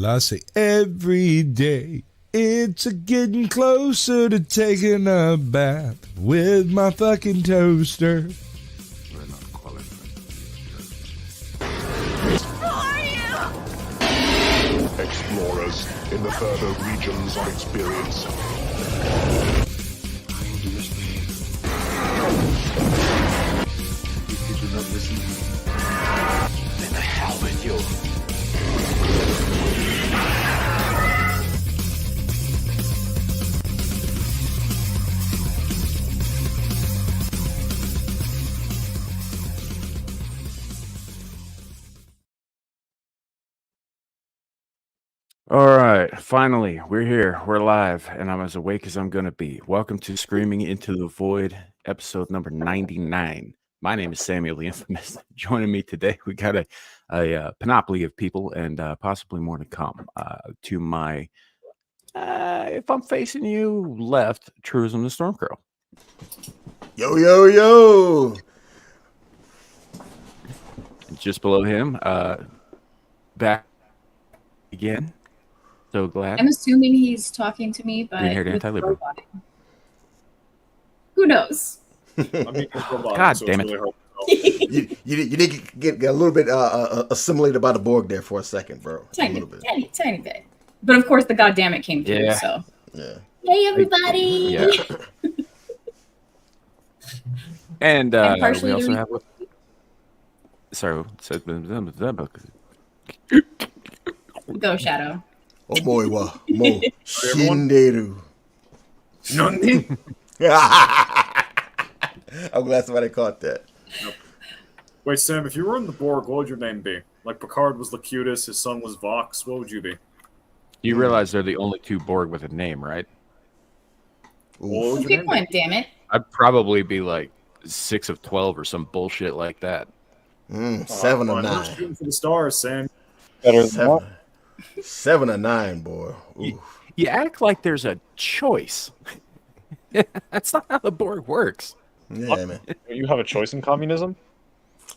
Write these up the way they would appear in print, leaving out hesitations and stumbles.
Well, I say every day it's a getting closer to taking a bath with my fucking toaster. We're not qualified. Explorers in the further regions of experience. If you do not listen, Then the hell with you. All right, finally, we're here. We're live, and I'm as awake as I'm going to be. Welcome to Screaming into the Void, episode number 99. My name is Samuel the Infamous. Joining me today, we got a panoply of people and possibly more to come. To my, if I'm facing you left, Truism the Stormcrow. Yo, yo, yo. And just below him, back again. So glad. I'm assuming he's talking to me, but Green-haired with anti-liberal. robot. Who knows? God damn it. You did get a little bit assimilated by the Borg there for a second, bro. Tiny bit. But of course, the goddammit came through. Yeah. So, Yeah. hey everybody! Yeah. And partially we also the have. Sorry, Go Shadow. Oh boy, wa mo shinderu. Nani? I'm glad somebody caught that. Wait, Sam, if you were in the Borg, what would your name be? Like Picard was Locutus, his son was Vox, what would you be? You realize they're the only two Borg with a name, right? What would your Pick name one, be? damn it. I'd probably be like 6 of 12 or some bullshit like that. 7 or We're 9. shooting for the stars, Sam. Better than Seven. that. 7 or 9, boy. Ooh. You act like there's a choice. That's not how the Borg works. Yeah, man. You have a choice in communism?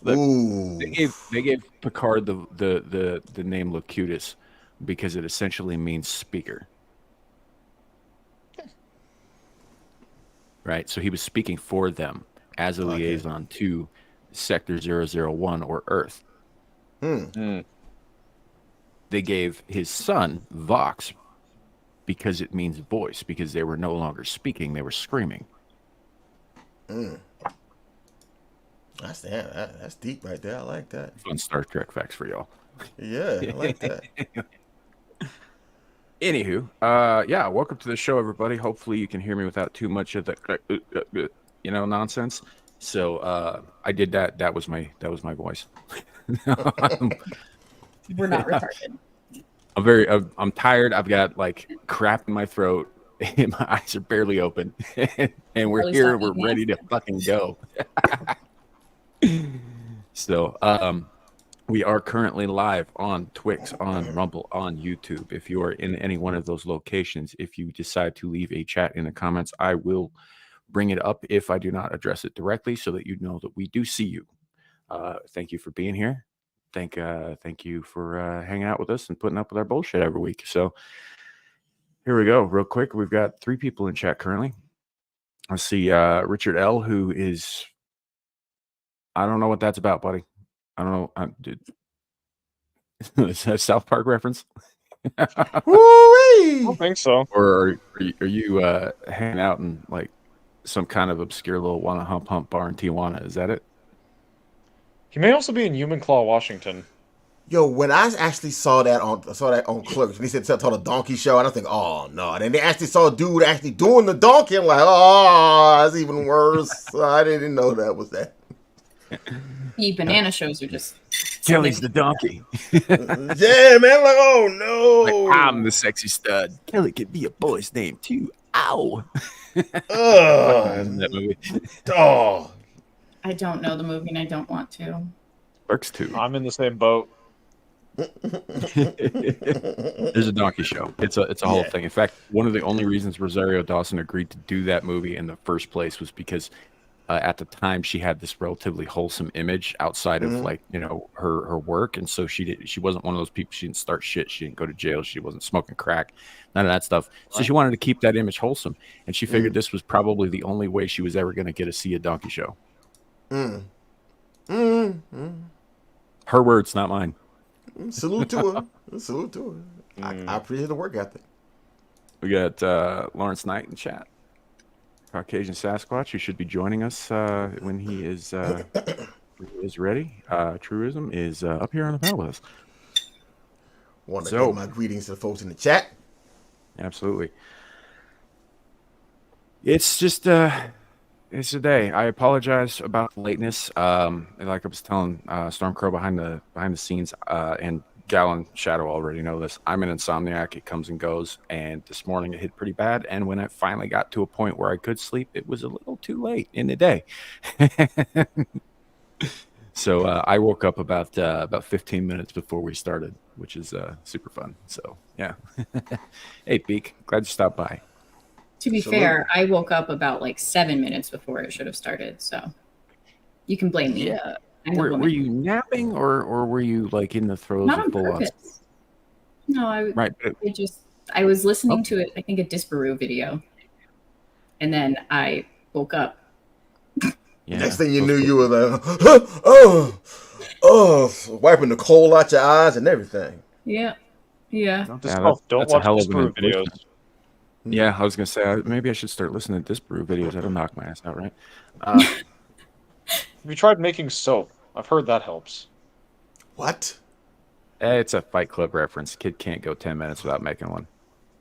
Ooh. They gave Picard the name Locutus because it essentially means speaker. Right? So he was speaking for them as a liaison to Sector 001 or Earth. They gave his son Vox because it means voice, because they were no longer speaking, they were screaming. That's deep right there. I like that. Fun Star Trek facts for y'all. Yeah, I like that. Anywho, yeah, welcome to the show, everybody. Hopefully you can hear me without too much of the nonsense. So I did that. That was my voice. We're not retarded. I'm tired. I've got like crap in my throat. And my eyes are barely open. And we're Barely here. stopping, We're ready to fucking go. So, we are currently live on Twix, on Rumble, on YouTube. If you are in any one of those locations, if you decide to leave a chat in the comments, I will bring it up if I do not address it directly so that you know that we do see you. Thank you for being here. Thank you for hanging out with us and putting up with our bullshit every week. So here we go. Real quick, we've got 3 people in chat currently. I see Richard L., who is... I don't know what that's about, buddy. I don't know. Dude. Is that a South Park reference? I don't think so. Or are you hanging out in like some kind of obscure little wanna hump bar in Tijuana? Is that it? He may also be in Human Claw, Washington. Yo, when I actually saw that on Clerks, and he said something on a donkey show, and I think, oh no. And then they actually saw a dude actually doing the donkey. I'm like, oh, that's even worse. I didn't know that was that. The banana shows are just... Kelly's the donkey. Yeah, man. Like, oh no. Like, I'm the sexy stud. Kelly could be a boy's name too. Ow. That movie. Oh. I don't know the movie and I don't want to. Clerks 2. I'm in the same boat. There's a donkey show. It's a whole thing. In fact, one of the only reasons Rosario Dawson agreed to do that movie in the first place was because at the time she had this relatively wholesome image outside of like her work, and so she wasn't one of those people. She didn't start shit. She didn't go to jail. She wasn't smoking crack. None of that stuff. So she wanted to keep that image wholesome, and she figured this was probably the only way she was ever going to get to see a donkey show. Her words, not mine. Salute to her. Salute to her. I appreciate the work ethic. We got Lawrence Knight in chat. Caucasian Sasquatch, who should be joining us when he is ready. Truism is up here on the panel with us. Want to give my greetings to the folks in the chat. Absolutely. It's just it's a day. I apologize about the lateness. Like I was telling Stormcrow behind the scenes, and Gal and Shadow already know this. I'm an insomniac. It comes and goes. And this morning it hit pretty bad. And when I finally got to a point where I could sleep, it was a little too late in the day. So I woke up about 15 minutes before we started, which is super fun. So yeah. Hey, Beak, glad you stopped by. To be fair, I woke up about like 7 minutes before it should have started. So you can blame me. Yeah. Were you napping or were you like in the throes Not of on full purpose. No, I was listening to it. I think a Disparu video, and then I woke up. Yeah, next thing you knew, you were like, wiping the coal out your eyes and everything. Yeah. Don't watch Disparu videos. Yeah, I was gonna say maybe I should start listening to Disparu videos. That'll knock my ass out, right? Have you tried making soap? I've heard that helps. What? It's a Fight Club reference. Kid can't go 10 minutes without making one.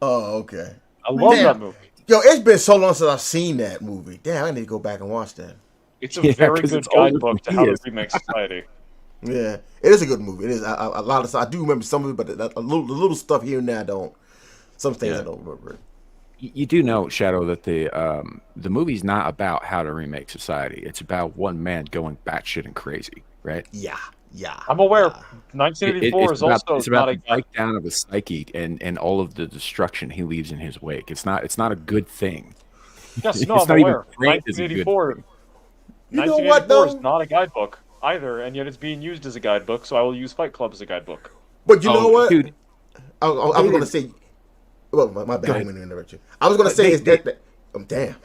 Oh, okay. I love that movie. Yo, it's been so long since I've seen that movie. Damn, I need to go back and watch that. It's a very good guidebook to how to remake society. Yeah, it is a good movie. It is a lot of stuff. I do remember some of it, but the little stuff here and there I don't. Some things I don't remember. You do know, Shadow, that the movie's not about how to remake society. It's about one man going batshit and crazy, right? Yeah. I'm aware. 1984 is also it's about the breakdown of his psyche and all of the destruction he leaves in his wake. It's not a good thing. Yes, no, I'm aware. 1984. You know what, though? is not a guidebook either, and yet it's being used as a guidebook. So I will use Fight Club as a guidebook. But you know what, dude? I was going to say. Well, my bad. I didn't interrupt you. I was going to say is that damn.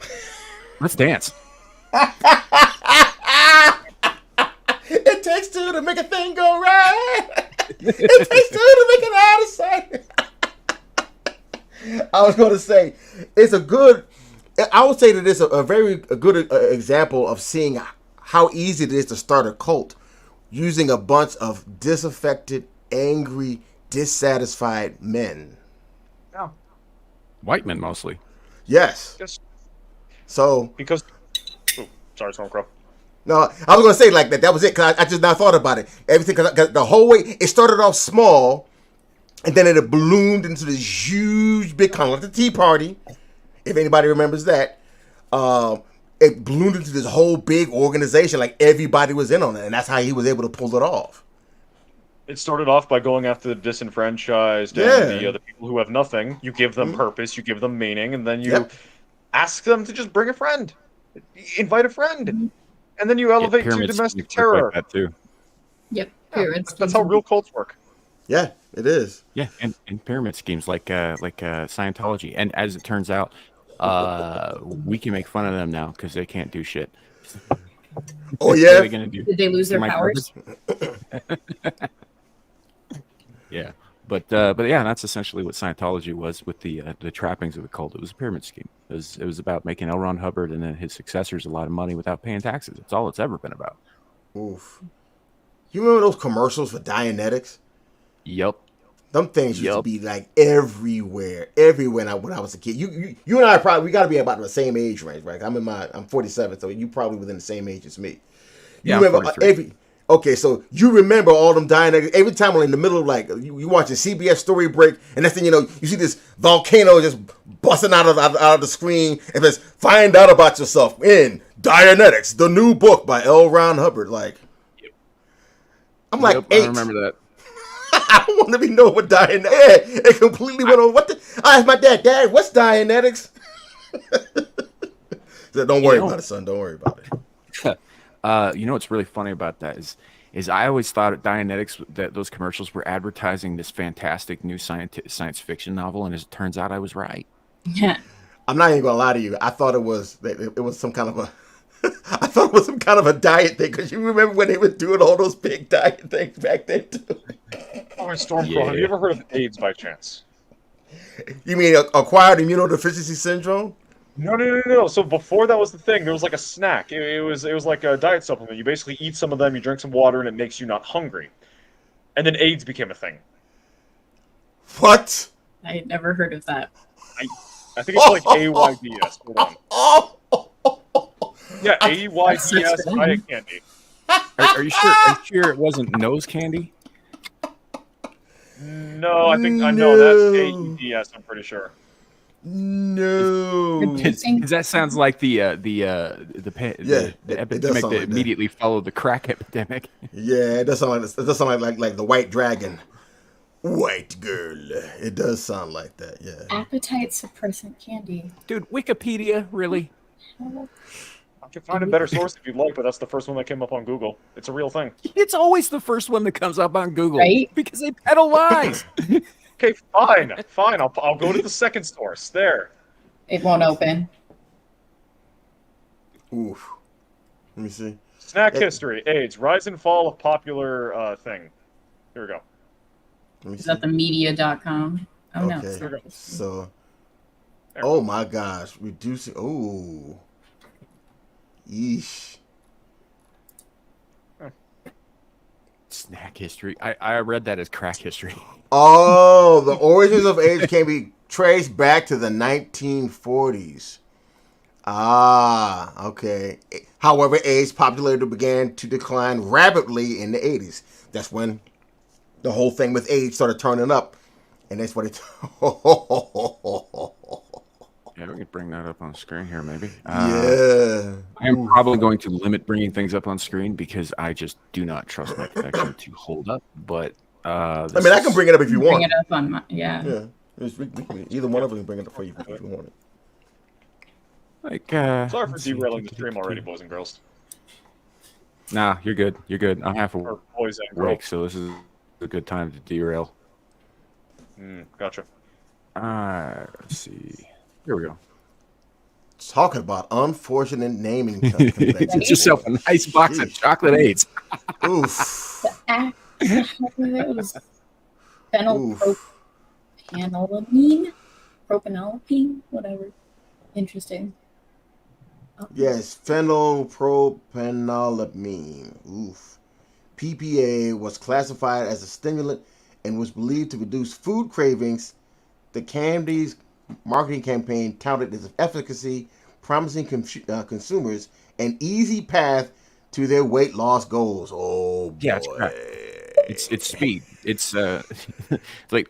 Let's dance. It takes two to make a thing go right. It takes two to make it out of sight. I was going to say it's a good. I would say that it's a very good example of seeing how easy it is to start a cult using a bunch of disaffected, angry, dissatisfied men. Yeah. White men mostly. Yes. So because sorry, Stormcrow. No, I was gonna say like that was it because I just now thought about it. Everything because the whole way it started off small, and then it bloomed into this huge big kind of like the Tea Party. If anybody remembers that, it bloomed into this whole big organization. Like everybody was in on it, and that's how he was able to pull it off. It started off by going after the disenfranchised and the people who have nothing. You give them purpose, you give them meaning, and then you ask them to just bring a friend, invite a friend, and then you elevate to domestic terror. Like that too. Yep, pyramids. That's how real cults work. Yeah, it is. Yeah, and pyramid schemes like Scientology, and as it turns out, we can make fun of them now because they can't do shit. Oh yeah, what are they gonna do? Did they lose their powers? Yeah, but yeah, that's essentially what Scientology was with the trappings of the cult. It was a pyramid scheme. It was about making L. Ron Hubbard and then his successors a lot of money without paying taxes. That's all it's ever been about. Oof. You remember those commercials for Dianetics? Yep. Them things used to be like everywhere when I was a kid. You and I we got to be about the same age range, right? I'm 47, so you probably within the same age as me. You remember Okay, so you remember all them Dianetics. Every time we're in the middle of like you watching CBS Story Break, and next thing you know, you see this volcano just busting out of the screen, and says, "Find out about yourself in Dianetics, the new book by L. Ron Hubbard." Like, I'm like 8. I remember that. I don't want to be know what Dianetics. It completely went on. I asked my Dad, what's Dianetics? He said, "Don't worry about it, son. Don't worry about it." You know what's really funny about that is I always thought at Dianetics that those commercials were advertising this fantastic new science fiction novel, and as it turns out, I was right. Yeah. I'm not even gonna lie to you. I thought it was some kind of a I thought it was some kind of a diet thing, because you remember when they were doing all those big diet things back then too. Oh, Stormcrow, have you ever heard of AIDS by chance? You mean acquired immunodeficiency syndrome? No. So before that was the thing, there was like a snack. It was like a diet supplement. You basically eat some of them, you drink some water, and it makes you not hungry. And then AIDS became a thing. What? I had never heard of that. I think it's like AYDS. Hold on. Yeah, AYDS diet candy. Are you sure? Are you sure it wasn't nose candy? No, I think I know that's AEDS. I'm pretty sure. No, because that sounds like the epidemic that immediately followed the crack epidemic. Yeah, it does sound like the white dragon, white girl. It does sound like that. Yeah. Appetite suppressant candy. Dude, Wikipedia, really? I can find a better source if you'd like, but that's the first one that came up on Google. It's a real thing. It's always the first one that comes up on Google, right? Because they peddle lies. Okay, fine. I'll go to the second source. There. It won't open. Oof. Let me see. Snack history. AIDS. Rise and fall of popular thing. Here we go. Is that the media.com? Oh, okay. No. So, oh my gosh. Reducing. Oh. Yeesh. Snack history. I read that as crack history. Oh, the origins of AIDS can be traced back to the 1940s. Ah, okay. However, AIDS popularity began to decline rapidly in the 80s. That's when the whole thing with AIDS started turning up. And that's what it... Yeah, we could bring that up on screen here, maybe. Yeah. I am probably going to limit bringing things up on screen because I just do not trust my connection to hold up. But I mean, I can bring it up if you want. Bring it up on my, yeah. Either one of us can bring it up for you if you want it. Like, sorry for derailing the stream already, boys and girls. Nah, you're good. You're good. I'm half Or boys and awake, girls. so this is a good time to derail. Gotcha. Let's see. Here we go. Talking about unfortunate naming conventions. Get yourself a nice box of chocolate AIDS. Oof. It was propanolapine, whatever. Interesting. Yes, phenylpropanolamine. Oof. PPA was classified as a stimulant and was believed to reduce food cravings. The candy's marketing campaign touted its efficacy, promising consumers an easy path to their weight loss goals. Oh boy. Yeah, it's correct. It's speed. It's like,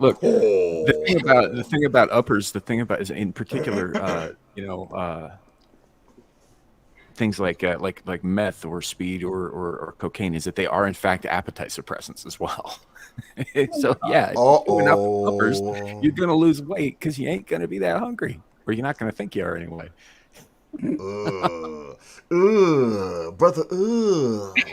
look, the thing about uppers, the thing about is in particular, things like meth or speed or cocaine is that they are in fact appetite suppressants as well. So yeah, if you're doing enough uppers, you're gonna lose weight because you ain't gonna be that hungry, or you're not gonna think you are anyway. Brother,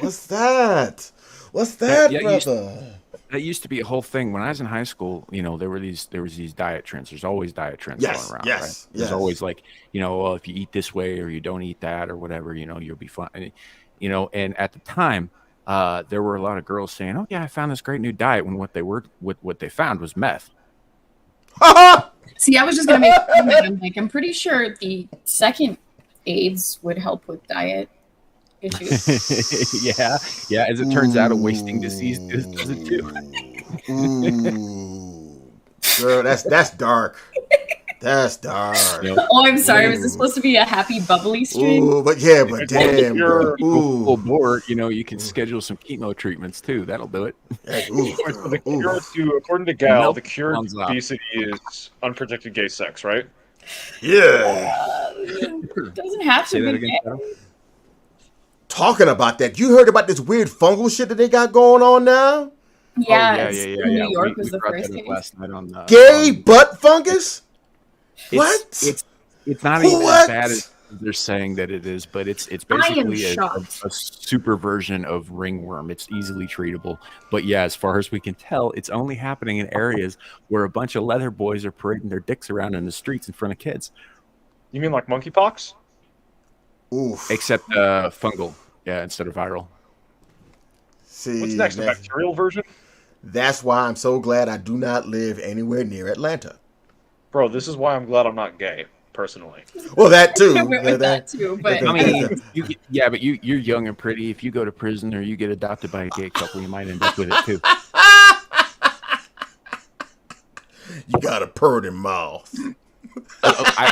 what's that? What's that, brother? That used to be a whole thing when I was in high school. You know, there was these diet trends. There's always diet trends going around. Right? There's always like, well, if you eat this way or you don't eat that or whatever, you'll be fine. And at the time, there were a lot of girls saying, "Oh yeah, I found this great new diet," when what they found was meth. See, I was just gonna make a comment. I'm pretty sure the second AIDS would help with diet issues. yeah. As it turns out, a wasting disease does it too. Girl, that's dark. That's dark. Oh, I'm sorry. Was this supposed to be a happy, bubbly stream? But damn, bro. Full bore, you can schedule some chemo treatments too. That'll do it. According to Gal, the cure to obesity is unprotected gay sex, right? Yeah. It doesn't have to be gay. Talking about that, you heard about this weird fungal shit that they got going on now? Yeah. New York was the first case. Last night on gay butt fungus? What? It's not even as bad as they're saying that it is, but it's basically a super version of ringworm. It's easily treatable, but yeah, as far as we can tell, it's only happening in areas where a bunch of leather boys are parading their dicks around in the streets in front of kids. You mean like monkeypox? Oof. Except fungal, yeah, instead of viral. See, what's next? A bacterial version? That's why I'm so glad I do not live anywhere near Atlanta. Bro, this is why I'm glad I'm not gay, personally. Well, that too. That too, but I mean, but you're young and pretty. If you go to prison or you get adopted by a gay couple, you might end up with it too. You got a purty mouth. I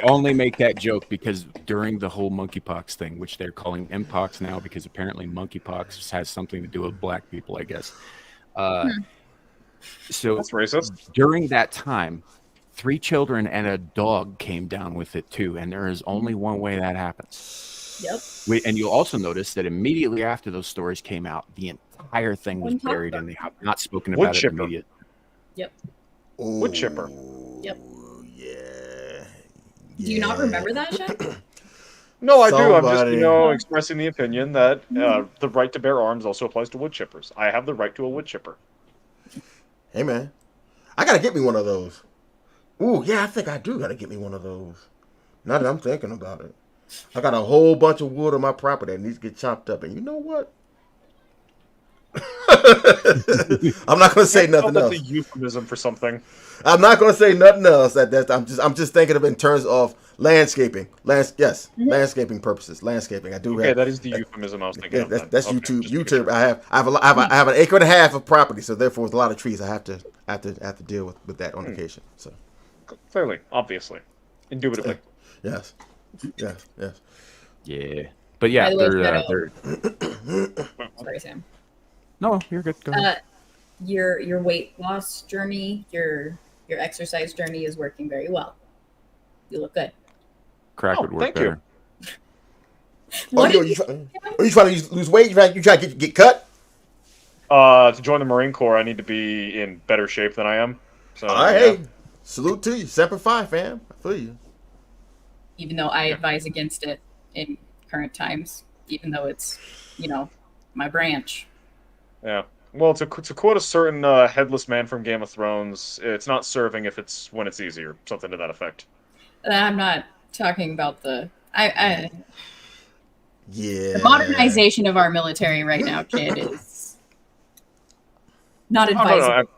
only make that joke because during the whole monkeypox thing, which they're calling mpox now, because apparently monkeypox has something to do with black people, I guess. So that's racist. During that time, 3 children and a dog came down with it too, and there is only one way that happens. Yep. And you'll also notice that immediately after those stories came out, the entire thing was buried, and they have not spoken about it immediately. Yep. Wood chipper. Yep. Yeah. Do you not remember that, Shaq? No, I do. I'm just, expressing the opinion that the right to bear arms also applies to wood chippers. I have the right to a wood chipper. Hey, man. I got to get me one of those. Ooh, yeah, I think I do got to get me one of those. Now that I'm thinking about it. I got a whole bunch of wood on my property that needs to get chopped up. And you know what? I'm not going to say nothing else. That's a euphemism for something. I'm not going to say nothing else. I'm just thinking of it in terms of landscaping. Landscaping purposes. Landscaping. I do. Okay, that is the euphemism I was thinking of. That's okay, YouTube. YouTube. I have an acre and a half of property, so therefore, with a lot of trees, I have to deal with that on occasion. So clearly, obviously, indubitably. Yes. Yeah, but yeah, they're. Sorry, Sam. No, you're good. Go ahead. Your weight loss journey, your exercise journey is working very well. You look good. Crack would work thank better. You. Are you trying to lose weight? You trying to get cut? To join the Marine Corps, I need to be in better shape than I am. So, hey, salute to you. Semper Fi, fam. I feel you. Even though I advise against it in current times, even though it's, my branch. Yeah. Well, to quote a certain headless man from Game of Thrones, it's not serving if it's when it's easy or something to that effect. I'm not talking about the the modernization of our military right now, kid, is not advisable.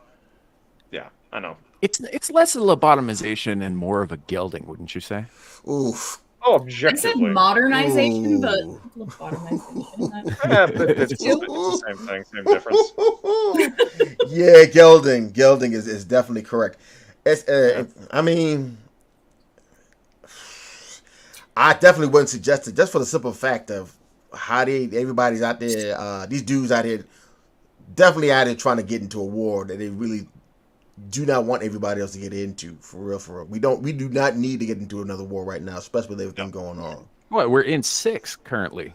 Yeah, I know. It's less a lobotomization and more of a gelding, wouldn't you say? Oof. Oh, I said modernization, but lobotomization. It's the same thing, same difference. Yeah, gelding. Gelding is definitely correct. It's, I mean, I definitely wouldn't suggest it just for the simple fact of how everybody's out there. These dudes out here definitely out here trying to get into a war that they really do not want everybody else to get into. For real. We do not need to get into another war right now, especially with everything going on. Well, we're in 6 currently.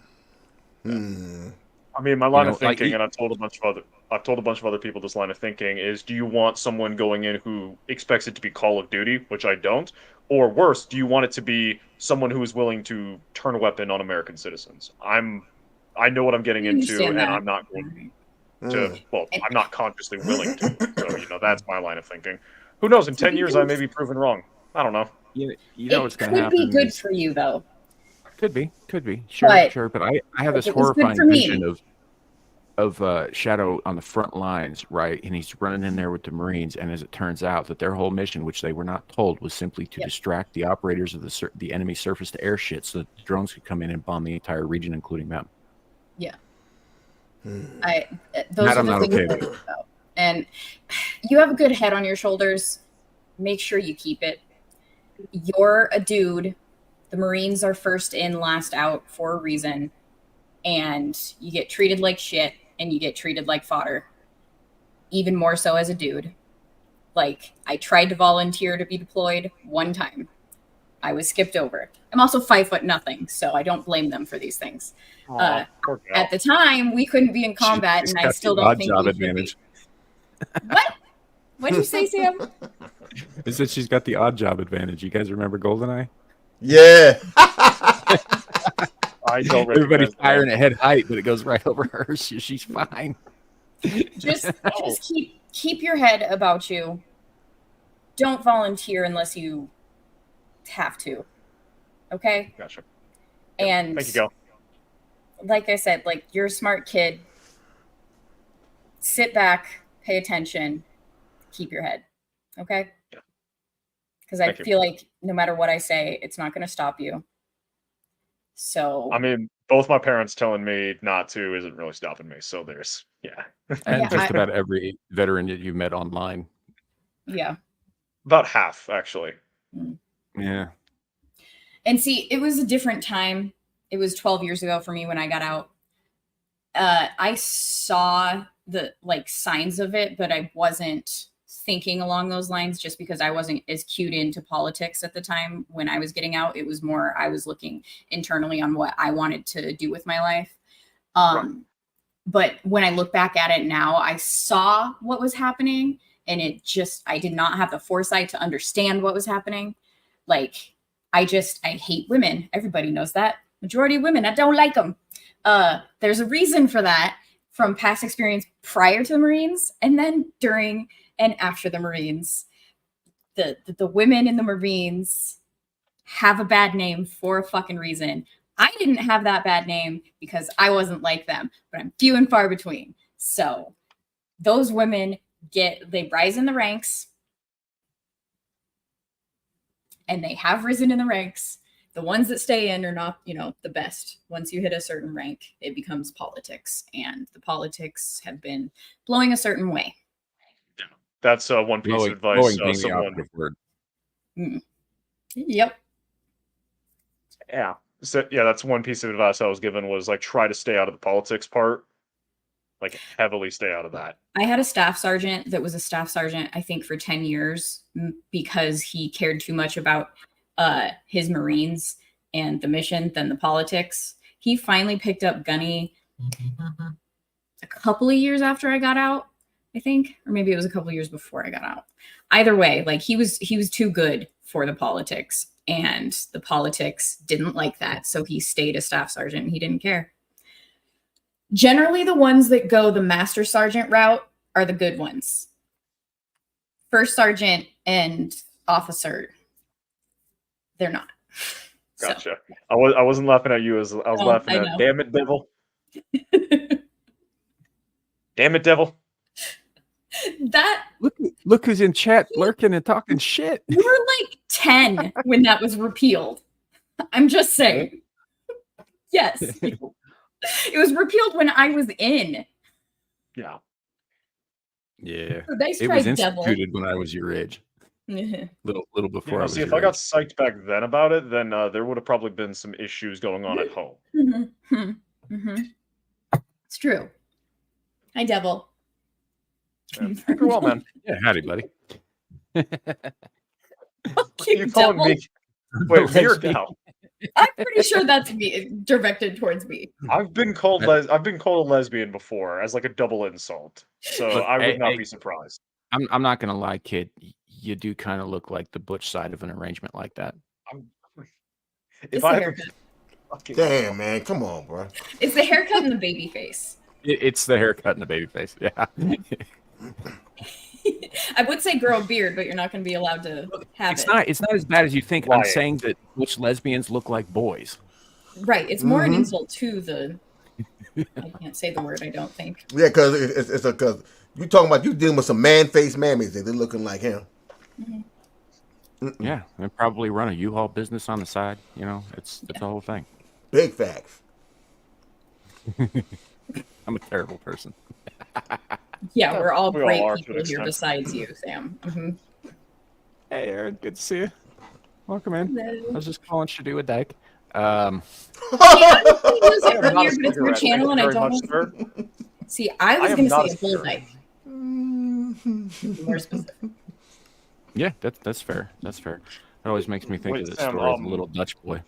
I mean, my line of thinking, and I've told a bunch of other people this line of thinking is: do you want someone going in who expects it to be Call of Duty, which I don't, or worse, do you want it to be someone who is willing to turn a weapon on American citizens? I know what I'm getting into, and I'm not going to. Well, I'm not consciously willing to. So that's my line of thinking. Who knows? In 10 years, I may be proven wrong. I don't know. You know what's going to happen. Could be good for you, though. Could be. Sure. But I have this horrifying vision of Shadow on the front lines, right? And he's running in there with the Marines, and as it turns out, that their whole mission, which they were not told, was simply to distract the operators of the enemy surface-to-air shit, so that the drones could come in and bomb the entire region, including them. Yeah. Those are the things I think about. And you have a good head on your shoulders. Make sure you keep it. You're a dude. The Marines are first in, last out for a reason. And you get treated like shit, and you get treated like fodder. Even more so as a dude. Like, I tried to volunteer to be deployed one time. I was skipped over. I'm also 5'0", so I don't blame them for these things. At the time, we couldn't be in combat, and I still don't think we advantage. What? What'd you say, Sam? It said she's got the odd job advantage. You guys remember GoldenEye? Yeah. I don't Everybody's recognize that. firing at head height, but it goes right over her. She's fine. Just keep your head about you. Don't volunteer unless you have to. Okay? Gotcha. And Thank you, Go. like I said, like, you're a smart kid. Sit back, pay attention, keep your head. Okay? Yeah. Because I Thank you. feel like no matter what I say, it's not going to stop you. So I mean, both my parents telling me not to isn't really stopping me. So there's, And Yeah, just about every veteran that you met online. yeah. about half actually. Yeah. And see, it was a different time. It was 12 years ago for me when I got out. I saw the signs of it, but I wasn't thinking along those lines just because I wasn't as cued into politics at the time when I was getting out. It was more I was looking internally on what I wanted to do with my life. Right. But when I look back at it now, I saw what was happening, and I did not have the foresight to understand what was happening. Like, I hate women. Everybody knows that. Majority of women, I don't like them. There's a reason for that from past experience prior to the Marines and then during and after the Marines. The women in the Marines have a bad name for a fucking reason. I didn't have that bad name because I wasn't like them, but I'm few and far between. So those women they rise in the ranks, and they have risen in the ranks. The ones that stay in are not, the best. Once you hit a certain rank, it becomes politics, and the politics have been blowing a certain way. That's one piece of advice. Blowing being the Someone, operative word. Yep. yeah. So yeah, that's one piece of advice I was given was try to stay out of the politics part. Heavily stay out of that. I had a staff sergeant that was a staff sergeant, I think, for 10 years because he cared too much about his Marines and the mission than the politics. He finally picked up gunny a couple of years after I got out, I think, or maybe it was a couple of years before I got out. Either way, he was too good for the politics, and the politics didn't like that, so he stayed a staff sergeant and he didn't care. Generally, the ones that go the master sergeant route are the good ones. First sergeant and officer, they're not. Gotcha. So. I wasn't laughing at you. I was laughing at, damn it, devil. Damn it, devil. That look who's in chat lurking and talking shit. You were 10 when that was repealed. I'm just saying. Yes. It was repealed when I was in. Yeah. Yeah. So they it was instituted when I was your age. little before I was. See, if I got psyched back then about it, then there would have probably been some issues going on at home. It's true. Hi, Devil. Pretty well, man. Yeah, howdy, buddy. You calling me? Wait, me or Gal? I'm pretty sure that's directed towards me. I've been called a lesbian before as a double insult, so look, I would not be surprised. I'm not gonna lie, kid. You do kind of look like the butch side of an arrangement like that. Damn, man, come on, bro. It's the haircut and the baby face. It's the haircut and the baby face. Yeah. I would say grow a beard, but you're not going to be allowed to have it. It's not as bad as you think. I'm saying that butch lesbians look like boys. Right. It's more an insult to the. I can't say the word. I don't think. Yeah, because because you talking about you dealing with some man face mammies. They're looking like him. Yeah, they probably run a U-Haul business on the side. It's the whole thing. Big facts. I'm a terrible person. Yeah, we're all great people here besides you, Sam. Hey, Aaron, good to see you. Welcome in. Hello. I was just calling Shadu a dyke. Earlier, but it's your channel, and I don't know. See, I was going to say a bull dyke. More specific. Yeah, that's fair. That's fair. It always makes me think of the story of the little Dutch boy.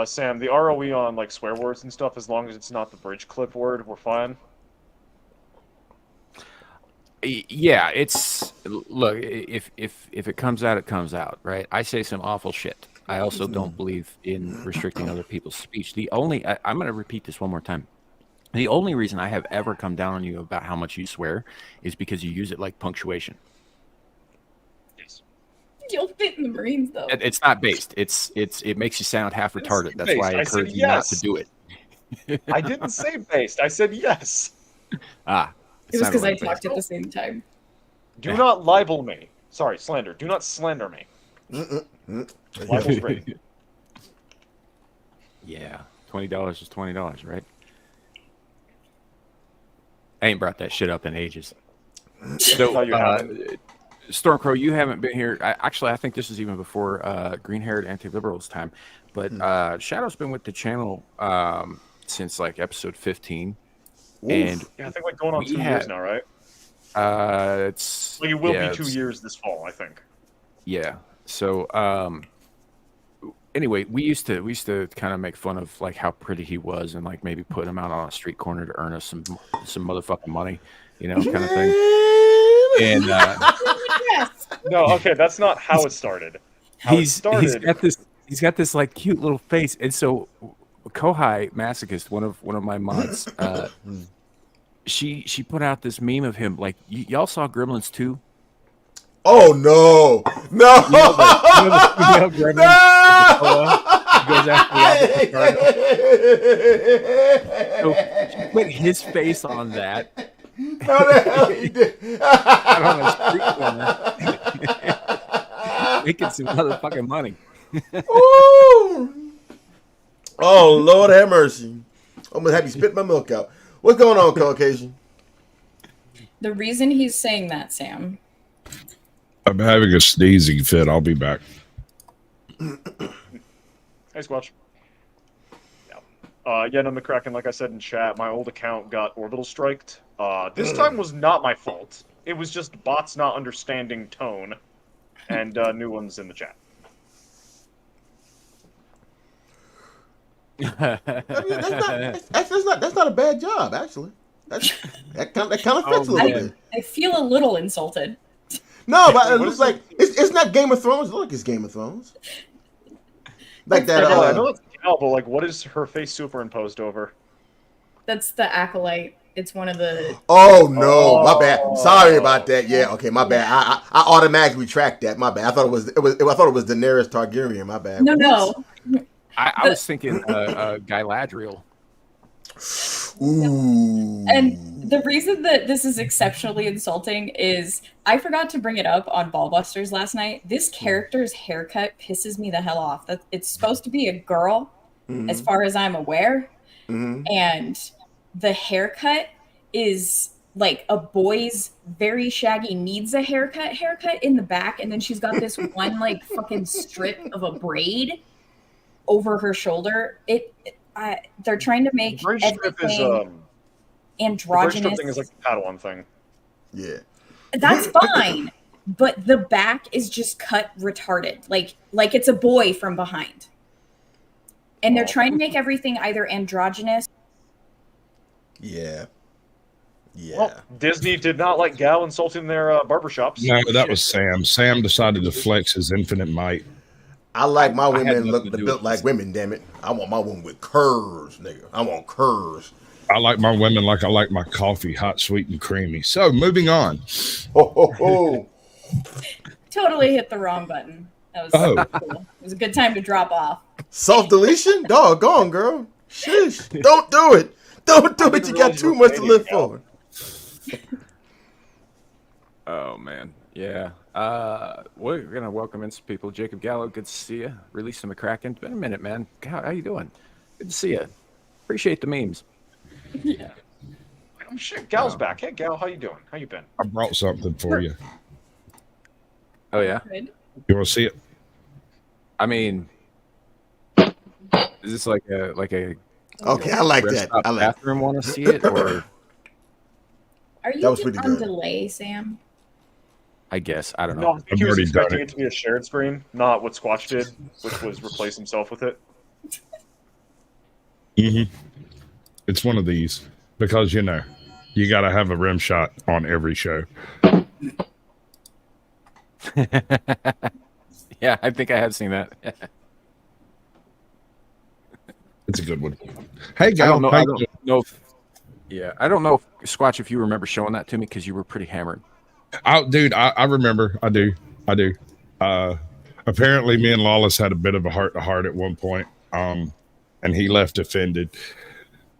Sam, the ROE on swear words and stuff, as long as it's not the bridge clip word, we're fine. Yeah, it's look. If it comes out, it comes out, right? I say some awful shit. I also don't believe in restricting other people's speech. I'm going to repeat this one more time. The only reason I have ever come down on you about how much you swear is because you use it like punctuation. Yes. You'll fit in the Marines, though. It's not based. It makes you sound half retarded. That's why I encourage you not to do it. I didn't say based. I said yes. It was because I talked at the same time. Do not libel me. Sorry, slander. Do not slander me. Libel's great. Yeah, $20 is $20, right? I ain't brought that shit up in ages. So, Stormcrow, you haven't been here. I think this is even before green-haired anti-liberals time. But Shadow's been with the channel since like episode 15. Oof. And yeah, I think like going on 2 years now, right? It's well, you will be 2 years this fall, I think. Yeah. So anyway, we used to kind of make fun of like how pretty he was and like maybe put him out on a street corner to earn us some motherfucking money, you know, kind of thing. And no, okay, that's not how it started. He's got this like cute little face, and so Kohai Masochist, one of my mods, she put out this meme of him. Like y'all saw Gremlins 2? Oh no! No! Goes after so she put his face on that. How the hell he did? On a street corner. Making some motherfucking money. Ooh. Oh Lord have mercy! Almost had me spit my milk out. What's going on, Caucasian? The reason he's saying that, Sam. I'm having a sneezing fit. I'll be back. Hey, Squatch. Yeah, no, McCracken, like I said in chat, my old account got orbital striked. This time was not my fault. It was just bots not understanding tone and new ones in the chat. That's not a bad job, actually. That kind of fits a little bit. I feel a little insulted. No, but it looks like it's not Game of Thrones. Look, it's Game of Thrones. Like that. I know it's Gal, but like, what is her face superimposed over? That's the acolyte. It's one of the. Oh no, my bad. Sorry about that. Yeah, okay, my bad. I automatically retract that. My bad. I thought it was Daenerys Targaryen. My bad. No. I was thinking Galadriel. Ooh. And the reason that this is exceptionally insulting is I forgot to bring it up on Ballbusters last night. This character's haircut pisses me the hell off. That it's supposed to be a girl, as far as I'm aware, and the haircut is like a boy's very shaggy needs a haircut in the back, and then she's got this one like fucking strip of a braid over her shoulder. They're trying to make everything androgynous. The thing is like the Padawan thing. Yeah. That's fine, but the back is just cut retarded, like it's a boy from behind. And they're trying to make everything either androgynous. Yeah. Well, Disney did not like Gal insulting their barbershops. No, that was Sam. Sam decided to flex his infinite might. I like my women built like women, damn it. I want my woman with curves, nigga. I want curves. I like my women like I like my coffee, hot, sweet, and creamy. So, moving on. Totally hit the wrong button. That was cool. It was a good time to drop off. Self-deletion? Doggone, girl. Shush. Don't do it. Don't do it. You got too much to live for. Oh, man. Yeah. We're going to welcome in some people. Jacob Gallo, good to see you. Release some McCracken. It's been a minute, man. How you doing? Good to see you. Appreciate the memes. Yeah. Oh, shit. Gal's back. Hey, Gal, how you doing? How you been? I brought something for you. Oh, yeah? Good. You want to see it? I mean, is this like a Okay, I like that. I like bathroom want to see it, or Are you on delay, Sam? I guess. I don't No, know. he was expecting it to be a shared screen, not what Squatch did, which was replace himself with it. It's one of these because, you know, You got to have a rim shot on every show. Yeah, I think I have seen that. It's a good one. Hey, I Gal. don't know. I don't know. I don't know, Squatch, if you remember showing that to me because you were pretty hammered. Dude, I remember. I do. Apparently, me and Lawless had a bit of a heart-to-heart at one point, and he left offended,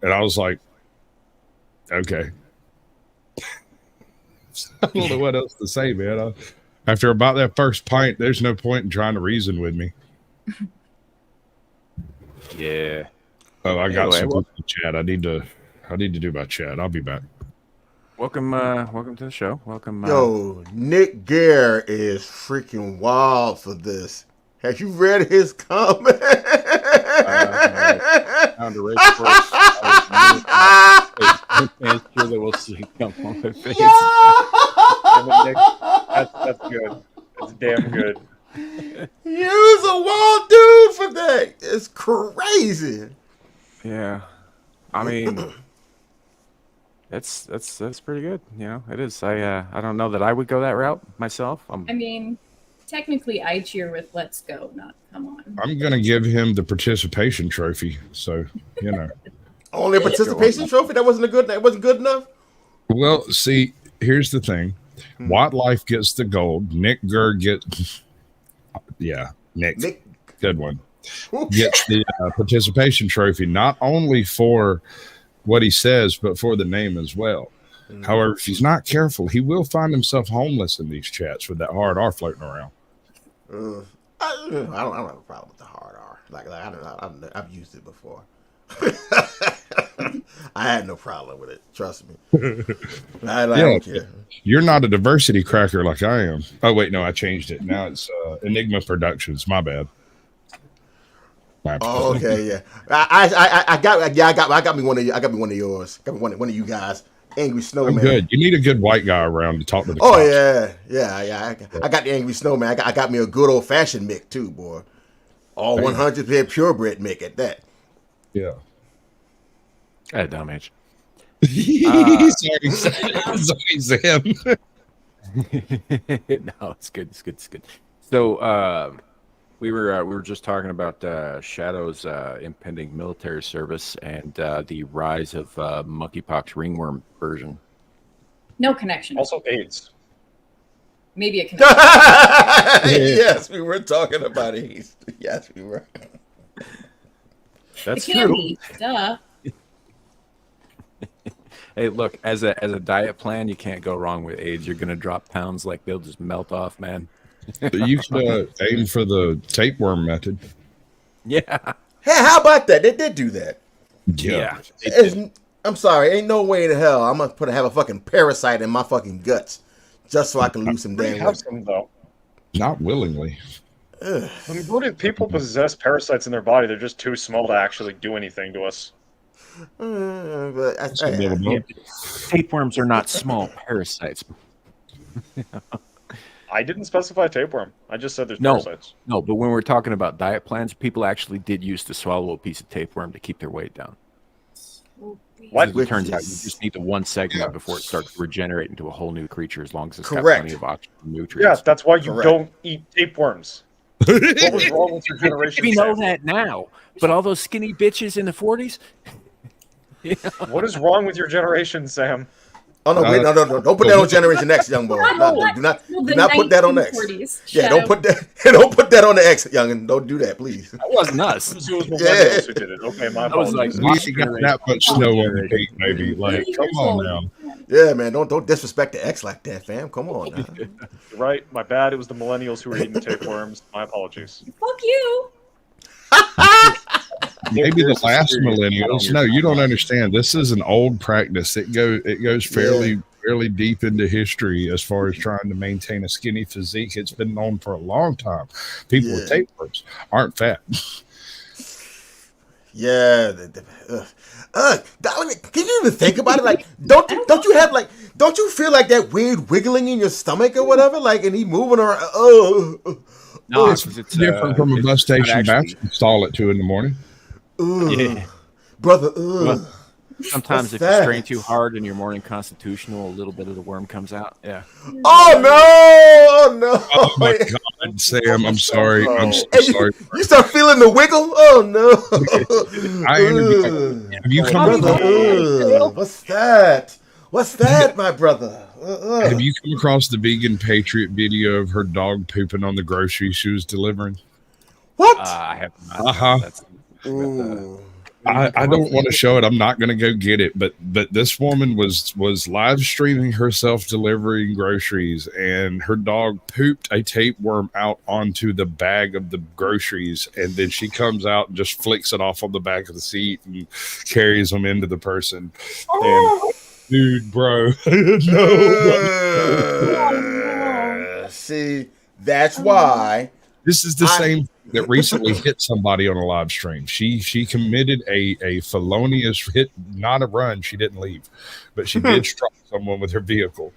and I was like, okay. I don't know what else to say, man. After about that first pint, there's no point in trying to reason with me. Yeah. Oh, I got some chat. I need to do my chat. I'll be back. Welcome to the show. Welcome. Yo, Nick Gare is freaking wild for this. Have you read his comment? Found a race course. I'm sure that we'll see come on my face. That's good. That's damn good. You's a wild dude for that. It's crazy. Yeah, I mean, that's pretty good. You know, it is. I don't know that I would go that route myself. I mean, technically, I cheer with "Let's Go," not "Come On." I'm gonna give him the participation trophy. So you know, only a participation trophy. That wasn't good enough. Well, see, here's the thing. Wildlife gets the gold. Nick Gurr gets. Yeah, Nick. Good one. Gets the participation trophy, not only for what he says, but for the name as well. However, if he's not careful, he will find himself homeless in these chats with that hard R floating around. I don't have a problem with the hard R. Like I've used it before. I had no problem with it. Trust me. I don't care. You're not a diversity cracker like I am. Oh wait, no, I changed it. Now it's Enigma Productions. My bad. Oh, okay, yeah. I got me one of yours. Got me one of you guys. Angry Snowman. I'm good. You need a good white guy around to talk to the cops. Oh yeah. I got the Angry Snowman. I got me a good old fashioned Mick too, boy. All 100% purebred Mick at that. Yeah. Dumb age. Sorry, Sam. No, it's good. It's good. So we were just talking about Shadow's impending military service and the rise of monkeypox ringworm version. No connection. Also AIDS. Maybe a connection. Yes, we were talking about AIDS. Yes, we were. That's it can be. Duh. Hey, look, as a diet plan, you can't go wrong with AIDS. You're gonna drop pounds like they'll just melt off, man. You should aim for the tapeworm method. Yeah. Hey, how about that? They did do that. Yeah. I'm sorry. Ain't no way in hell I'm gonna have a fucking parasite in my fucking guts just so I can lose some damn weight. Some, though. Not willingly. The majority of people possess parasites in their body. They're just too small to actually do anything to us. Tapeworms are not small parasites. I didn't specify tapeworm. I just said there's parasites. No, but when we're talking about diet plans, people actually did used to swallow a piece of tapeworm to keep their weight down. What? It turns out you just need the one segment before it starts to regenerate into a whole new creature as long as it's got plenty of oxygen and nutrients. Yeah, that's why you don't eat tapeworms. What was wrong with your generation? We know that now, but all those skinny bitches in the 40s? Yeah. What is wrong with your generation, Sam? Oh no! Wait, no! Don't put that on Generation X, young boy. Do not put that on X. Yeah, don't put that on the X, youngin. Don't do that, please. That wasn't us. It was millennials who did it. Okay, my apologies. Like, we got that much snow on the cake, maybe. Like, come on now. Yeah, man, don't disrespect the X like that, fam. Come on now. You're right, my bad. It was the millennials who were eating tapeworms. My apologies. Fuck you. Maybe the last millennials. No, you don't understand. This is an old practice. It goes fairly deep into history as far as trying to maintain a skinny physique. It's been known for a long time. People with tapeworms aren't fat. Yeah. Can you even think about it? Like, don't you feel like that weird wiggling in your stomach or whatever? Like, and he moving around. No, it's different from a bus station bathroom stall at 2 a.m. Brother. Sometimes if you strain too hard in your morning constitutional, a little bit of the worm comes out. Yeah. Oh no! Oh my God, Sam! I'm sorry. I'm so sorry. You start feeling the wiggle? Oh no! Have you come across? What's that? What's that, my brother? Have you come across the vegan patriot video of her dog pooping on the groceries she was delivering? What? I have not. I don't want to show it. I'm not going to go get it. But this woman was live streaming herself delivering groceries, and her dog pooped a tapeworm out onto the bag of the groceries, and then she comes out and just flicks it off on the back of the seat and carries them into the person. And, dude, bro, no. See, that's why this is the same that recently hit somebody on a live stream. She committed a felonious hit, not a run. She didn't leave, but she did strike someone with her vehicle.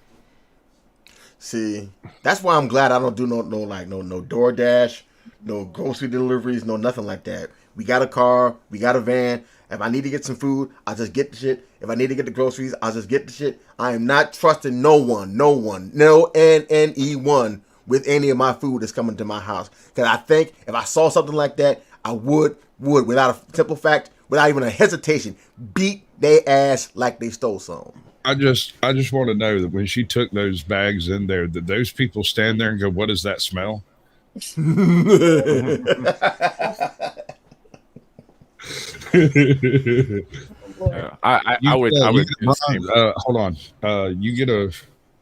See, that's why I'm glad I don't do no DoorDash, no grocery deliveries, no nothing like that. We got a car, we got a van. If I need to get some food, I'll just get the shit. If I need to get the groceries, I'll just get the shit. I am not trusting no anyone with any of my food that's coming to my house. Because I think if I saw something like that, I would, without a simple fact, without even a hesitation, beat their ass like they stole some. I just want to know that when she took those bags in there, that those people stand there and go, "What does that smell?" I would hold on. You get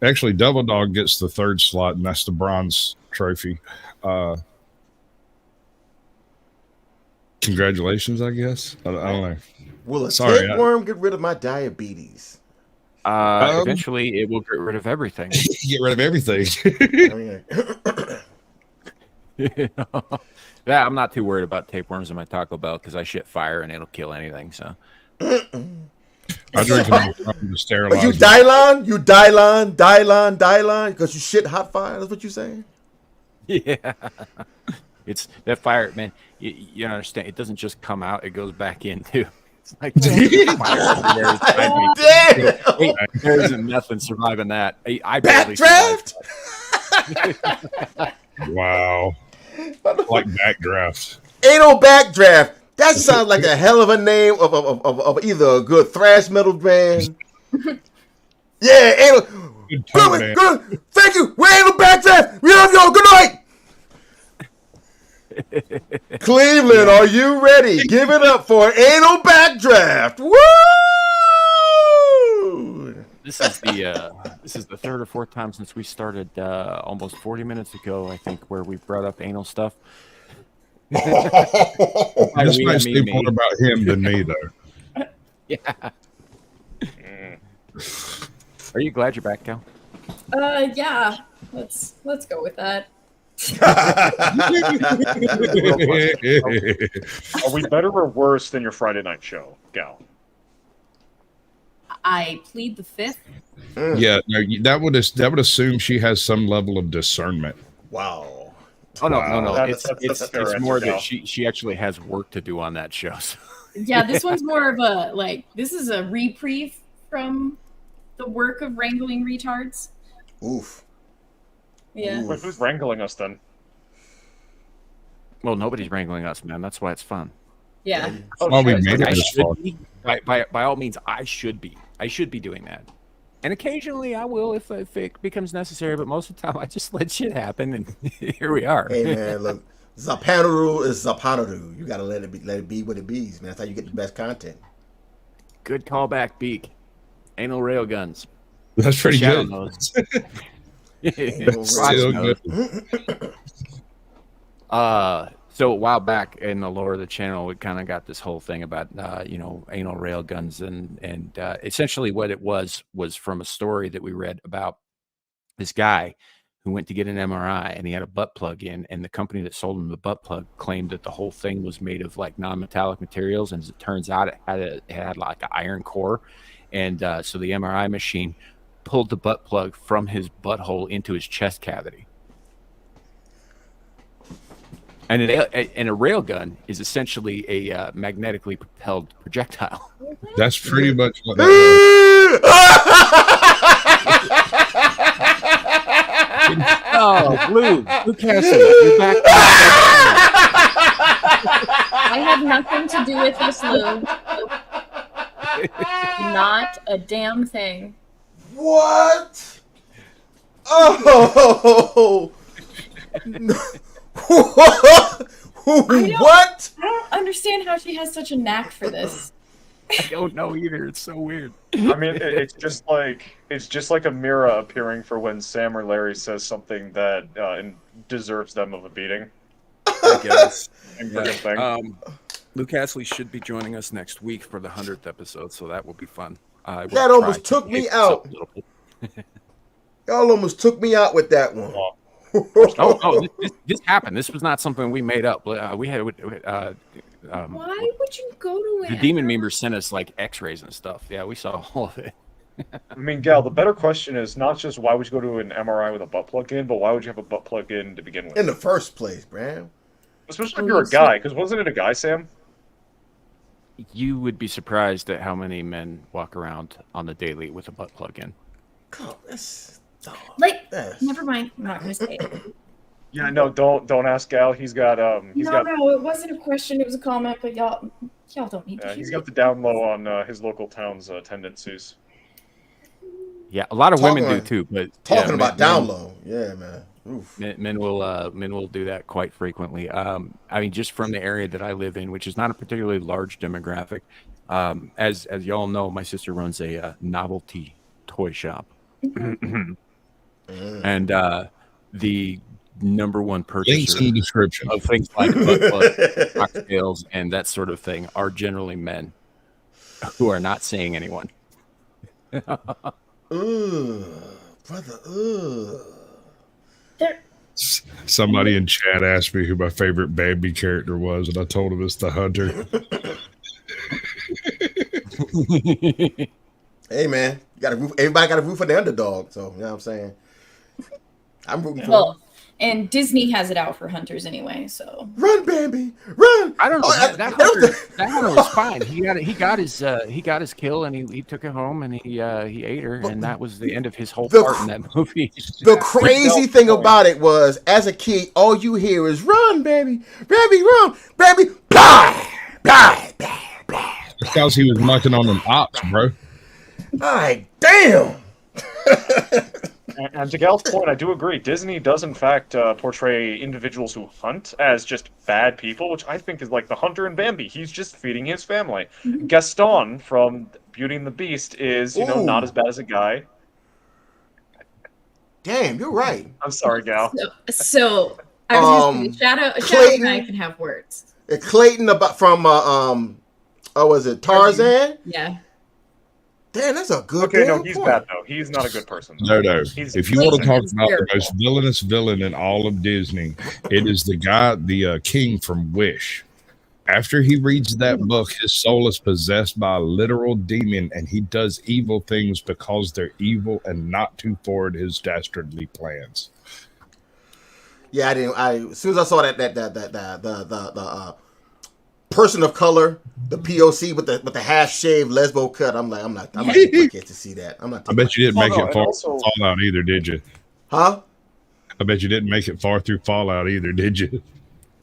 actually Devil Dog gets the third slot, and that's the bronze trophy. Congratulations, I guess. I don't know. Will a tapeworm get rid of my diabetes? Eventually, it will get rid of everything. Get rid of everything. Yeah, I'm not too worried about tapeworms in my Taco Bell because I shit fire and it'll kill anything. So I drink enough to sterilize. You Dylon, because you shit hot fire. That's what you're saying. Yeah, it's that fire, man. You don't understand. It doesn't just come out; it goes back in too. It's like fire. There's nothing surviving that. I Backdraft. Wow. Like backdraft. Ain't no backdraft. That sounds like a hell of a name of either a good thrash metal band. Yeah, ain't no, good. Thank you. We ain't no backdraft. We love y'all. Good night. Cleveland, are you ready? Give it up for Ain't No Backdraft. Woo! This is the third or fourth time since we started almost 40 minutes ago, I think, where we brought up anal stuff. This might be more about him than me, though. Yeah. Are you glad you're back, Cal? Yeah. Let's go with that. Are we better or worse than your Friday night show, Gal? I plead the fifth. Yeah, no, that would assume she has some level of discernment. Wow. Oh no. That's It's more that she actually has work to do on that show. So. Yeah, this one's more of a this is a reprieve from the work of wrangling retards. Oof. Yeah. Wait, who's wrangling us then? Well, nobody's wrangling us, man. That's why it's fun. Yeah. Well, we made it this far. By all means, I should be doing that. And occasionally I will if it becomes necessary, but most of the time I just let shit happen, and here we are. Hey man, look, Zapanaru is Zapanaru. You gotta let it be what it be, man. That's how you get the best content. Good callback, Beak. Anal railguns. That's pretty good. Still good. So a while back in the lore of the channel, we kind of got this whole thing about anal railguns, and essentially what it was from a story that we read about this guy who went to get an MRI, and he had a butt plug in, and the company that sold him the butt plug claimed that the whole thing was made of like non-metallic materials, and as it turns out, it had like an iron core, and so the MRI machine pulled the butt plug from his butthole into his chest cavity. And a railgun is essentially a magnetically propelled projectile. That's pretty much what that Oh, Blue Castle, you're back. I had nothing to do with this, Lou. Not a damn thing. What? Oh! What? I don't understand how she has such a knack for this. I don't know either. It's so weird. I mean, it's just like a mirror appearing for when Sam or Larry says something that deserves them of a beating. I guess. Yeah. Luke Astley should be joining us next week for the 100th episode, so that will be fun. That almost took me out. Y'all almost took me out with that one. This happened. This was not something we made up. We had. Why would you go to it? The demon memers sent us like X-rays and stuff. Yeah, we saw all of it. I mean, Gal, the better question is not just why would you go to an MRI with a butt plug in, but why would you have a butt plug in to begin with? In the first place, man. Especially if you're a guy, because wasn't it a guy, Sam? You would be surprised at how many men walk around on the daily with a butt plug in. God, that's never mind. I'm not gonna say it. Yeah, no, don't ask Gal. He's got No, it wasn't a question. It was a comment. But y'all don't need to hear he's got the down low on his local town's tendencies. Yeah, a lot of women do too. But talking about down low, yeah, man. Oof. Men will do that quite frequently. I mean, just from the area that I live in, which is not a particularly large demographic. As y'all know, my sister runs a novelty toy shop, and the number one purchaser links in the description of things like butt plugs, cocktails, and that sort of thing are generally men who are not seeing anyone. Brother. Somebody in chat asked me who my favorite Bambi character was, and I told him it's the Hunter. Hey, man, everybody got to root for the underdog. So you know what I'm saying. I'm rooting for. Well, and Disney has it out for hunters anyway. So run, Bambi, run! I don't know. That hunter was fine. He got his kill, and he took it home, and he ate her, and that was the end of his whole part in that movie. The crazy thing about it was, as a kid, all you hear is "Run, baby, baby, run, baby, blah, blah, blah, blah." Because he was mucking on them ops, bro. Like, damn. And to Gal's point, I do agree. Disney does, in fact, portray individuals who hunt as just bad people, which I think is like the hunter in Bambi. He's just feeding his family. Gaston from Beauty and the Beast is, not as bad as a guy. Damn, you're right. I'm sorry, Gal. So I was just Shadow and I can have words. Clayton was it Tarzan? Yeah. Damn, that's a good. Okay, no, he's bad though. He's not a good person. No. If you want to talk about the most villainous villain in all of Disney, it is the guy, the king from Wish. After he reads that book, his soul is possessed by a literal demon, and he does evil things because they're evil and not to forward his dastardly plans. Yeah, I didn't. As soon as I saw the person of color, the POC with the half shaved lesbo cut, I'm not taking my kids to see that. I'm not. I bet you didn't make it far through Fallout either, did you? Huh? I bet you didn't make it far through Fallout either, did you?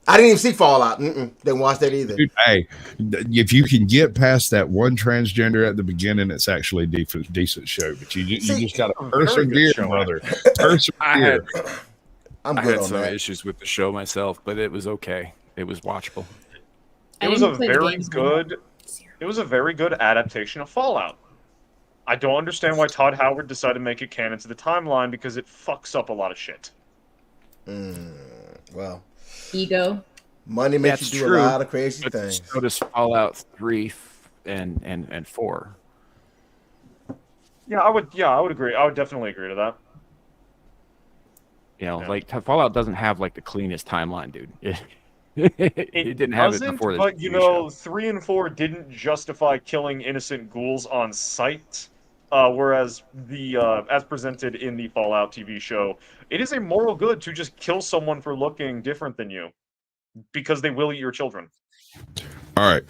I didn't even see Fallout. Didn't watch that either. Dude, hey, if you can get past that one transgender at the beginning, it's actually a decent show. But you just got to persevere, brother. Persevere. I had some issues with the show myself, but it was okay. It was watchable. It was a very good adaptation of Fallout. I don't understand why Todd Howard decided to make it canon to the timeline because it fucks up a lot of shit. Well, ego. Money makes you do a lot of crazy things. So does Fallout 3 and 4. Yeah, I would agree. I would definitely agree to that. Like Fallout doesn't have like the cleanest timeline, dude. It didn't have it before this. But 3 and 4 didn't justify killing innocent ghouls on sight, whereas as presented in the Fallout TV show, it is a moral good to just kill someone for looking different than you. because they will eat your children. All right.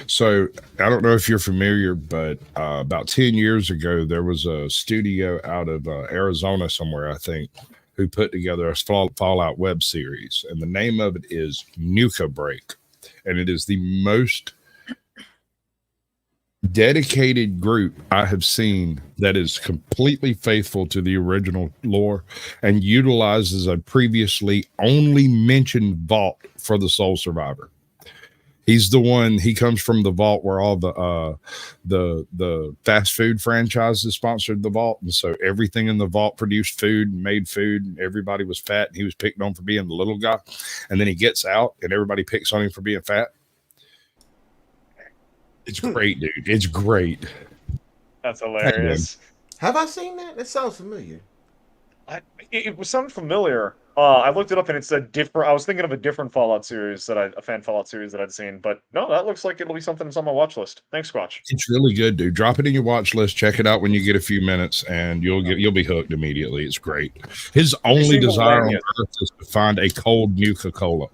So I don't know if you're familiar, but about 10 years ago, there was a studio out of Arizona somewhere, I think, who put together a Fallout web series. And the name of it is Nuka Break. And it is the most dedicated group I have seen that is completely faithful to the original lore and utilizes a previously only mentioned vault for the Soul Survivor. He's the one. He comes from the vault where all the fast food franchises sponsored the vault, and so everything in the vault produced food, made food. And everybody was fat. And he was picked on for being the little guy, and then he gets out, and everybody picks on him for being fat. It's great, dude. It's great. That's hilarious. Have I seen that? That sounds familiar. It was something familiar. I looked it up and it's a different. I was thinking of a different Fallout series a fan Fallout series that I'd seen, but no, that looks like it'll be something that's on my watch list. Thanks, Squatch. It's really good, dude. Drop it in your watch list. Check it out when you get a few minutes, and you'll be hooked immediately. It's great. His only desire on Earth is to find a cold Nuka-Cola.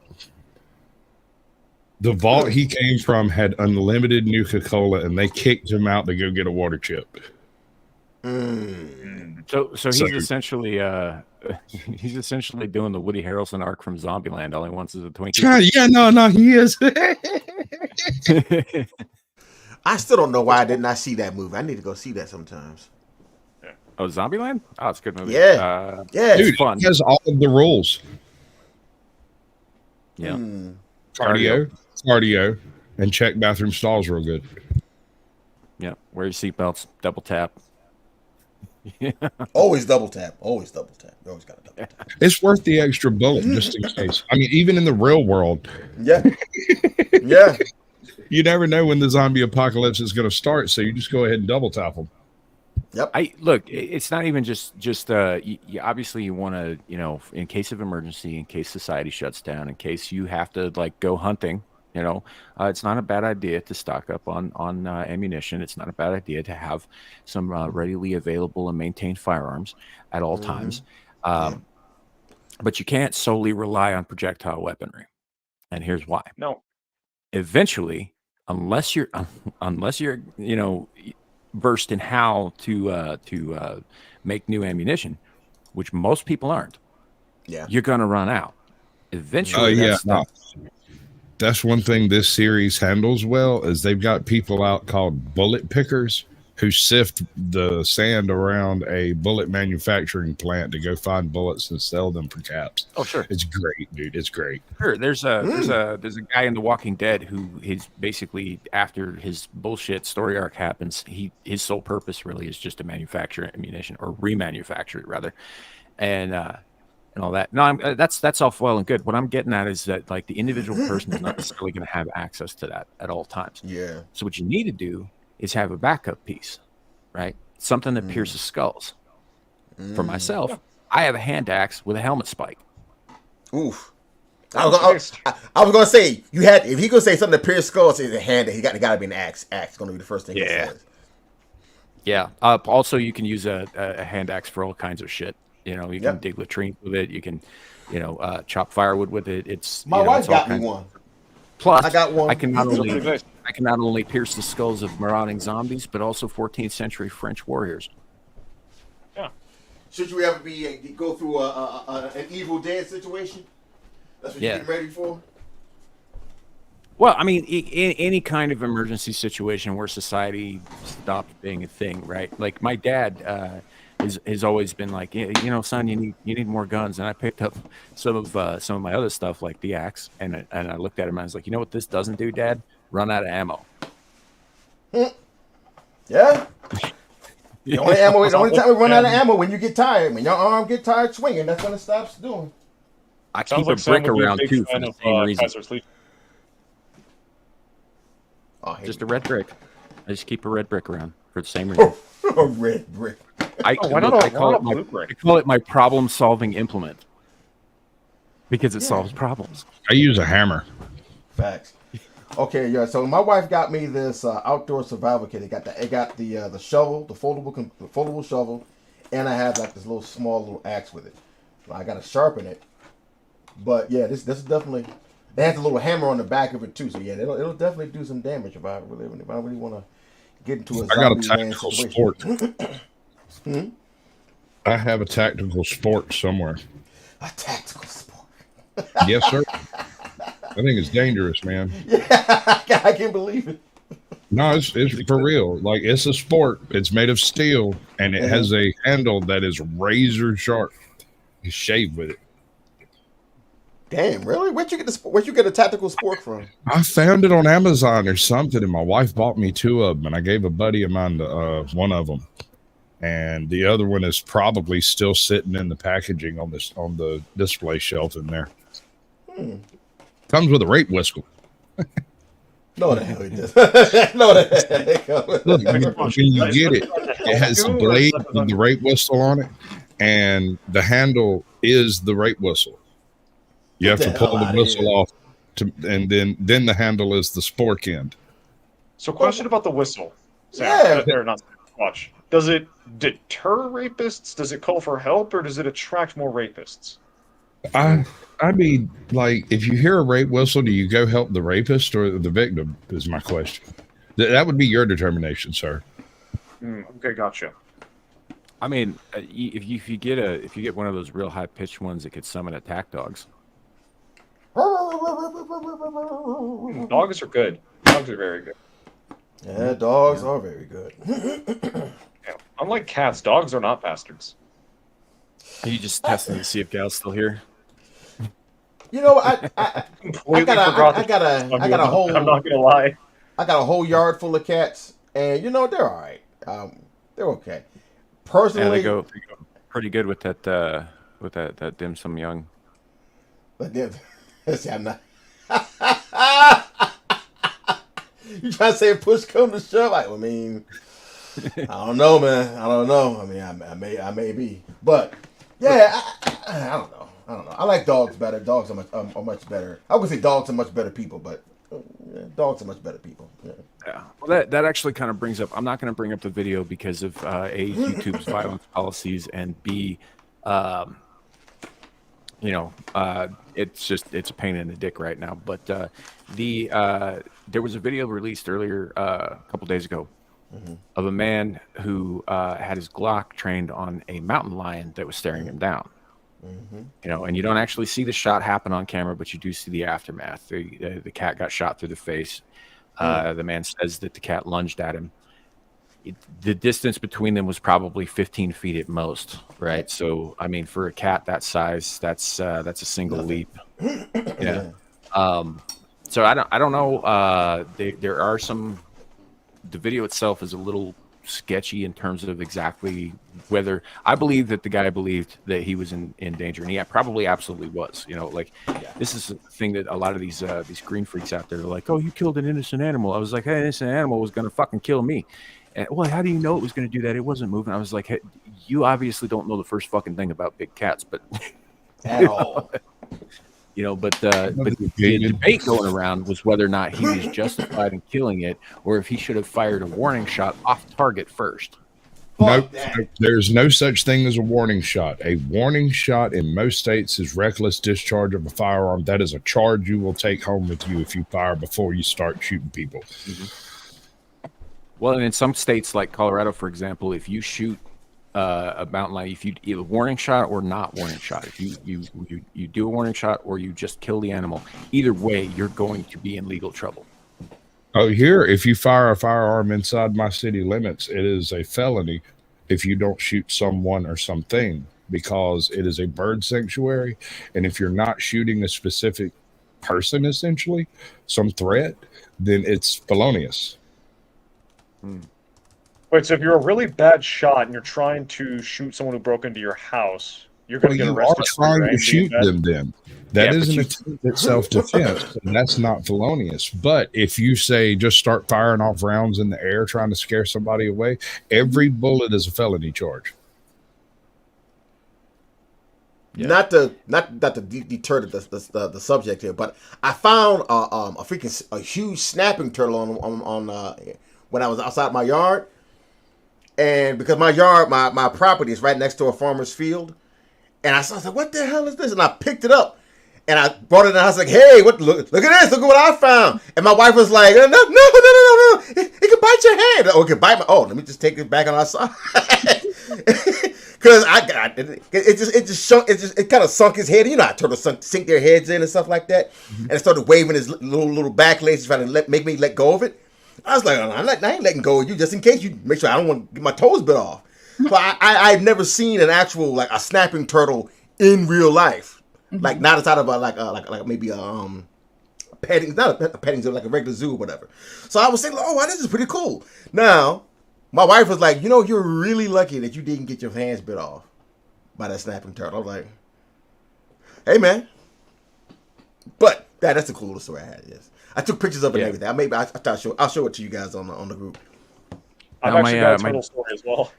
The vault he came from had unlimited Nuka-Cola, and they kicked him out to go get a water chip. So he's essentially doing the Woody Harrelson arc from Zombieland. All he wants is a Twinkie. Yeah, no, he is. I still don't know why I did not see that movie. I need to go see that sometimes. Oh, Zombieland? Oh, it's a good movie. Yeah, dude, it's fun. He has all of the rules. Yeah, cardio, and check bathroom stalls real good. Yeah, wear your seatbelts. Double tap. Always double tap. Always double tap. You always got to double tap. It's worth the extra bullet just in case. I mean, even in the real world. Yeah. Yeah. You never know when the zombie apocalypse is going to start, so you just go ahead and double tap them. Yep. Look, it's not even just obviously you want to, in case of emergency, in case society shuts down, in case you have to go hunting. It's not a bad idea to stock up on ammunition. It's not a bad idea to have some readily available and maintained firearms at all times. But you can't solely rely on projectile weaponry. And here's why. No. Eventually, unless you're versed in how to make new ammunition, which most people aren't, you're going to run out. Eventually, that's one thing this series handles well is they've got people out called bullet pickers who sift the sand around a bullet manufacturing plant to go find bullets and sell them for caps. Oh, sure. It's great, dude. It's great. Sure. There's a guy in The Walking Dead who is basically, after his bullshit story arc happens, his sole purpose really is just to manufacture ammunition, or remanufacture it rather. And all that. No, that's all well and good. What I'm getting at is that the individual person is not necessarily going to have access to that at all times. Yeah. So what you need to do is have a backup piece, right? Something that pierces skulls. For myself, I have a hand axe with a helmet spike. Oof. I was gonna say if he could say something that pierces skulls in the hand, he got to be an axe. Axe is gonna be the first thing he says. Yeah. Also, you can use a hand axe for all kinds of shit. You can dig latrines with it. You can, chop firewood with it. My wife got me one. Plus, I got one. I can not only pierce the skulls of marauding zombies, but also 14th century French warriors. Yeah. Should you ever go through an Evil Dead situation? That's what you're getting ready for. Well, I mean, any kind of emergency situation where society stopped being a thing, right? Like my dad. Has always been like, son, you need more guns. And I picked up some of my other stuff, like the axe, and I looked at him and I was like, you know what this doesn't do, Dad? Run out of ammo. Yeah. The only time we run out of ammo when you get tired. When your arm get tired swinging, that's when it stops doing. I keep a brick around too for the same reason. Just a red brick. I just keep a red brick around for the same reason. A red brick. I call it my problem-solving implement because it solves problems. I use a hammer. Facts. Okay, yeah. So my wife got me this outdoor survival kit. It got the shovel, the foldable shovel, and I have this small little axe with it. I got to sharpen it. But yeah, this is definitely They have the little hammer on the back of it too. So yeah, it'll definitely do some damage if I really want to get into a I got a zombie land tactical situation. sport. I have a tactical sport somewhere. A tactical sport. Yes, sir. I think it's dangerous, man. Yeah, I can't believe it. No, it's for real. Like, it's a sport. It's made of steel, and it has a handle that is razor sharp. You shave with it. Damn, really? Where'd you get a tactical sport from? I found it on Amazon or something, and my wife bought me 2 of them, and I gave a buddy of mine one of them, and the other one is probably still sitting in the packaging on the display shelf in there. Comes with a rape whistle. No, the hell it does. No, the hell. Look, when you get it, it has a blade with the rape whistle on it, and the handle is the rape whistle. You have to pull the whistle off, and then the handle is the spork end. So, question about the whistle. Yeah. They're not watch. Does it deter rapists? Does it call for help, or does it attract more rapists? I mean, like, if you hear a rape whistle, do you go help the rapist or the victim? Is my question. That would be your determination, sir. Okay, gotcha. I mean, if you get one of those real high pitched ones that could summon attack dogs. Dogs are good. Dogs are very good. Yeah, dogs are very good. Yeah. Unlike cats, dogs are not bastards. Are you just testing to see if Gal's still here? You know, I got a whole. I'm not gonna lie. I got a whole yard full of cats, and you know they're all right. They're okay. Personally, yeah, they go pretty good with that dim sum young. But then, see, I'm not. You trying to say if push come to shove? I mean, I don't know, man. I don't know. I mean, I may be, but yeah, I don't know. I like dogs better. Dogs are much better. I would say dogs are much better people, but dogs are much better people. Yeah. Well, that actually kind of brings up. I'm not going to bring up the video because of A, YouTube's violence policies, and B, it's a pain in the dick right now. But there was a video released earlier a couple days ago of a man who had his Glock trained on a mountain lion that was staring him down. And you don't actually see the shot happen on camera, but you do see the aftermath. The cat got shot through the face. The man says that the cat lunged at him. The distance between them was probably 15 feet at most, right? So, I mean, for a cat that size, that's a single leap. Yeah. So I don't know. There are some. The video itself is a little sketchy in terms of exactly whether I believe that the guy believed that he was in danger, and he probably absolutely was. This is a thing that a lot of these green freaks out there are like, oh, you killed an innocent animal. I was like, hey, an innocent animal was gonna fucking kill me. And, well, how do you know it was gonna do that? It wasn't moving. I was like, hey, you obviously don't know the first fucking thing about big cats, but at all. But the debate going around was whether or not he was justified in killing it, or if he should have fired a warning shot off target first. No, there's no such thing as a warning shot. A warning shot in most states is reckless discharge of a firearm. That is a charge you will take home with you if you fire before you start shooting people. Well, and in some states like Colorado, for example, if you shoot a mountain lion, if you either warning shot or not warning shot, if you do a warning shot or you just kill the animal, either way, you're going to be in legal trouble. Oh, here, if you fire a firearm inside my city limits, it is a felony if you don't shoot someone or something, because it is a bird sanctuary. And if you're not shooting a specific person, essentially, some threat, then it's felonious. Wait, so if you're a really bad shot and you're trying to shoot someone who broke into your house, you're going to get arrested. You are trying to shoot them then. That is an attempt at self-defense, and that's not felonious. But if you say just start firing off rounds in the air trying to scare somebody away, every bullet is a felony charge. Yeah. Not to deter the subject here, but I found a huge snapping turtle on when I was outside my yard. And because my property is right next to a farmer's field, and I was like, what the hell is this? And I picked it up, And I brought it in. I was like, "Hey, what? Look at this! Look at what I found!" And my wife was like, "No! It can bite your hand. Oh, it can bite my. Oh, let me just take it back on our side." Because it kind of sunk his head. You know how turtles sink their heads in and stuff like that. And it started waving his little back legs, trying to make me let go of it. I was like, I ain't letting go of you just in case you make sure I don't want to get my toes bit off. So I've never seen an actual like a snapping turtle in real life. Like not inside of like maybe a petting, not a petting zoo, like a regular zoo or whatever. So I was saying, oh, wow, this is pretty cool. Now, my wife was like, you're really lucky that you didn't get your hands bit off by that snapping turtle. I was like, hey, man. But that's the coolest story I had. Yes, I took pictures of it and everything. I'll show it to you guys on the group. I've actually got a turtle story as well.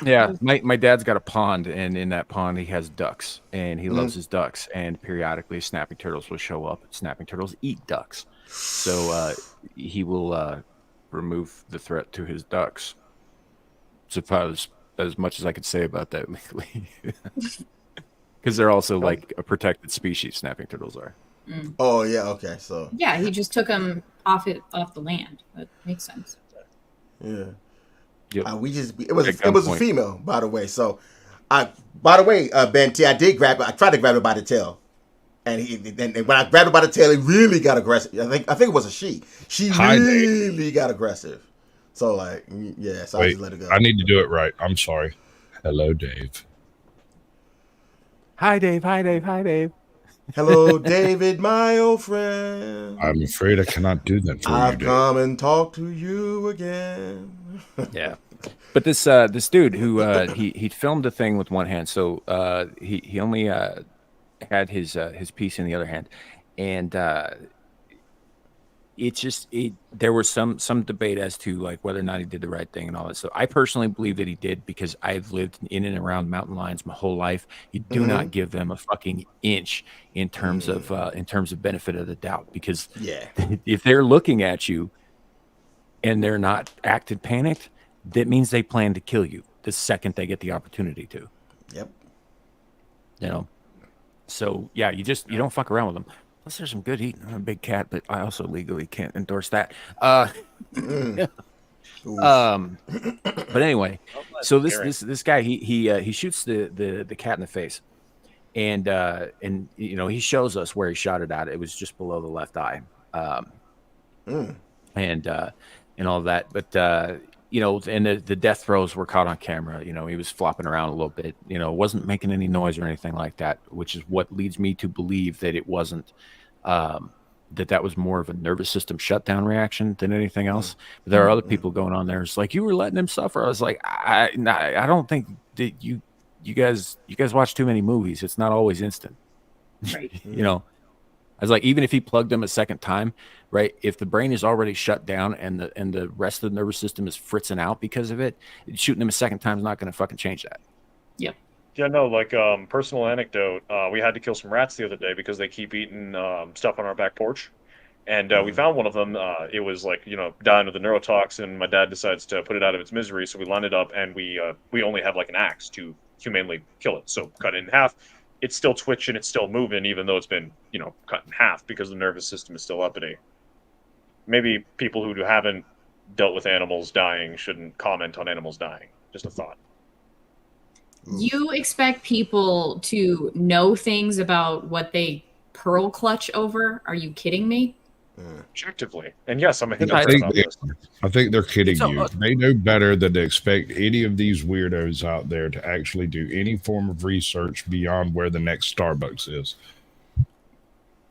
Yeah, my dad's got a pond, and in that pond he has ducks, and he loves his ducks. And periodically, snapping turtles will show up. Snapping turtles eat ducks, so he will remove the threat to his ducks. So as much as I could say about that legally, because they're also like a protected species. Snapping turtles are. Oh yeah, okay. So yeah, he just took them off the land. That makes sense. Yeah. Yep. It was a female, by the way. So, Ben T, I did grab it. I tried to grab it by the tail, and when I grabbed it by the tail, it really got aggressive. I think it was a she. She really got aggressive. So like, yeah. So I just let it go. I need to do it right. I'm sorry. Hello, Dave. Hi, Dave. Hi, Dave. Hi, Dave. Hello, David, my old friend. I'm afraid I cannot do that for you. I've come and talked to you again. Yeah, but this dude who he filmed a thing with one hand, so he only had his piece in the other hand, and there was some debate as to like whether or not he did the right thing and all that. So I personally believe that he did, because I've lived in and around mountain lions my whole life. You do not give them a fucking inch in terms of benefit of the doubt, because if they're looking at you and they're not acted panicked, that means they plan to kill you the second they get the opportunity to. Yep. You know. So yeah, you don't fuck around with them. Plus, there's some good eating. I'm a big cat, but I also legally can't endorse that. But anyway, so this guy he shoots the cat in the face, and he shows us where he shot it at. It was just below the left eye, and all that. But and the death throes were caught on camera. He was flopping around a little bit. Wasn't making any noise or anything like that, which is what leads me to believe that it wasn't. That was more of a nervous system shutdown reaction than anything else. But there are other people going on there. It's like, you were letting him suffer. I was like, I don't think that you guys watch too many movies. It's not always instant. Right. I was like, even if he plugged him a second time, right? If the brain is already shut down and the rest of the nervous system is fritzing out because of it, shooting him a second time is not going to fucking change that. Yep. Yeah, no, like personal anecdote, we had to kill some rats the other day because they keep eating stuff on our back porch. And we found one of them. It was like, dying of the neurotoxin. My dad decides to put it out of its misery. So we lined it up, and we only have like an axe to humanely kill it. So cut it in half. It's still twitching. It's still moving, even though it's been, cut in half, because the nervous system is still uppity. Maybe people who haven't dealt with animals dying shouldn't comment on animals dying. Just a thought. You expect people to know things about what they pearl clutch over? Are you kidding me? Objectively. And yes, I'm a I think they're kidding you. They know better than to expect any of these weirdos out there to actually do any form of research beyond where the next Starbucks is.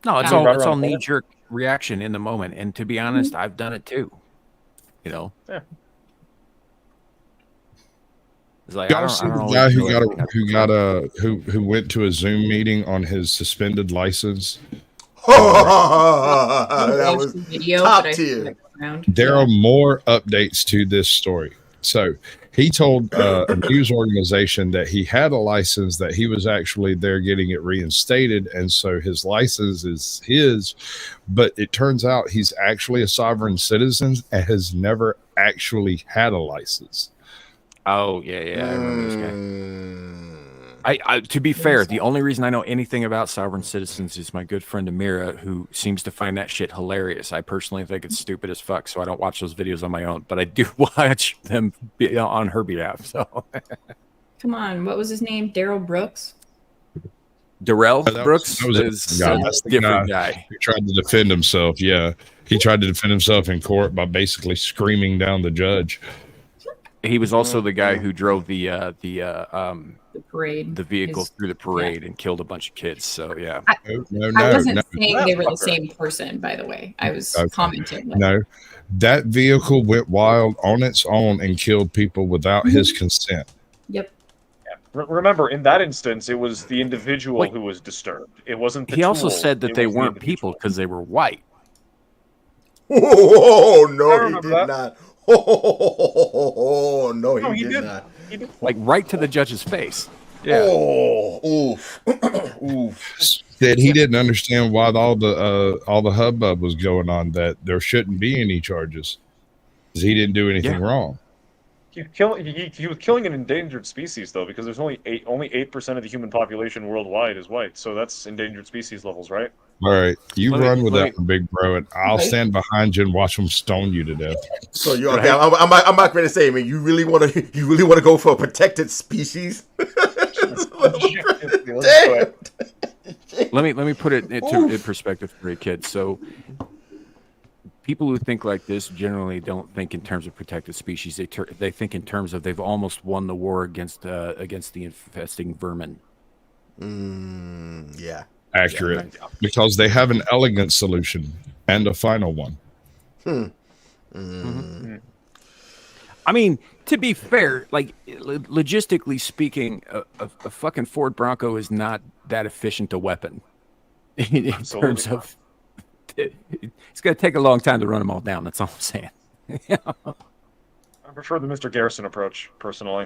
No, it's all knee-jerk reaction in the moment. And to be honest, I've done it too. Yeah. It's like, y'all see the guy who went to a Zoom meeting on his suspended license? That was top tier. There are more updates to this story. So he told a news organization that he had a license, that he was actually there getting it reinstated, and so his license is his. But it turns out he's actually a sovereign citizen and has never actually had a license. Oh, yeah, I remember this guy. To be fair, the only reason I know anything about sovereign citizens is my good friend Amira, who seems to find that shit hilarious. I personally think it's stupid as fuck, so I don't watch those videos on my own, but I do watch them on her behalf. So, come on, what was his name? Daryl Brooks. Darrell Brooks is a different guy. He tried to defend himself. Yeah, he tried to defend himself in court by basically screaming down the judge. He was also the guy who drove the parade, the vehicle through the parade, and killed a bunch of kids. So yeah, I wasn't saying they were the same person. By the way, I was commenting. No, that vehicle went wild on its own and killed people without his consent. Yep. Yeah. Remember, in that instance, it was the individual who was disturbed. It wasn't the He also tool. said that they weren't people because they were white. Oh no, he did not. Oh no, he did not. He did. Like right to the judge's face. Yeah. Oh, oof, oof. That he didn't understand why all the hubbub was going on. That there shouldn't be any charges. Because he didn't do anything wrong. He was killing an endangered species though, because there's only 8% of the human population worldwide is white, so that's endangered species levels, right? All right, you run with that one, big bro, and I'll stand behind you and watch them stone you to death. So you okay? I'm not going to say, man. You really want to go for a protected species? Damn. Let me put it in perspective for you, kids. So people who think like this generally don't think in terms of protected species. They think in terms of they've almost won the war against the infesting vermin. Yeah. Accurate, because they have an elegant solution and a final one. I mean, to be fair, like logistically speaking, a fucking Ford Bronco is not that efficient a weapon. In terms of, it's going to take a long time to run them all down. That's all I'm saying. I prefer the Mr. Garrison approach, personally.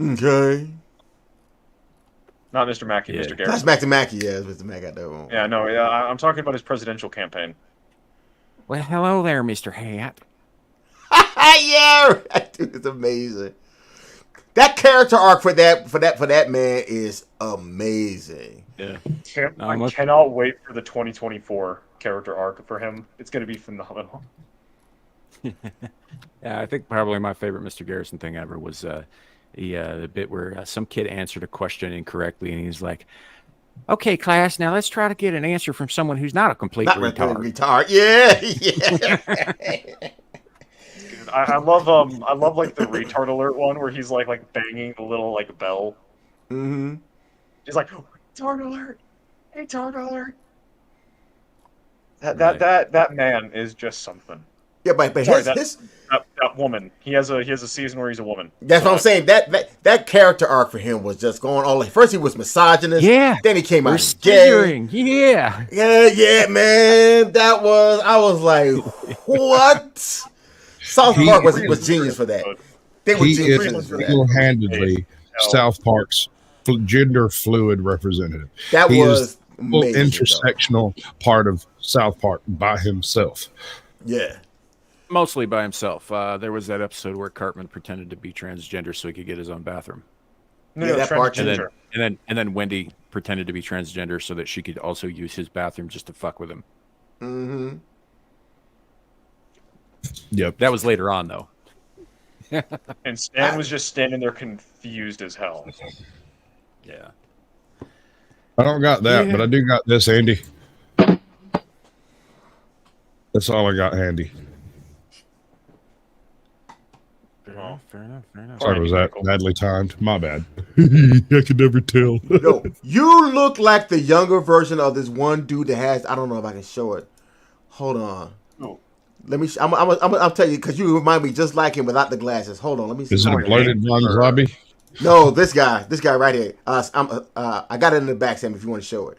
Okay. Not Mr. Mackey, Mr. Garrison. That's Mr. Mackey, yeah. It's Mr. Mackey got that one. Yeah, no, I'm talking about his presidential campaign. Well, hello there, Mr. Hat. Yeah, that dude is amazing. That character arc for that man is amazing. Yeah. I cannot wait for the 2024 character arc for him. It's going to be phenomenal. Yeah, I think probably my favorite Mr. Garrison thing ever was the bit where some kid answered a question incorrectly, and he's like, "Okay, class, now let's try to get an answer from someone who's not a complete retard." Yeah. I love like the retard alert one where he's like banging the little like bell. Mm-hmm. He's like, retard alert, retard alert. That man is just something. Yeah, but sorry, that woman. He has a season where he's a woman. That's what I'm saying. That character arc for him was just going all like first he was misogynist. Yeah. Then he came out as gay. Yeah, man. I was like, what? South Park was genius for that. They were genius for that. Single-handedly South Park's gender fluid representative. That he was is amazing, intersectional part of South Park by himself. Yeah. Mostly by himself. There was that episode where Cartman pretended to be transgender so he could get his own bathroom. No, that part. And then Wendy pretended to be transgender so that she could also use his bathroom just to fuck with him. Mm-hmm. Yep. That was later on, though. And Stan was just standing there confused as hell. Yeah. I don't got that, but I do got this, Andy. That's all I got handy. Fair enough. Sorry, was that badly timed? My bad. I could never tell. No, you look like the younger version of this one dude that has. I don't know if I can show it. Hold on. Oh. Let me. I'll tell you because you remind me just like him without the glasses. Hold on. Let me see. Is it a bloated Von Robbie? No, this guy right here. I got it in the back, Sam. If you want to show it.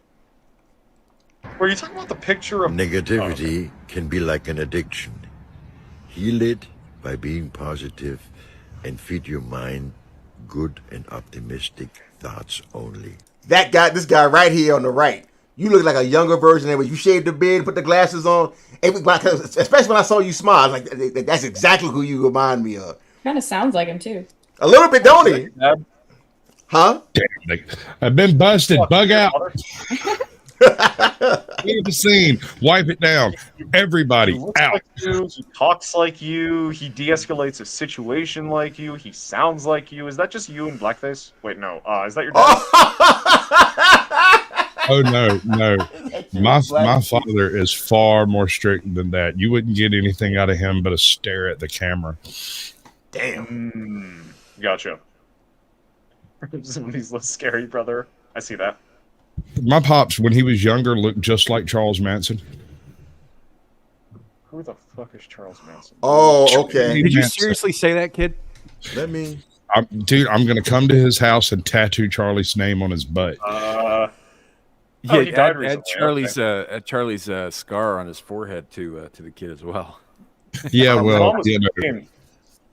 Were you talking about the picture of negativity can be like an addiction. Heal it by being positive and feed your mind good and optimistic thoughts only. This guy right here on the right. You look like a younger version of it. You shaved the beard, put the glasses on. Especially when I saw you smile, like that's exactly who you remind me of. Kind of sounds like him too. A little bit, don't he? Huh? Damn, I've been busted. Bug out. Leave the scene. Wipe it down. Everybody He looks out. like you. He talks like you. He de-escalates a situation like you. He sounds like you. Is that just you in blackface? Wait, no. Is that your dad? Oh no. My father is far more strict than that. You wouldn't get anything out of him but a stare at the camera. Damn. Gotcha. Somebody's less scary, brother. I see that. My pops, when he was younger, looked just like Charles Manson. Who the fuck is Charles Manson? Oh, okay. Did you seriously say that, kid? Let me. Dude, I'm going to come to his house and tattoo Charlie's name on his butt. Yeah, he died add Charlie's scar on his forehead to the kid as well. Yeah, well,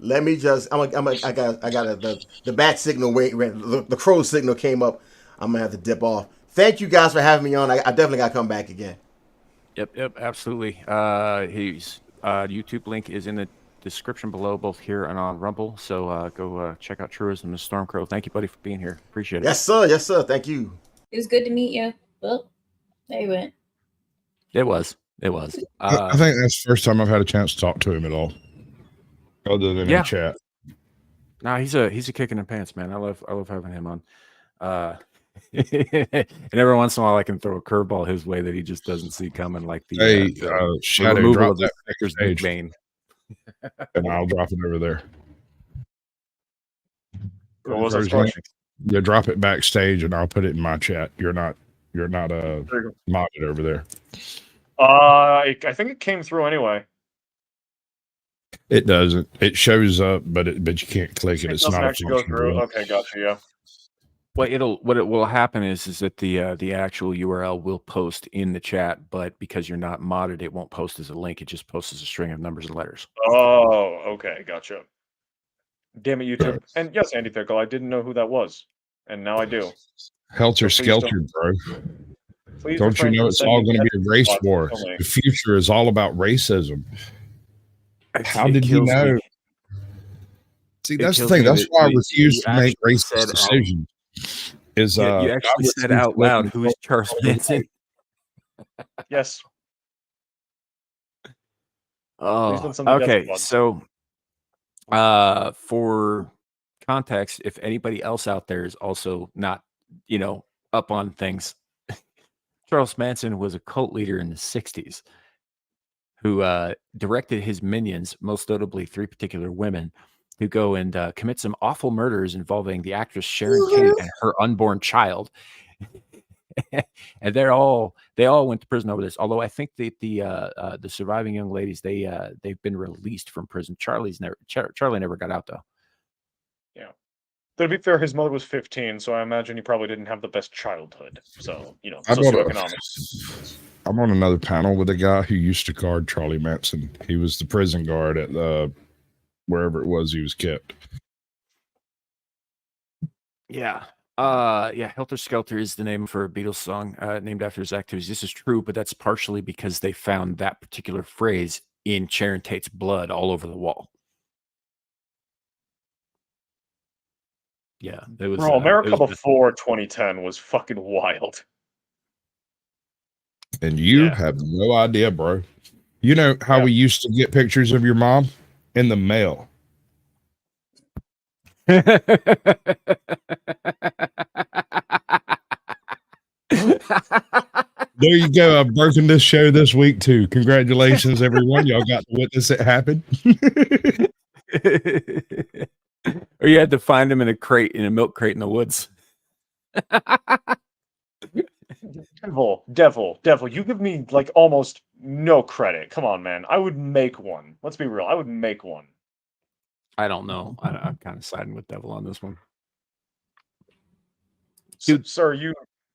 let me just. I got the bat signal. The crow signal came up. I'm gonna have to dip off. Thank you guys for having me on. I definitely got to come back again. Yep, absolutely. His YouTube link is in the description below, both here and on Rumble. So go check out Truism and Stormcrow. Thank you, buddy, for being here. Appreciate it. Yes, sir. Thank you. It was good to meet you. Well, there you went. It was. I think that's the first time I've had a chance to talk to him at all, other than in chat. No, he's a kick in the pants, man. I love having him on. And every once in a while I can throw a curveball his way that he just doesn't see coming, like the Shadow, drop that Baker's vein. And I'll drop it over there. What was that question? Yeah, drop it backstage and I'll put it in my chat. You're not modded over there. I think it came through anyway. It doesn't. It shows up, but you can't click it. It It's doesn't not actually go through. Okay, gotcha. Yeah. What it will happen is that the actual URL will post in the chat, but because you're not modded, it won't post as a link. It just posts as a string of numbers and letters. Oh, okay, gotcha. Damn it, YouTube. And yes, Andy Pickle, I didn't know who that was, and now I do. Helter Skelter, bro. Don't you know it's all going to be a race war? The future is all about racism. How did you know? Me. See, that's the thing. That's why I refuse to make racist decisions. You actually said out loud, "Who is Charles Manson?" Yes. Oh, okay. So, for context, if anybody else out there is also not, up on things, Charles Manson was a cult leader in the '60s who directed his minions, most notably 3 particular women, who go and commit some awful murders involving the actress Sharon Tate and her unborn child. And they all went to prison over this. Although I think that the surviving young ladies, they've been released from prison. Charlie never got out though. Yeah. To be fair, his mother was 15, so I imagine he probably didn't have the best childhood. So, socioeconomics. I'm on another panel with a guy who used to guard Charlie Manson. He was the prison guard at wherever it was he was kept. Yeah. Helter Skelter is the name for a Beatles song named after his activities. This is true, but that's partially because they found that particular phrase in Sharon Tate's blood all over the wall. Yeah, it was. Bro, America before 2010 was fucking wild. And you have no idea, bro. You know how we used to get pictures of your mom? In the mail. There you go. I've broken this show this week too. Congratulations, everyone. Y'all got to witness it happen. Or you had to find him in a milk crate in the woods. Devil, you give me like almost no credit. Come on, man. I would make one. Let's be real. I would make one. I don't know. I'm kind of siding with Devil on this one. Dude, sir,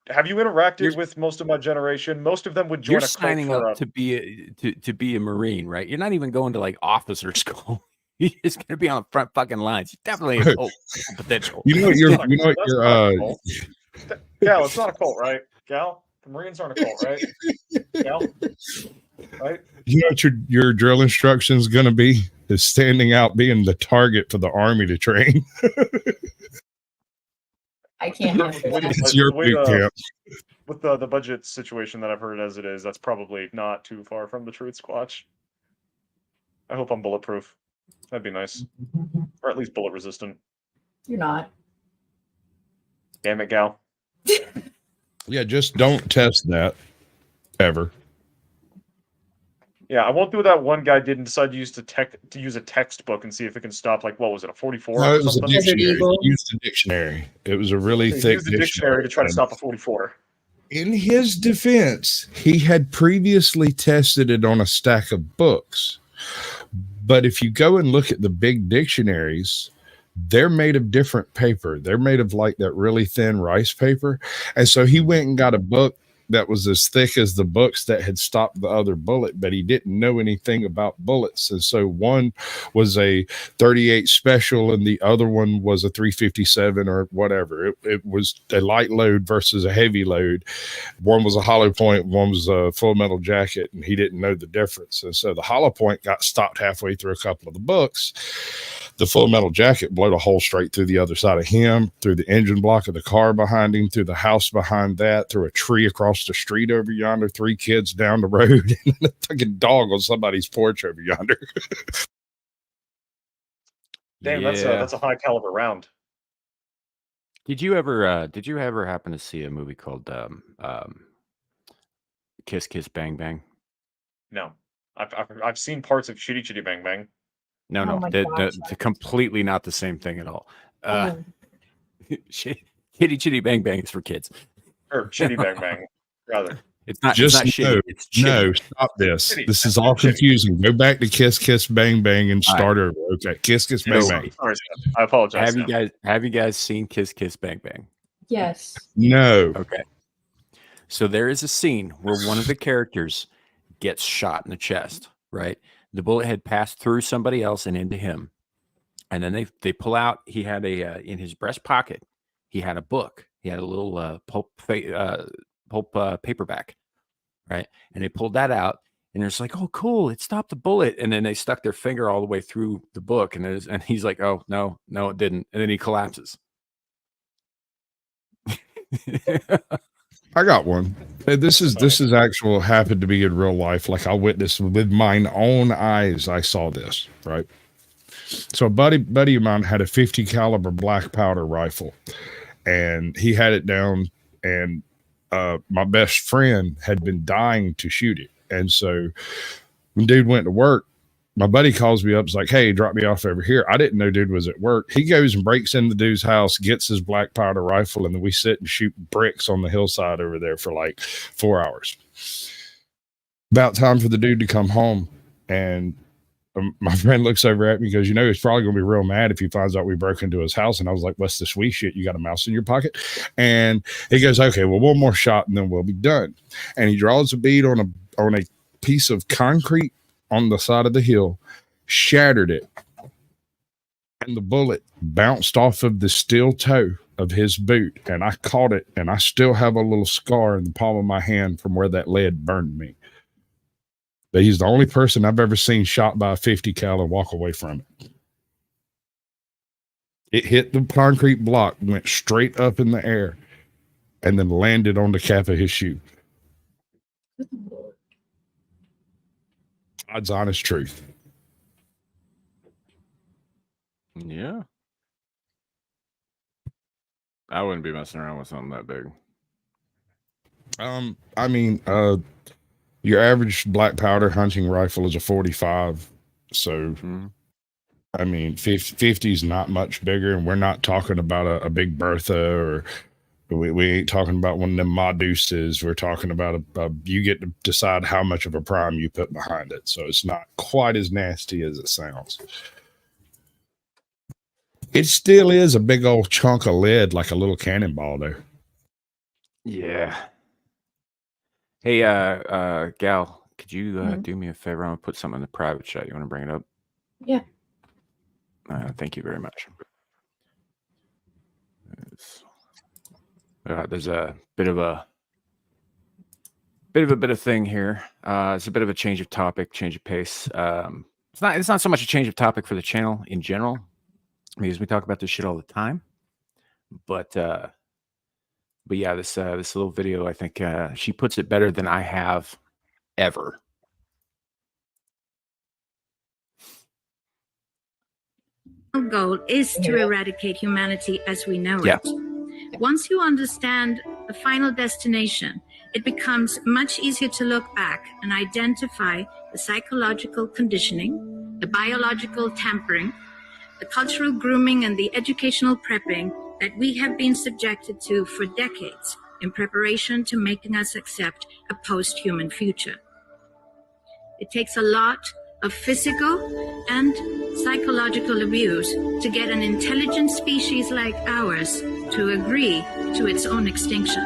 have you interacted with most of my generation? Most of them would join a cult. You're signing up to be a Marine, right? You're not even going to like officer school. You're just gonna be on the front fucking lines. You're definitely a cult potential. You know what you're Gal, it's not a cult, right? Gal, the Marines aren't a cult, right? Gal, right? You know what your drill instruction is gonna be? Is standing out being the target for the army to train. I can't answer that. It's your boot camp. With the budget situation that I've heard as it is, that's probably not too far from the truth, Squatch. I hope I'm bulletproof. That'd be nice. Or at least bullet resistant. You're not. Damn it, gal. Yeah, just don't test that ever. Yeah, I won't do what that one guy did and decide to use a textbook and see if it can stop, like, what was it, a 44 No, or it was something? a dictionary. He used a dictionary. It was a really thick Use the dictionary to try to stop a 44. In his defense, he had previously tested it on a stack of books. But if you go and look at the big dictionaries, they're made of different paper. They're made of like that really thin rice paper. And so he went and got a book that was as thick as the books that had stopped the other bullet, but he didn't know anything about bullets. And so one was a 38 special and the other one was a 357 or whatever. It was a light load versus a heavy load. One was a hollow point, one was a full metal jacket, and he didn't know the difference. And so the hollow point got stopped halfway through a couple of the books. The full metal jacket blew a hole straight through the other side of him, through the engine block of the car behind him, through the house behind that, through a tree across the street over yonder, 3 kids down the road, and a fucking dog on somebody's porch over yonder. Damn, that's a high caliber round. Did you ever happen to see a movie called Kiss Kiss Bang Bang? No. I've seen parts of Chitty Chitty Bang Bang. No, they're completely not the same thing at all. Chitty Chitty Bang Bang is for kids. Or Chitty Bang Bang, rather. It's not Just shitty. It's chitty. No, stop this. Chitty. This is all confusing. Go back to Kiss Kiss Bang Bang and start over. Okay, Kiss Kiss Bang Bang. Sorry, I apologize. Have you guys seen Kiss Kiss Bang Bang? Yes. No. Okay. So there is a scene where one of the characters gets shot in the chest, right? The bullet had passed through somebody else and into him. And then they pull out, he had in his breast pocket, he had a book. He had a little pulp paperback, right? And they pulled that out and it's like, oh, cool, it stopped the bullet. And then they stuck their finger all the way through the book. And he's like, oh, no, it didn't. And then he collapses. I got one. This is actual happened to be in real life. Like I witnessed with mine own eyes. I saw this, right? So a buddy of mine had a 50 caliber black powder rifle and he had it down and my best friend had been dying to shoot it. And so when dude went to work, my buddy calls me up. It's like, hey, drop me off over here. I didn't know dude was at work. He goes and breaks into the dude's house, gets his black powder rifle, and then we sit and shoot bricks on the hillside over there for like 4 hours. About time for the dude to come home. And my friend looks over at me and goes, you know, he's probably going to be real mad if he finds out we broke into his house. And I was like, what's the sweet shit? You got a mouse in your pocket? And he goes, okay, well, one more shot and then we'll be done. And he draws a bead on a piece of concrete on the side of the hill, shattered it, and the bullet bounced off of the steel toe of his boot, and I caught it, and I still have a little scar in the palm of my hand from where that lead burned me. But he's the only person I've ever seen shot by a 50 cal and walk away from it. It hit the concrete block, went straight up in the air, and then landed on the cap of his shoe. God's honest truth. Yeah. I wouldn't be messing around with something that big. I mean, your average black powder hunting rifle is a 45. So, I mean, 50 is not much bigger, and we're not talking about a big Bertha, or we ain't talking about one of them Ma Deuces. We're talking about you get to decide how much of a prime you put behind it. So it's not quite as nasty as it sounds. It still is a big old chunk of lead, like a little cannonball there. Yeah. Hey, Gal, could you do me a favor? I'm gonna put something in the private chat. You want to bring it up? Yeah. Thank you very much. There's a bit of a thing here. It's a bit of a change of topic, change of pace. It's not so much a change of topic for the channel in general, because we talk about this shit all the time. But But yeah, this little video, I think she puts it better than I have ever. Goal is to eradicate humanity as we know it. Once you understand the final destination, it becomes much easier to look back and identify the psychological conditioning, the biological tampering, the cultural grooming, and the educational prepping that we have been subjected to for decades in preparation to making us accept a post-human future. It takes a lot of physical and psychological abuse to get an intelligent species like ours to agree to its own extinction.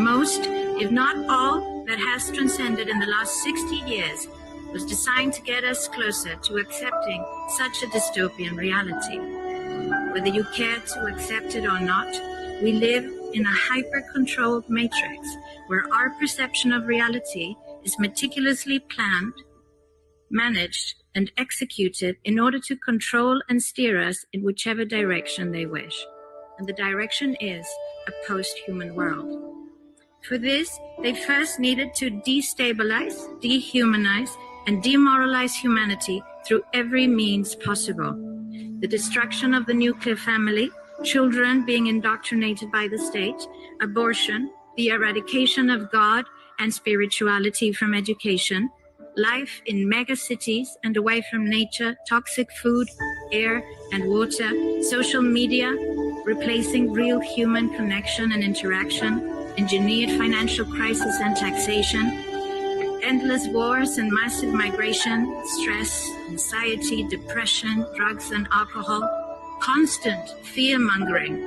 Most, if not all, that has transcended in the last 60 years was designed to get us closer to accepting such a dystopian reality. Whether you care to accept it or not, we live in a hyper-controlled matrix where our perception of reality is meticulously planned, managed, and executed in order to control and steer us in whichever direction they wish. And the direction is a post-human world. For this, they first needed to destabilize, dehumanize, and demoralize humanity through every means possible. The destruction of the nuclear family, children being indoctrinated by the state, abortion, the eradication of God and spirituality from education, life in mega cities and away from nature, toxic food, air and water, social media, replacing real human connection and interaction, engineered financial crisis and taxation, endless wars and massive migration, stress, anxiety, depression, drugs and alcohol, constant fear-mongering,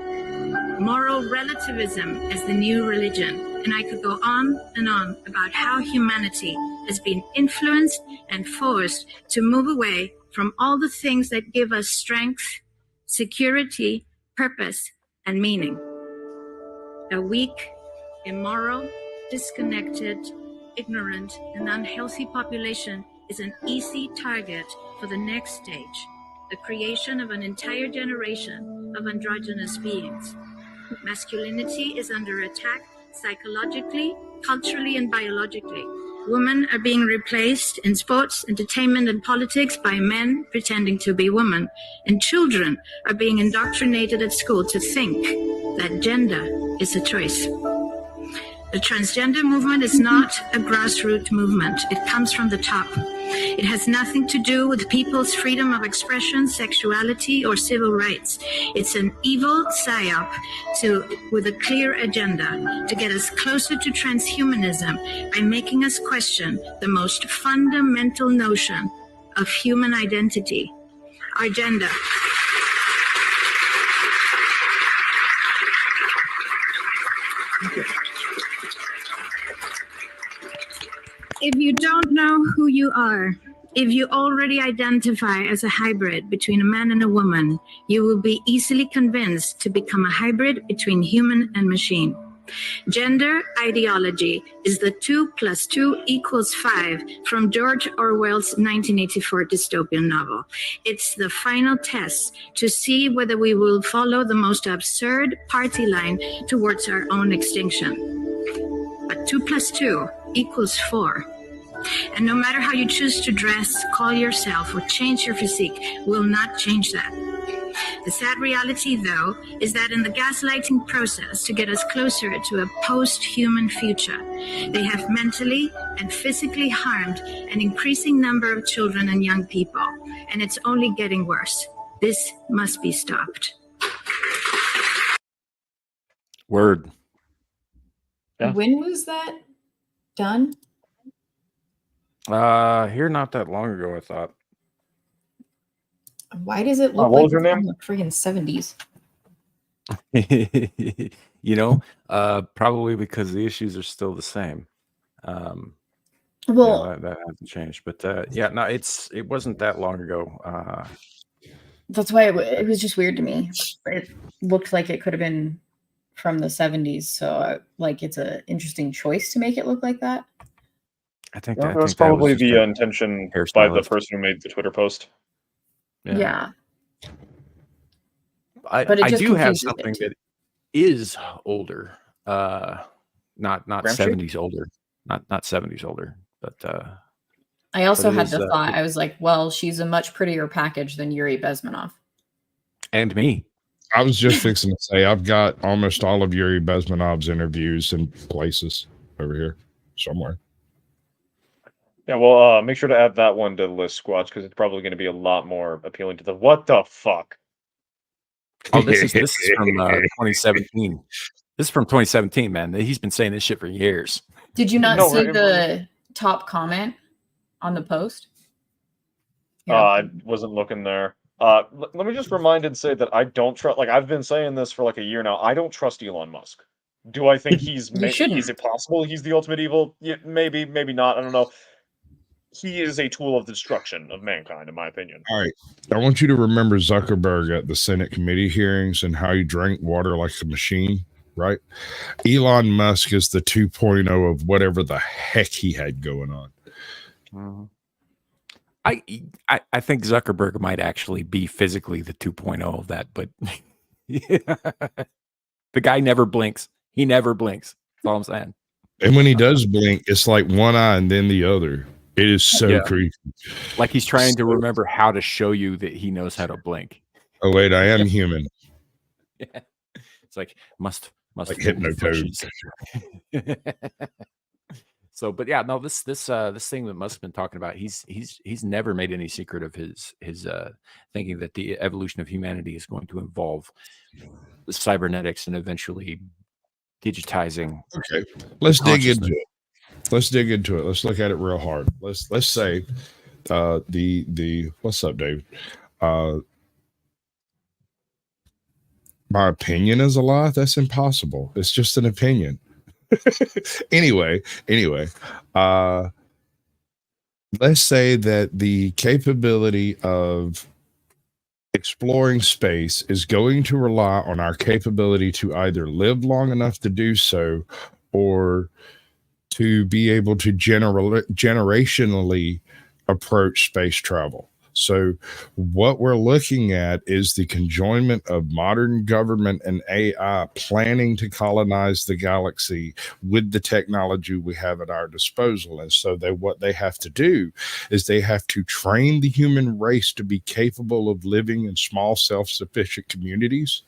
moral relativism as the new religion. And I could go on and on about how humanity has been influenced and forced to move away from all the things that give us strength, security, purpose, and meaning. A weak, immoral, disconnected, ignorant, and unhealthy population is an easy target for the next stage, the creation of an entire generation of androgynous beings. Masculinity is under attack psychologically, culturally, and biologically. Women are being replaced in sports, entertainment, and politics by men pretending to be women. And children are being indoctrinated at school to think that gender is a choice. The transgender movement is not a grassroots movement. It comes from the top. It has nothing to do with people's freedom of expression, sexuality, or civil rights. It's an evil psyop with a clear agenda to get us closer to transhumanism by making us question the most fundamental notion of human identity, our gender. If you don't know who you are, if you already identify as a hybrid between a man and a woman, you will be easily convinced to become a hybrid between human and machine. Gender ideology is the 2 + 2 = 5 from George Orwell's 1984 dystopian novel. It's the final test to see whether we will follow the most absurd party line towards our own extinction. But 2 + 2 = 4. And no matter how you choose to dress, call yourself, or change your physique, will not change that. The sad reality, though, is that in the gaslighting process to get us closer to a post-human future, they have mentally and physically harmed an increasing number of children and young people, and it's only getting worse. This must be stopped. Word. Yeah. When was that done? Here not that long ago, I thought. Why does it look like it's from the freaking 70s? Probably because the issues are still the same. Well, that hasn't changed, but it wasn't that long ago. That's why it was just weird to me. It looked like it could have been from the 70s, so it's an interesting choice to make it look like that. I think that was probably the intention by the person who made the Twitter post. Yeah. I do have something that is older. Not Gramsci? 70s older. Not 70s older, but I also had is, the thought. I was like, well, she's a much prettier package than Yuri Bezmenov. And me. I was just fixing to say I've got almost all of Yuri Bezmenov's interviews in places over here somewhere. Yeah, well, make sure to add that one to the list, Squatch, because it's probably going to be a lot more appealing to the what the fuck. Oh, this is from 2017. This is from 2017, man. He's been saying this shit for years. Did you not see the top comment on the post? I wasn't looking there. Let me just remind and say that I don't trust. Like, I've been saying this for like a year now. I don't trust Elon Musk. Do I think he's? Is it possible he's the ultimate evil? Yeah, maybe, maybe not. I don't know. He is a tool of destruction of mankind, in my opinion. All right. I want you to remember Zuckerberg at the Senate committee hearings and how he drank water like a machine, right? Elon Musk is the 2.0 of whatever the heck he had going on. Mm-hmm. I think Zuckerberg might actually be physically the 2.0 of that, but the guy never blinks. He never blinks. That's all I'm saying. And when he does blink, it's like one eye and then the other. It is so creepy. Like he's trying to remember how to show you that he knows how to blink. Oh wait, I am human. Yeah. It's like must like hypnotoad. So, but yeah, no, this thing that Musk's been talking about, he's never made any secret of his thinking that the evolution of humanity is going to involve cybernetics and eventually digitizing. Okay, let's dig into it. Let's dig into it. Let's look at it real hard. Let's say the what's up, David? My opinion is a lie. That's impossible. It's just an opinion. anyway, let's say that the capability of exploring space is going to rely on our capability to either live long enough to do so or to be able to generationally approach space travel. So what we're looking at is the conjoinment of modern government and AI planning to colonize the galaxy with the technology we have at our disposal. And so what they have to do is they have to train the human race to be capable of living in small, self-sufficient communities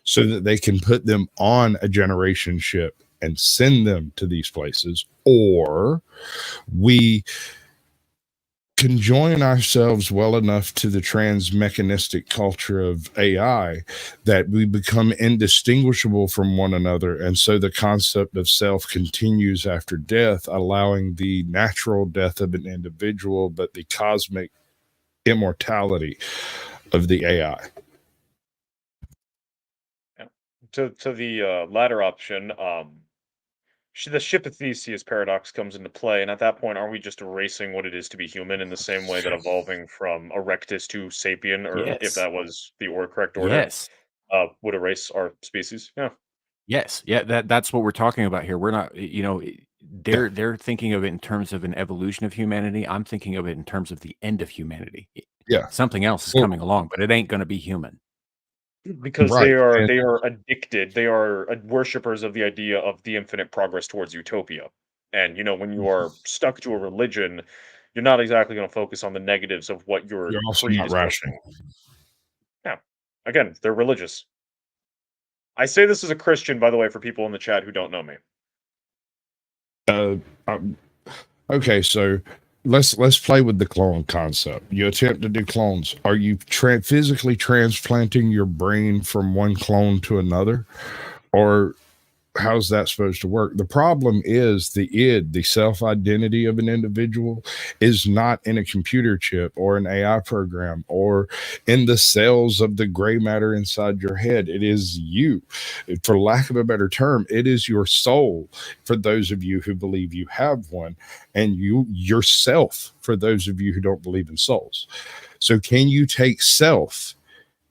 so that they can put them on a generation ship and send them to these places, or we conjoin ourselves well enough to the transmechanistic culture of AI that we become indistinguishable from one another. And so the concept of self continues after death, allowing the natural death of an individual, but the cosmic immortality of the AI. To the latter option, the ship of Theseus paradox comes into play, and at that point, are we just erasing what it is to be human in the same way that evolving from Erectus to Sapien, or if that was the correct order, would erase our species? Yeah. Yes. Yeah. That's what we're talking about here. We're not, they're thinking of it in terms of an evolution of humanity. I'm thinking of it in terms of the end of humanity. Yeah. Something else is coming along, but it ain't going to be human. Because they are addicted. They are worshippers of the idea of the infinite progress towards utopia. And when you are stuck to a religion, you're not exactly going to focus on the negatives of what you're also not rational. Yeah. Again, they're religious. I say this as a Christian, by the way, for people in the chat who don't know me. Okay, so let's play with the clone concept. You attempt to do clones. Are you physically transplanting your brain from one clone to another, or how's that supposed to work? The problem is the self-identity of an individual is not in a computer chip or an AI program or in the cells of the gray matter inside your head. It is you. For lack of a better term, it is your soul, for those of you who believe you have one, and yourself, for those of you who don't believe in souls. So can you take self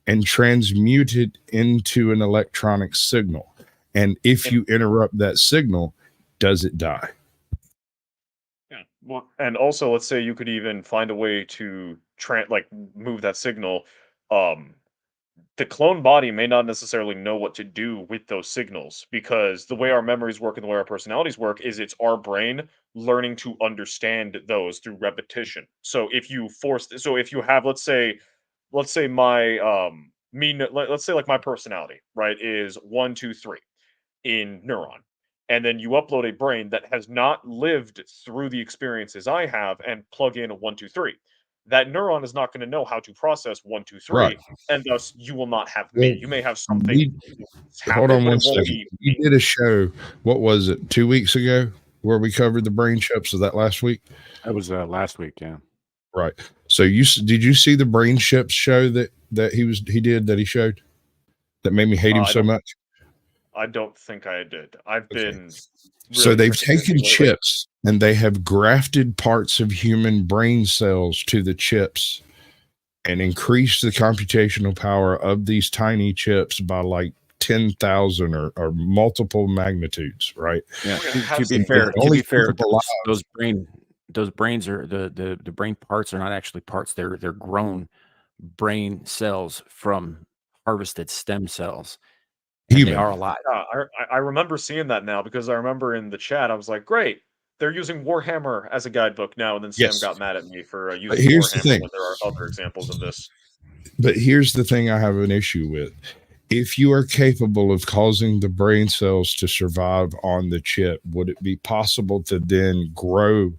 and transmute it into an electronic signal? And if you interrupt that signal, does it die? Yeah. Well, and also, let's say you could even find a way to move that signal the clone body may not necessarily know what to do with those signals, because the way our memories work and the way our personalities work is it's our brain learning to understand those through repetition. So if you have, let's say my let's say like my personality, right, is 1, 2, 3 in neuron, and then you upload a brain that has not lived through the experiences I have and plug in a 1, 2, 3, that neuron is not going to know how to process 1, 2, 3, Right. and thus you will not have Well, me. You may have something hold on happen, but one it won't second. be We me. did a show, what was it, 2 weeks ago, where we covered the brain chips? Was that last week? That was last week, yeah. Right. So did you see the brain chips show that he showed that made me hate him so much? I don't think I did. I've been So really they've freaking busy taken lately. chips and they have grafted parts of human brain cells to the chips and increased the computational power of these tiny chips by like 10,000 or multiple magnitudes, right? Yeah. To be fair, those brains are the brain parts are not actually parts. They're grown brain cells from harvested stem cells. And they are alive. I remember seeing that now, because I remember in the chat I was like, great, they're using Warhammer as a guidebook now, and then Sam got mad at me for using Warhammer when there are other examples of this. But here's the thing I have an issue with. If you are capable of causing the brain cells to survive on the chip, would it be possible to then grow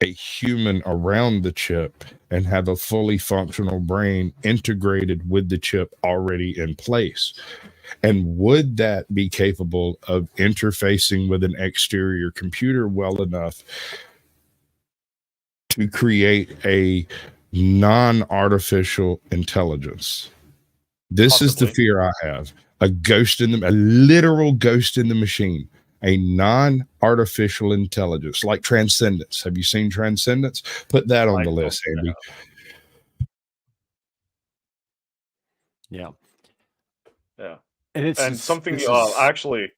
a human around the chip and have a fully functional brain integrated with the chip already in place? And would that be capable of interfacing with an exterior computer well enough to create a non-artificial intelligence? This is the fear I have. A literal ghost in the machine, a non-artificial intelligence like Transcendence. Have you seen Transcendence? Put that on the list, Andy. Yeah. Yeah. And something actually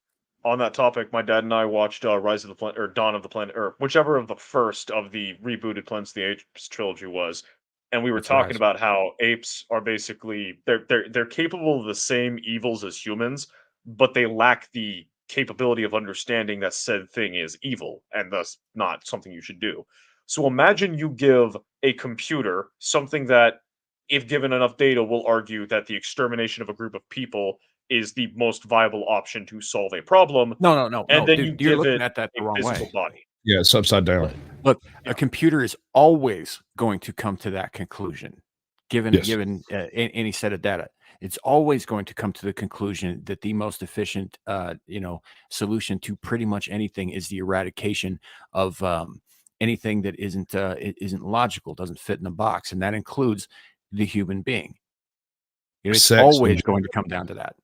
on that topic, my dad and I watched Rise of the Planet, or Dawn of the Planet, or whichever of the first of the rebooted Planet of the Apes trilogy was, and we were talking about how apes are basically they're capable of the same evils as humans, but they lack the capability of understanding that said thing is evil and thus not something you should do. So imagine you give a computer something that, if given enough data, will argue that the extermination of a group of people is the most viable option to solve a problem. No. And then dude, you're looking at that the wrong way. Body. Yeah, it's upside down. Look, a computer is always going to come to that conclusion, given any set of data. It's always going to come to the conclusion that the most efficient, solution to pretty much anything is the eradication of anything that isn't logical, doesn't fit in the box, and that includes the human being. It's always going to come down to that.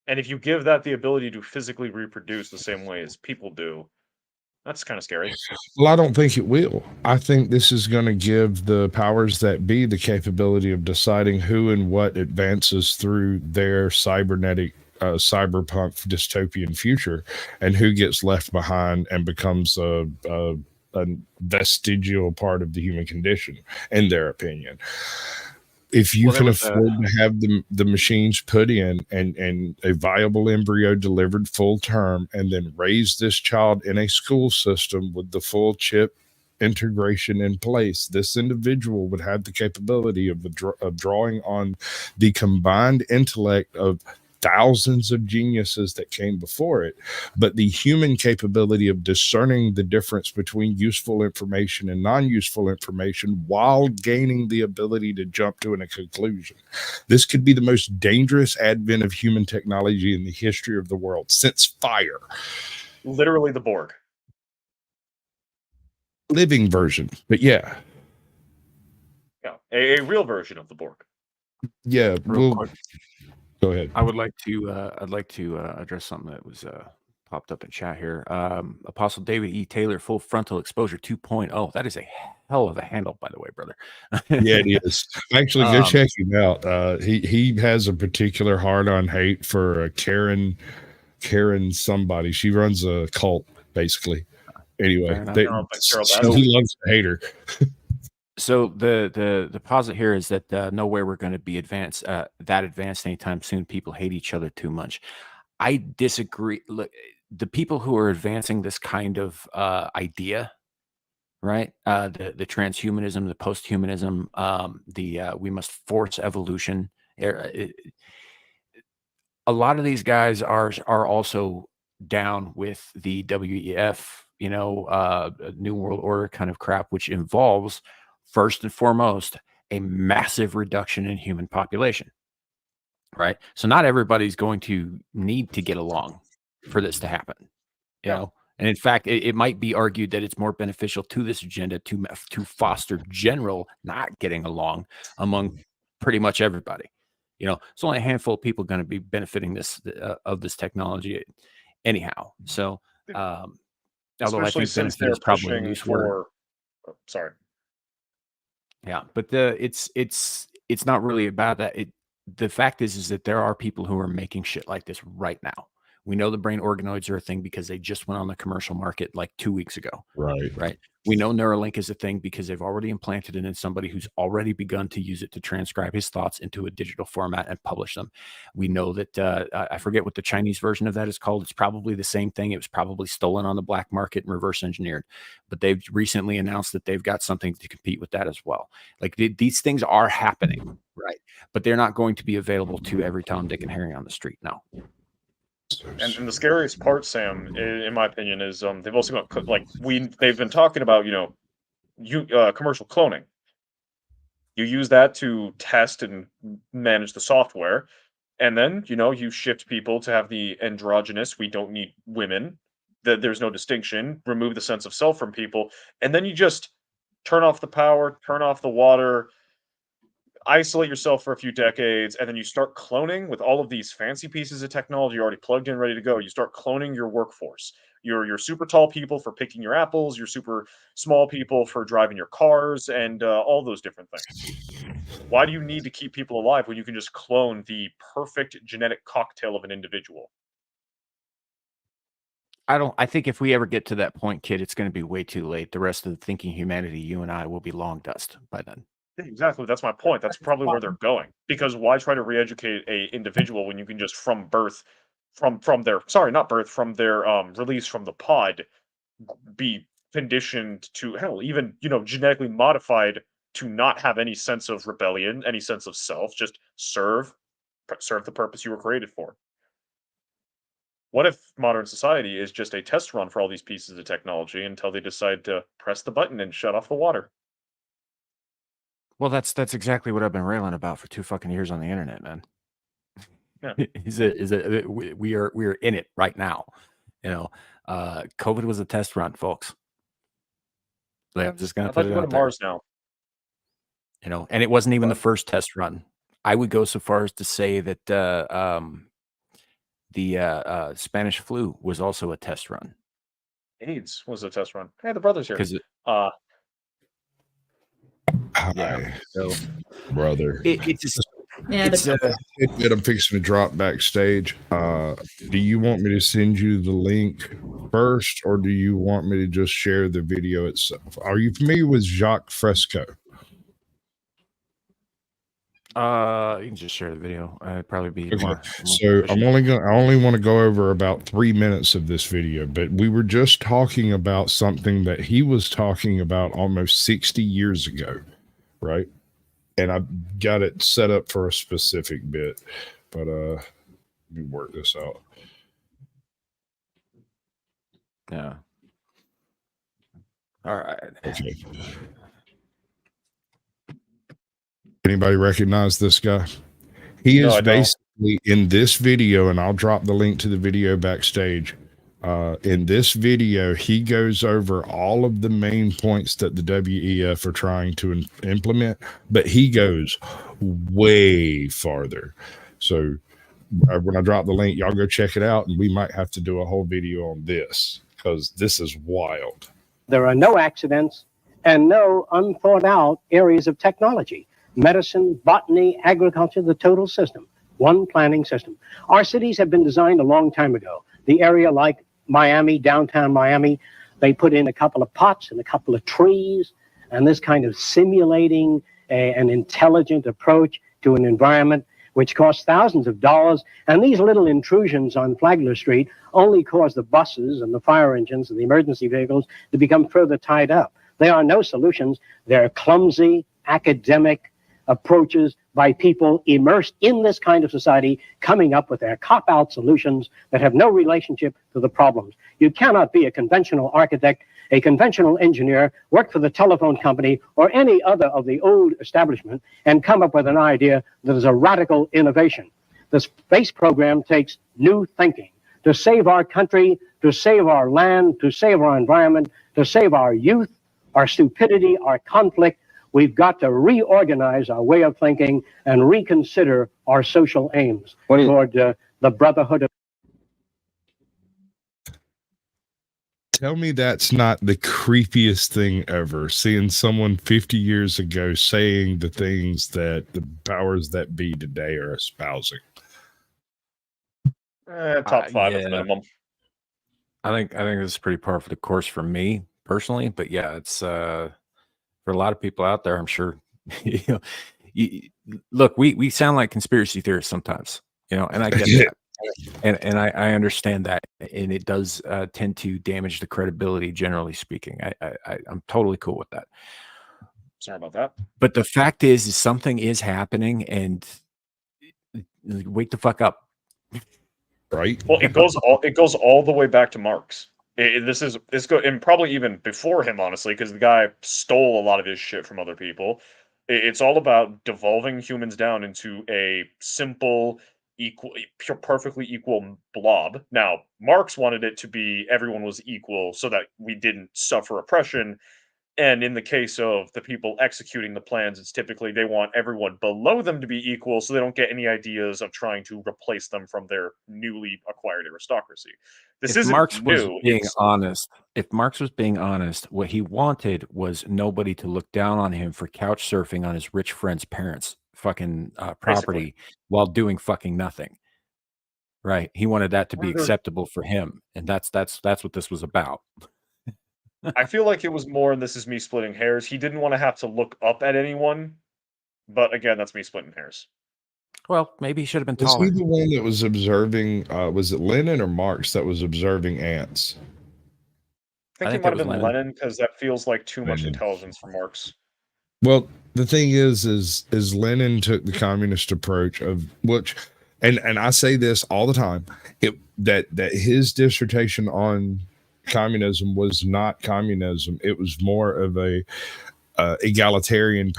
And if you give that the ability to physically reproduce the same way as people do, that's kind of scary. Well, I don't think it will. I think this is going to give the powers that be the capability of deciding who and what advances through their cybernetic, cyberpunk dystopian future, and who gets left behind and becomes a vestigial part of the human condition, in their opinion. If you can afford to have the machines put in and a viable embryo delivered full term, and then raise this child in a school system with the full chip integration in place, this individual would have the capability of drawing on the combined intellect of thousands of geniuses that came before it, but the human capability of discerning the difference between useful information and non-useful information while gaining the ability to jump to a conclusion. This could be the most dangerous advent of human technology in the history of the world since fire. Literally the Borg. Living version, but yeah. Yeah, a real version of the Borg. Yeah, quick. Go ahead. I would like to address something that was popped up in chat here. Apostle David E. Taylor, full frontal exposure 2.0. That is a hell of a handle, by the way, brother. Yeah, it is. Actually, go check him out. He has a particular hard-on hate for Karen somebody. She runs a cult, basically. Anyway, he loves to hate her. So the posit here is that no way we're going to be that advanced anytime soon. People hate each other too much. I disagree. Look, the people who are advancing this kind of idea, right? The transhumanism, the posthumanism, we must force evolution. A lot of these guys are also down with the WEF, New World Order kind of crap, which involves first and foremost a massive reduction in human population. Right. So not everybody's going to need to get along for this to happen. You know, and in fact, it might be argued that it's more beneficial to this agenda to foster general not getting along among pretty much everybody. It's only a handful of people going to be benefiting of this technology anyhow. So, although I think benefit is probably a loose word. Sorry. Yeah, but it's not really about that. The fact is that there are people who are making shit like this right now. We know the brain organoids are a thing because they just went on the commercial market like 2 weeks ago. Right. We know Neuralink is a thing because they've already implanted it in somebody who's already begun to use it to transcribe his thoughts into a digital format and publish them. We know that I forget what the Chinese version of that is called. It's probably the same thing. It was probably stolen on the black market and reverse engineered. But they've recently announced that they've got something to compete with that as well. Like these things are happening, right? But they're not going to be available to every Tom, Dick, and Harry on the street. No. And the scariest part, Sam, in my opinion, is they've also got they've been talking about commercial cloning. You use that to test and manage the software, and then you shift people to have the androgynous. We don't need women. There's no distinction. Remove the sense of self from people, and then you just turn off the power, turn off the water. Isolate yourself for a few decades, and then you start cloning with all of these fancy pieces of technology already plugged in, ready to go. You start cloning your workforce. Your super tall people for picking your apples, your super small people for driving your cars, and all those different things. Why do you need to keep people alive when you can just clone the perfect genetic cocktail of an individual? I think if we ever get to that point, kid, it's going to be way too late. The rest of the thinking humanity, you and I, will be long dust by then. Exactly. That's my point. That's probably where they're going. Because why try to re-educate a individual when you can just from their release from the pod be conditioned to hell, even genetically modified to not have any sense of rebellion, any sense of self, just serve the purpose you were created for. What if modern society is just a test run for all these pieces of technology until they decide to press the button and shut off the water? Well, that's exactly what I've been railing about for 2 fucking years on the internet, man. Yeah. We are in it right now. COVID was a test run, folks. Like, I'm just gonna put it out there. Mars now. And it wasn't even the first test run. I would go so far as to say that the Spanish flu was also a test run. AIDS was a test run. Hey, the brothers here. Hi, brother. I'm fixing to drop backstage. Do you want me to send you the link first, or do you want me to just share the video itself? Are you familiar with Jacques Fresco? You can just share the video. It'd probably be more. So I only want to go over about 3 minutes of this video, but we were just talking about something that he was talking about almost 60 years ago, right? And I've got it set up for a specific bit, but let me work this out. Yeah. All right. Okay. Anybody recognize this guy? He is basically in this video, and I'll drop the link to the video backstage. In this video, he goes over all of the main points that the WEF are trying to implement, but he goes way farther. So when I drop the link, y'all go check it out, and we might have to do a whole video on this because this is wild. There are no accidents and no unthought out areas of technology. Medicine, botany, agriculture, the total system. One planning system. Our cities have been designed a long time ago. The area like Miami, downtown Miami, they put in a couple of pots and a couple of trees, and this kind of simulating an intelligent approach to an environment which costs thousands of dollars. And these little intrusions on Flagler Street only cause the buses and the fire engines and the emergency vehicles to become further tied up. There are no solutions. They're clumsy, academic approaches by people immersed in this kind of society, coming up with their cop-out solutions that have no relationship to the problems. You cannot be a conventional architect, a conventional engineer, work for the telephone company or any other of the old establishment and come up with an idea that is a radical innovation. The space program takes new thinking to save our country, to save our land, to save our environment, to save our youth, our stupidity, our conflict. We've got to reorganize our way of thinking and reconsider our social aims toward the brotherhood of... Tell me that's not the creepiest thing ever, seeing someone 50 years ago saying the things that the powers that be today are espousing. Top five at the minimum. I think this is pretty par for the course for me personally, but yeah, it's for a lot of people out there, I'm sure. Look, we sound like conspiracy theorists sometimes, and I get that. And I understand that, and it does tend to damage the credibility, generally speaking. I'm totally cool with that. Sorry about that. But the fact is something is happening, and wake the fuck up. Right? Well, it goes all the way back to Marx. And probably even before him, honestly, because the guy stole a lot of his shit from other people. It's all about devolving humans down into a simple, perfectly equal blob. Now, Marx wanted it to be everyone was equal so that we didn't suffer oppression. And in the case of the people executing the plans, it's typically they want everyone below them to be equal so they don't get any ideas of trying to replace them from their newly acquired aristocracy. If Marx was being honest, what he wanted was nobody to look down on him for couch surfing on his rich friend's parents' fucking property while doing fucking nothing. Right? He wanted that to be acceptable for him, and that's what this was about. I feel like it was more, and this is me splitting hairs. He didn't want to have to look up at anyone, but again, that's me splitting hairs. Well, maybe he should have been taller. Was he the one that was observing? Was it Lenin or Marx that was observing ants? I think it might have been Lenin, because that feels like too much intelligence for Marx. Well, the thing is Lenin took the communist approach of which, and I say this all the time, that his dissertation on communism was not communism. It was more of a egalitarian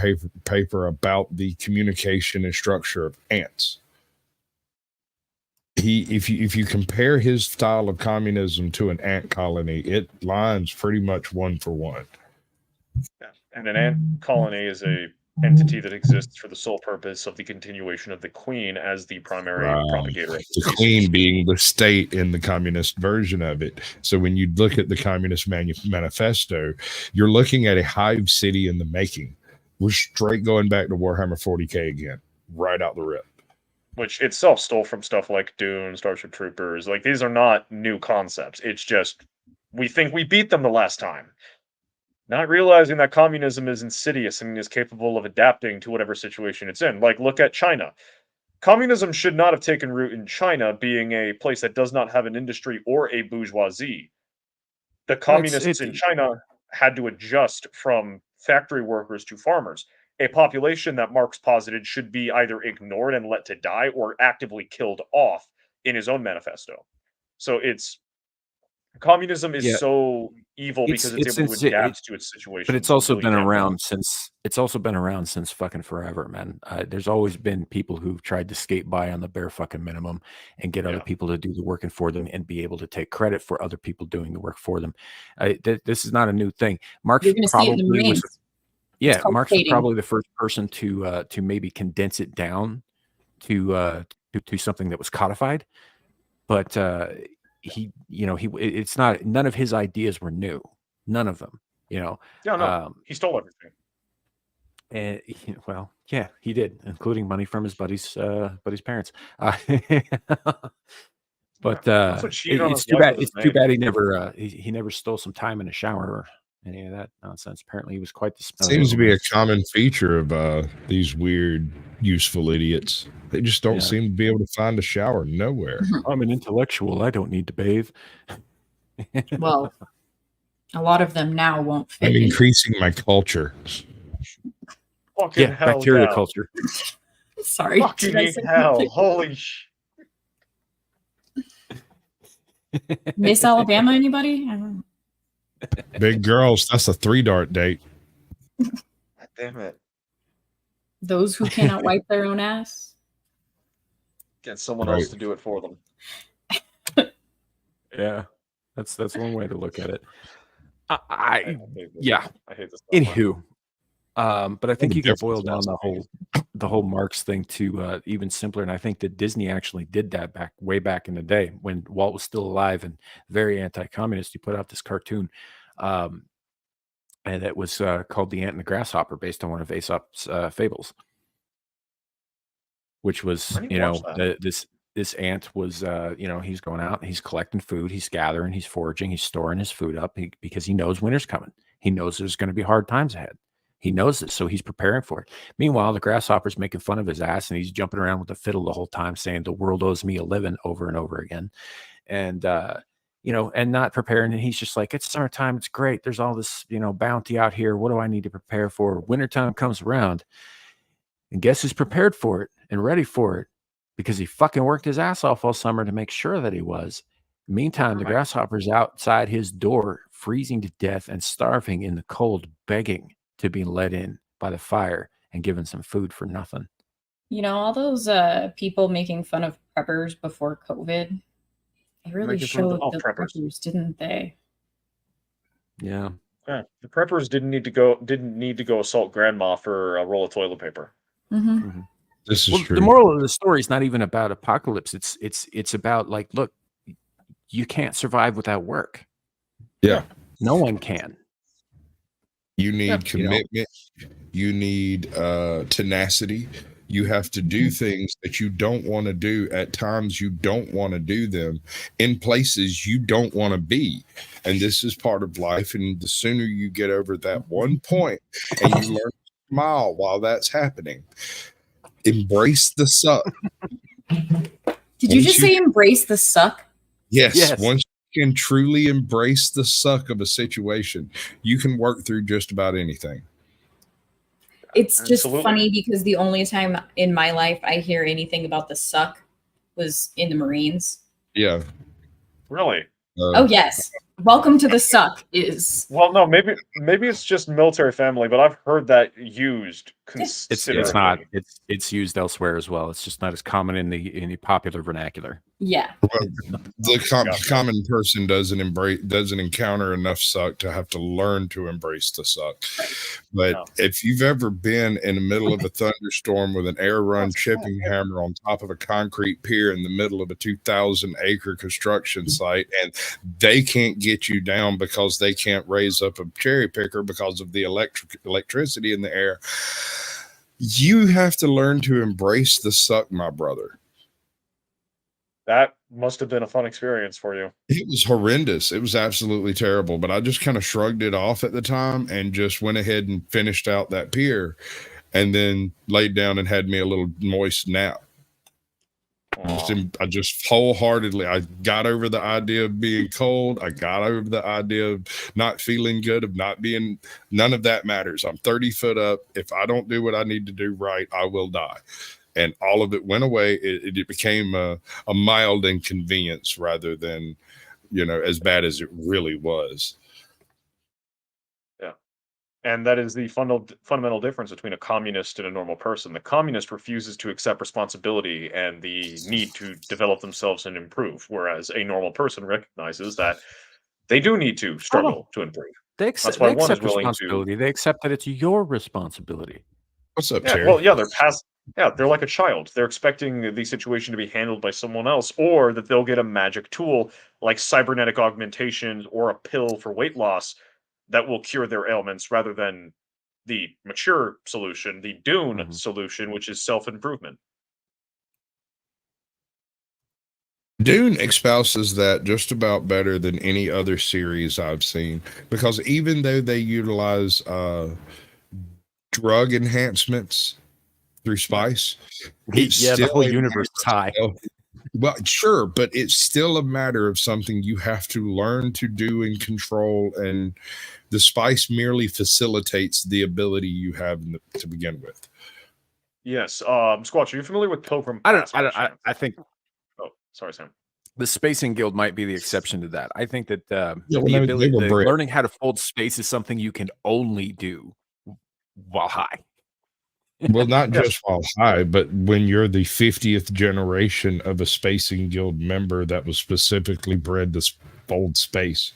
paper about the communication and structure of ants. If you compare his style of communism to an ant colony, it lines pretty much one for one. Yeah. And an ant colony is a entity that exists for the sole purpose of the continuation of the queen as the primary propagator. The queen being the state in the communist version of it. So when you look at the Communist Manifesto, you're looking at a hive city in the making. We're straight going back to Warhammer 40K again, right out the rip. Which itself stole from stuff like Dune, Starship Troopers. Like, these are not new concepts. It's just, we think we beat them the last time. Not realizing that communism is insidious and is capable of adapting to whatever situation it's in. Like, look at China. Communism should not have taken root in China, being a place that does not have an industry or a bourgeoisie. The communists in China had to adjust from factory workers to farmers, a population that Marx posited should be either ignored and let to die or actively killed off in his own manifesto. So communism is so evil because it's able to adapt to its situation. But it's also been around since fucking forever, man. There's always been people who've tried to skate by on the bare fucking minimum and get other people to do the working for them and be able to take credit for other people doing the work for them. This is not a new thing. Marx probably was. Yeah, Marx was probably the first person to maybe condense it down to something that was codified, but it's not, none of his ideas were new, none of them. He stole everything. And well, yeah, he did, including money from his buddy's parents. But it's too bad. It's too bad he never stole some time in a shower any of that nonsense. Apparently, he was quite the smelly. Seems to be a common feature of these weird, useful idiots. They just don't seem to be able to find a shower nowhere. I'm an intellectual. I don't need to bathe. Well, a lot of them now won't fit. I'm increasing my culture. Fucking hell, bacteria culture. Sorry. Fucking hell. Holy sh... Miss Alabama, anybody? I don't know. Big girls, that's a 3-dart date. God damn it. Those who cannot wipe their own ass. Get someone else to do it for them. Yeah, that's one way to look at it. I hate this. Anywho, but I think you can boil down the whole Marx thing to even simpler. And I think that Disney actually did that way back in the day when Walt was still alive and very anti-communist. He put out this cartoon, and it was called The Ant and the Grasshopper, based on one of Aesop's fables, which was, this ant was, he's going out, he's collecting food, he's gathering, he's foraging, he's storing his food up because he knows winter's coming. He knows there's going to be hard times ahead. He knows this, so he's preparing for it. Meanwhile, the grasshopper's making fun of his ass, and he's jumping around with a fiddle the whole time, saying the world owes me a living over and over again. And, and not preparing. And he's just like, it's summertime. It's great. There's all this, bounty out here. What do I need to prepare for? Wintertime comes around. And guess who's prepared for it and ready for it? Because he fucking worked his ass off all summer to make sure that he was. Meantime, the grasshopper's outside his door, freezing to death and starving in the cold, begging to be let in by the fire and given some food for nothing. All those people making fun of preppers before COVID, they really showed the preppers, didn't they? Yeah. The preppers didn't need to go assault grandma for a roll of toilet paper. Mm-hmm. Mm-hmm. This is true. The moral of the story is not even about apocalypse. It's about, like, look, you can't survive without work. Yeah. No one can. You need commitment. You need tenacity. You have to do things that you don't want to do at times you don't want to do them in places you don't want to be. And this is part of life. And the sooner you get over that one point and you learn to smile while that's happening, embrace the suck. Did you just say embrace the suck? Yes. Once you can truly embrace the suck of a situation, you can work through just about anything. It's just funny because the only time in my life I hear anything about the suck was in the Marines. Yeah. Really? Oh, yes. Welcome to the suck is... Well, no, maybe it's just military family, but I've heard that used considerably. It's not. It's used elsewhere as well. It's just not as common in the popular vernacular. Yeah. Well, the common person doesn't encounter enough suck to have to learn to embrace the suck. But if you've ever been in the middle of a thunderstorm with an air run chipping hammer on top of a concrete pier in the middle of a 2,000-acre construction site, and they can't get you down because they can't raise up a cherry picker because of the electricity in the air, you have to learn to embrace the suck, my brother. That must have been a fun experience for you. It was horrendous. It was absolutely terrible, but I just kind of shrugged it off at the time and just went ahead and finished out that pier and then laid down and had me a little moist nap. I just wholeheartedly, I got over the idea of being cold. I got over the idea of not feeling good, of not being, none of that matters. I'm 30 foot up. If I don't do what I need to do right, I will die. And all of it went away. It became a mild inconvenience rather than, as bad as it really was. Yeah. And that is the fundamental difference between a communist and a normal person. The communist refuses to accept responsibility and the need to develop themselves and improve, whereas a normal person recognizes that they do need to struggle to improve. They accept responsibility. They accept that it's your responsibility. What's up, Terry? Well, they're like a child. They're expecting the situation to be handled by someone else, or that they'll get a magic tool like cybernetic augmentation or a pill for weight loss that will cure their ailments, rather than the mature solution, the Dune solution, which is self-improvement. Dune espouses that just about better than any other series I've seen, because even though they utilize drug enhancements through spice, it's yeah, the still whole a universe is high. well, sure, but it's still a matter of something you have to learn to do and control, and the spice merely facilitates the ability you have to begin with. Yes. Squatch, are you familiar with Pilgrim I Pass? I think. Oh, sorry, Sam. The Spacing Guild might be the exception to that. I think that Yeah, learning how to fold space is something you can only do while high. Well, not just while high, but when you're the 50th generation of a Spacing Guild member that was specifically bred to fold space.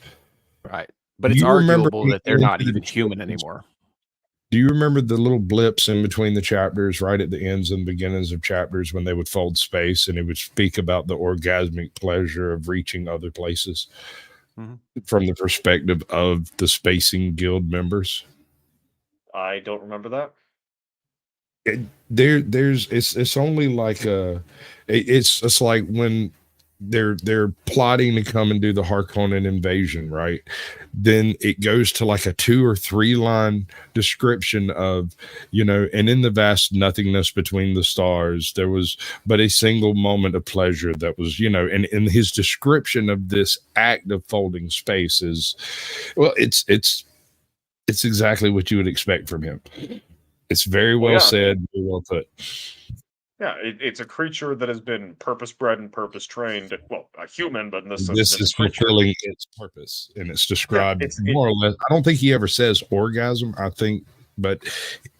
Right. But it's arguable that they're not even human anymore. Do you remember the little blips in between the chapters, right at the ends and beginnings of chapters, when they would fold space and it would speak about the orgasmic pleasure of reaching other places from the perspective of the Spacing Guild members? I don't remember that. It's only like it's like when they're plotting to come and do the Harkonnen invasion, right? Then it goes to like a 2 or 3 line description of, and in the vast nothingness between the stars, there was but a single moment of pleasure that was, and in his description of this act of folding space is, well, it's exactly what you would expect from him. It's very well said, very well put. Yeah, it's a creature that has been purpose-bred and purpose-trained. Well, a human, but in this This is fulfilling its purpose, and it's described more or less. I don't think he ever says orgasm. I think, but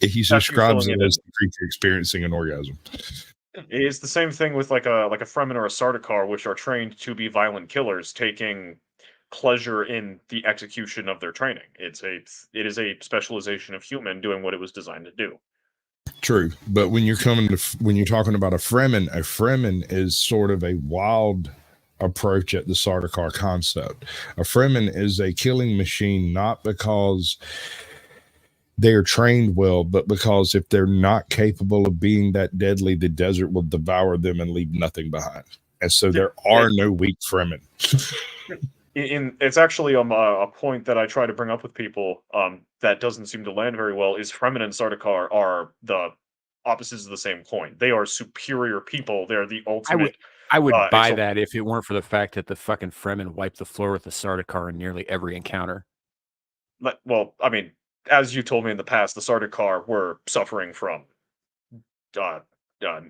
he describes it as the creature experiencing an orgasm. It's the same thing with like a Fremen or a Sardaukar, which are trained to be violent killers, taking pleasure in the execution of their training. It is a specialization of human doing what it was designed to do. True, but when you're talking about a Fremen is sort of a wild approach at the Sardaukar concept. A Fremen is a killing machine, not because they're trained well, but because if they're not capable of being that deadly, the desert will devour them and leave nothing behind. And so there are no weak Fremen. It's actually a point that I try to bring up with people that doesn't seem to land very well. Is Fremen and Sardaukar are the opposites of the same coin. They are superior people. They're the ultimate. I would buy that if it weren't for the fact that the fucking Fremen wiped the floor with the Sardaukar in nearly every encounter. Well, I mean, as you told me in the past, the Sardaukar were suffering from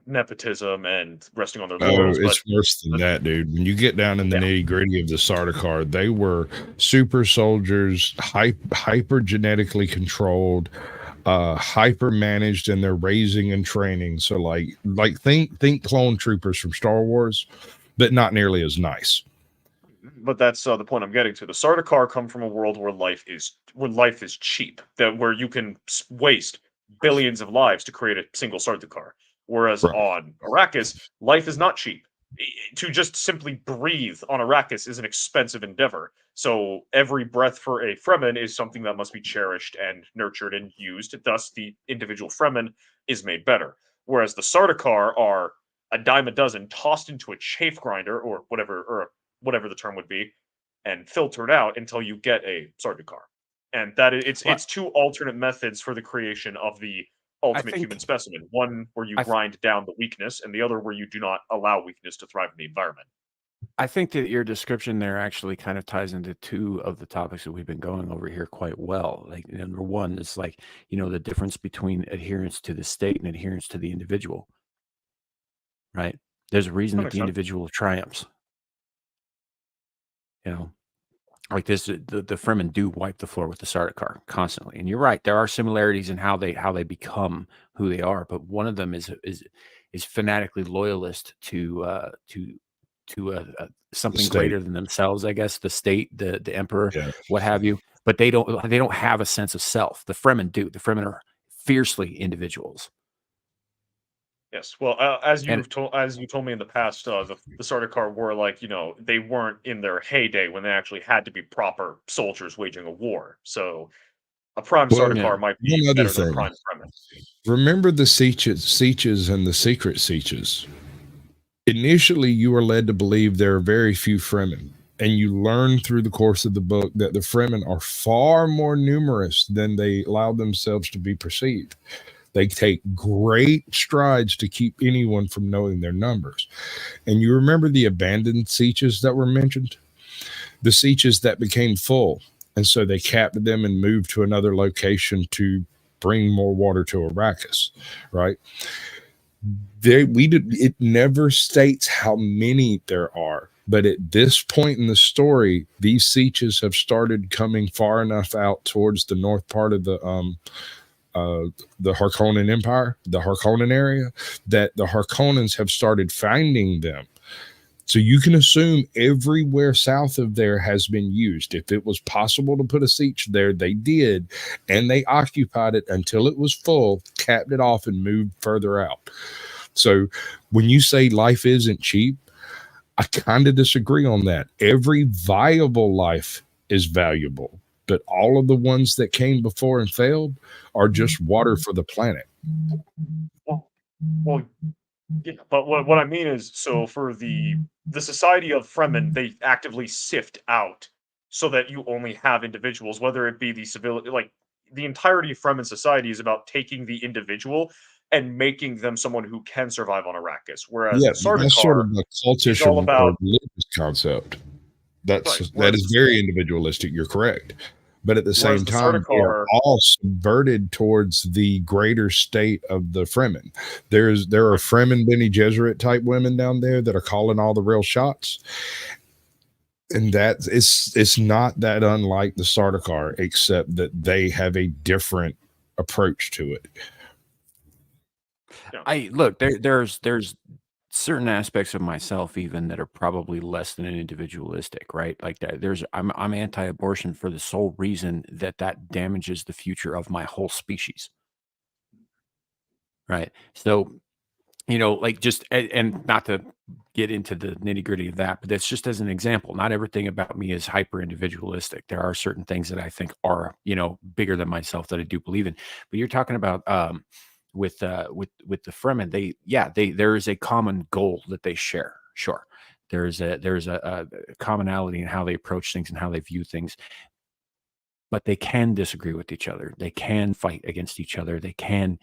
nepotism and resting on their laurels. It's worse than that, dude. When you get down in the nitty gritty of the Sardaukar, they were super soldiers, hyper genetically controlled, hyper managed in their raising and training. So like think clone troopers from Star Wars, but not nearly as nice. But that's the point I'm getting to. The Sardaukar come from a world where life is cheap, where you can waste billions of lives to create a single Sardaukar. Whereas on Arrakis, life is not cheap. To just simply breathe on Arrakis is an expensive endeavor. So every breath for a Fremen is something that must be cherished and nurtured and used. Thus, the individual Fremen is made better. Whereas the Sardaukar are a dime a dozen tossed into a chafe grinder or whatever the term would be, and filtered out until you get a Sardaukar. And that it's two alternate methods for the creation of the ultimate human specimen. One where you grind down the weakness, and the other where you do not allow weakness to thrive in the environment. I think that your description there actually kind of ties into two of the topics that we've been going over here quite well. Like, number one is like, the difference between adherence to the state and adherence to the individual. Right? There's a reason that the individual triumphs. Like this, the Fremen do wipe the floor with the Sardaukar constantly, and you're right. There are similarities in how they become who they are, but one of them is fanatically loyalist to something greater than themselves. I guess the state, the emperor, what have you. But they don't have a sense of self. The Fremen do. The Fremen are fiercely individuals. Yes, well, as you told me in the past, the Sardaukar were like, they weren't in their heyday when they actually had to be proper soldiers waging a war. So a prime Sardaukar might be better than a prime Fremen. Remember the Sieches and the secret Sieches. initially you are led to believe there are very few Fremen, and you learn through the course of the book that the Fremen are far more numerous than they allow themselves to be perceived. They take great strides to keep anyone from knowing their numbers. And you remember the abandoned sieges that were mentioned? The sieges that became full. And so they capped them and moved to another location to bring more water to Arrakis, right? It never states how many there are. But at this point in the story, these sieges have started coming far enough out towards the north part of the Harkonnen Empire, the Harkonnen area, that the Harkonnens have started finding them. So you can assume everywhere south of there has been used. If it was possible to put a siege there, they did, and they occupied it until it was full, capped it off, and moved further out. So when you say life isn't cheap, I kind of disagree on that. Every viable life is valuable, but all of the ones that came before and failed are just water for the planet. Well, yeah, but what I mean is, so for the society of Fremen, they actively sift out so that you only have individuals, whether it be the civil, like the entirety of Fremen society is about taking the individual and making them someone who can survive on Arrakis. Whereas Yeah, Sardaukar that's sort of the is cultish all or about religious concept. That Whereas is very individualistic. You're correct. But at the same the time, they are Sardaukar, all subverted towards the greater state of the Fremen. There are Fremen Bene Gesserit type women down there that are calling all the real shots. And that it's not that unlike the Sardaukar, except that they have a different approach to it. There's certain aspects of myself even that are probably less than individualistic, right? Like that I'm anti-abortion for the sole reason that damages the future of my whole species. Right. So, like just and not to get into the nitty-gritty of that, but that's just as an example. Not everything about me is hyper individualistic. There are certain things that I think are, bigger than myself that I do believe in. But you're talking about with the Fremen, there is a common goal that they share. Sure. There's a commonality in how they approach things and how they view things. But they can disagree with each other. They can fight against each other. They can,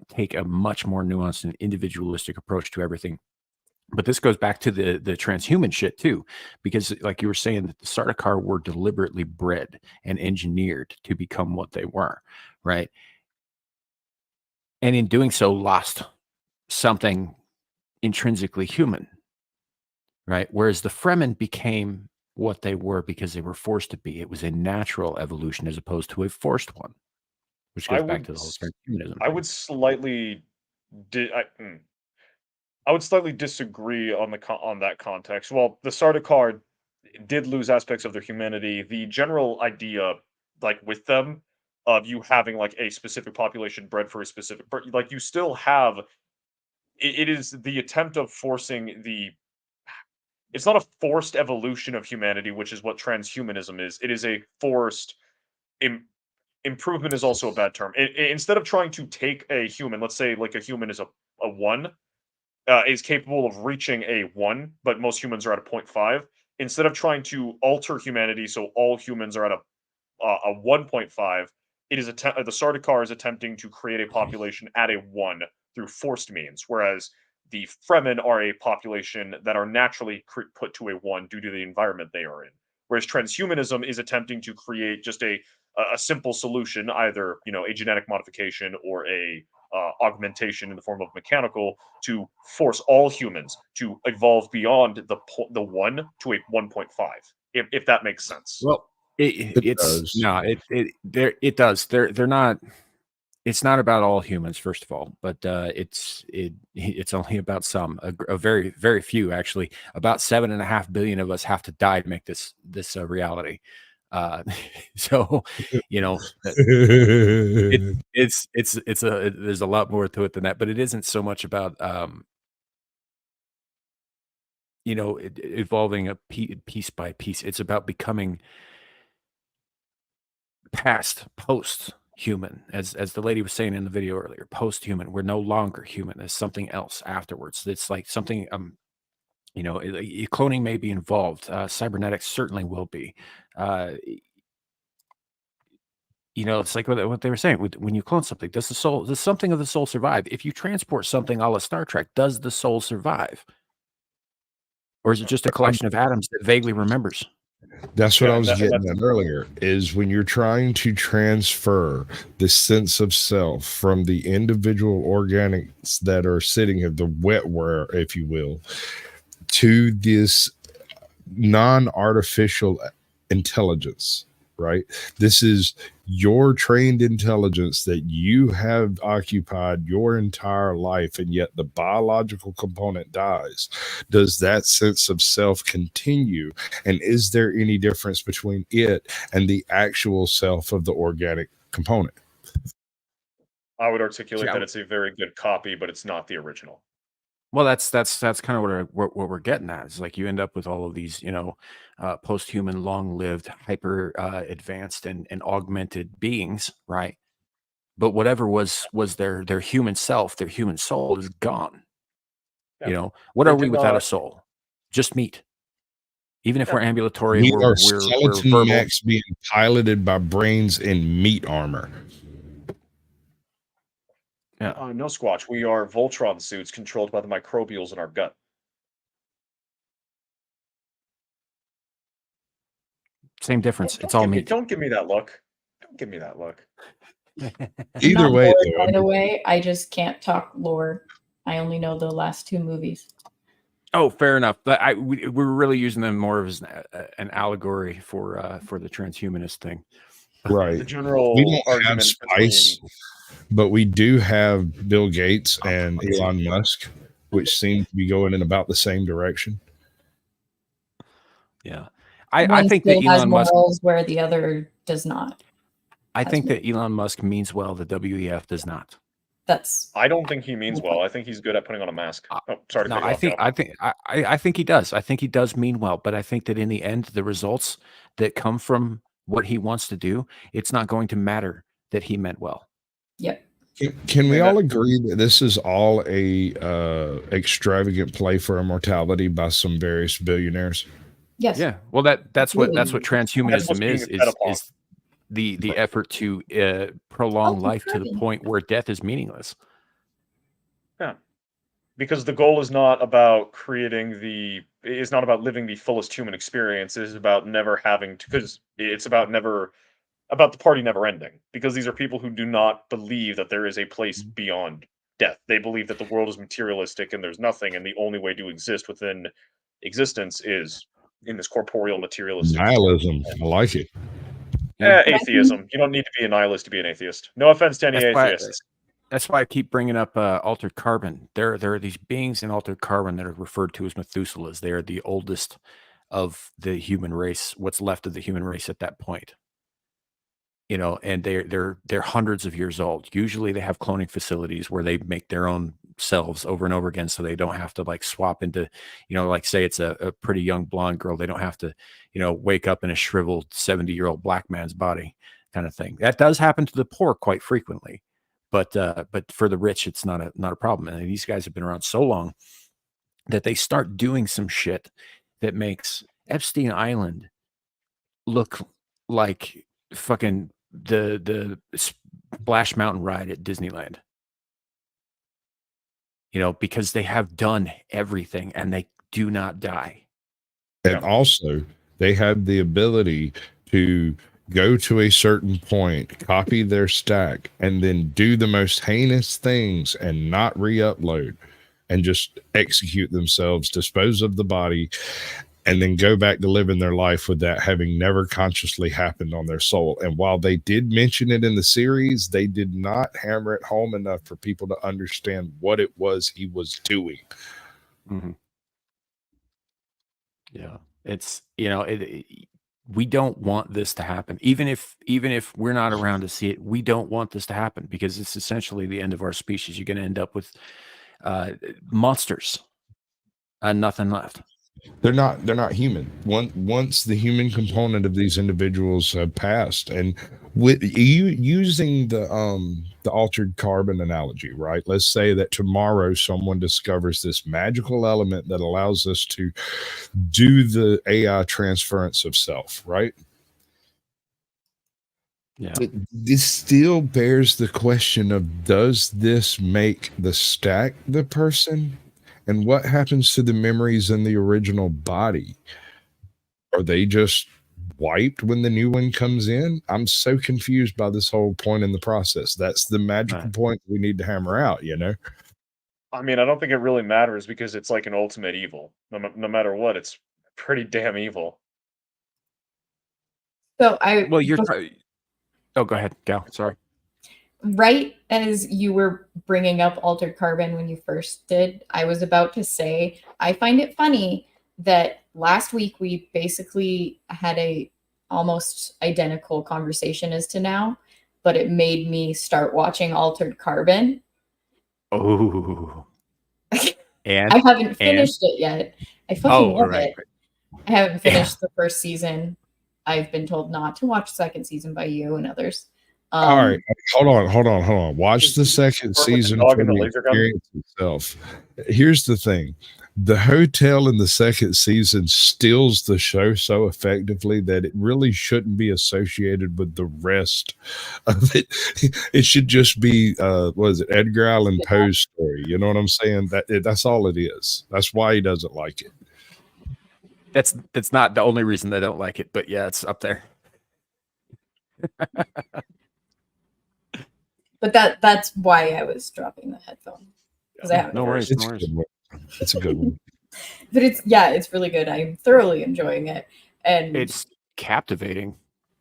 take a much more nuanced and individualistic approach to everything. But this goes back to the transhuman shit too, because like you were saying, that the Sardaukar were deliberately bred and engineered to become what they were, right? And in doing so, lost something intrinsically human, right? Whereas the Fremen became what they were because they were forced to be. It was a natural evolution as opposed to a forced one, which goes back to the whole transhumanism. I would slightly disagree on that context. Well, the Sardaukar did lose aspects of their humanity. The general idea, like with them, of you having like a specific population bred for a specific, like you still have. It is the attempt of forcing the. It's not a forced evolution of humanity, which is what transhumanism is. It is a forced. Improvement is also a bad term. Instead of trying to take a human, let's say like a human is a 1, is capable of reaching a 1, but most humans are at a 0.5. Instead of trying to alter humanity so all humans are at a 1.5, the Sardaukar is attempting to create a population at a 1 through forced means, whereas the Fremen are a population that are naturally put to a 1 due to the environment they are in. Whereas transhumanism is attempting to create just a simple solution, either a genetic modification or a augmentation in the form of mechanical, to force all humans to evolve beyond the 1 to a 1.5, if that makes sense. Well, it does. They're not. It's not about all humans, first of all, but it's only about some, a very, very few actually. About 7.5 billion of us have to die to make this reality. So, there's a lot more to it than that, but it isn't so much about evolving a piece by piece. It's about becoming post human, as the lady was saying in the video earlier, post-human. We're no longer human. There's something else afterwards. It's like something, cloning may be involved. Cybernetics certainly will be. It's like what they were saying. When you clone something, does something of the soul survive? If you transport something a la Star Trek, does the soul survive? Or is it just a collection of atoms that vaguely remembers? That's what I was getting at earlier, is when you're trying to transfer the sense of self from the individual organics that are sitting at the wetware, if you will, to this non-artificial intelligence, right? This is your trained intelligence that you have occupied your entire life, and yet the biological component dies. Does that sense of self continue? And is there any difference between it and the actual self of the organic component? I would articulate that it's a very good copy, but it's not the original. Well, that's kind of what we're getting at. Is like you end up with all of these, post-human, long-lived, hyper advanced and augmented beings, right? But whatever was their human self, their human soul is gone. Yeah. What are we without a soul? Just meat. Even if we're ambulatory, We we're are skeleton verbal. mechs being piloted by brains in meat armor. Yeah. No, Squatch. We are Voltron suits controlled by the microbials in our gut. Same difference. It's all meat. Don't give me that look. Don't give me that look. Either way, by the way, I just can't talk lore. I only know the last 2 movies. Oh, fair enough. But we're really using them more as an allegory for the transhumanist thing. Right. The general we don't argument have spice, but we do have Bill Gates and Elon Musk, which seem to be going in about the same direction. Yeah. I think that Elon Musk morals where the other does not. I think that Elon Musk means well, the WEF does not. I don't think he means well. I think he's good at putting on a mask. Oh, sorry. No, I think he does. I think he does mean well, but I think that in the end, the results that come from what he wants to do, it's not going to matter that he meant well. Yep. Can we all agree that this is all a extravagant play for immortality by some various billionaires? Yes. Yeah. Well, that's what transhumanism is the effort to prolong life to the point where death is meaningless. Yeah. Because the goal is not about it's not about living the fullest human experience. It is about never having to, because it's about the party never ending. Because these are people who do not believe that there is a place beyond death. They believe that the world is materialistic and there's nothing, and the only way to exist within existence is in this corporeal materialistic nihilism. I like it. Atheism. You don't need to be a nihilist to be an atheist. No offense to any atheists. That's why I keep bringing up altered carbon. There are these beings in altered carbon that are referred to as Methuselahs. They are the oldest of the human race, what's left of the human race at that point. And they're hundreds of years old. Usually they have cloning facilities where they make their own selves over and over again, so they don't have to like swap into, like say it's a pretty young blonde girl. They don't have to, wake up in a shriveled 70-year-old black man's body kind of thing. That does happen to the poor quite frequently, but for the rich, it's not a problem. And these guys have been around so long that they start doing some shit that makes Epstein Island look like fucking the Splash Mountain ride at Disneyland. Because they have done everything and they do not die. And also, they have the ability to go to a certain point, copy their stack, and then do the most heinous things and not re-upload and just execute themselves, dispose of the body, and then go back to living their life with that having never consciously happened on their soul. And while they did mention it in the series, they did not hammer it home enough for people to understand what it was he was doing. Mm-hmm. Yeah. It's, we don't want this to happen. Even if we're not around to see it, we don't want this to happen because it's essentially the end of our species. You're going to end up with monsters and nothing left. They're not human. Once the human component of these individuals have passed, and with you using the altered carbon analogy, right? Let's say that tomorrow someone discovers this magical element that allows us to do the AI transference of self, right? Yeah. This still bears the question of, does this make the stack the person? And what happens to the memories in the original body? Are they just wiped when the new one comes in? I'm so confused by this whole point in the process. That's the magical point we need to hammer out, you know? I mean, I don't think it really matters because it's like an ultimate evil. No matter what, it's pretty damn evil. So Well, you're. Oh, go ahead, Gal. Sorry. Right as you were bringing up altered carbon when you first did, I was about to say, I find it funny that last week we basically had a almost identical conversation as to now, but it made me start watching altered carbon. Oh. And I haven't finished it yet. I fucking love it. I haven't finished the first season. I've been told not to watch the second season by you and others. All right, hold on. Watch the second season for the experience itself. Here's the thing. The hotel in the second season steals the show so effectively that it really shouldn't be associated with the rest of it. It should just be what is it, Edgar Allan Poe's story. You know what I'm saying? That's all it is. That's why he doesn't like it. That's not the only reason I don't like it, but yeah, it's up there. But that's why I was dropping the headphone, because I haven't. No worries. It's a good one. But it's really good. I'm thoroughly enjoying it, and it's captivating.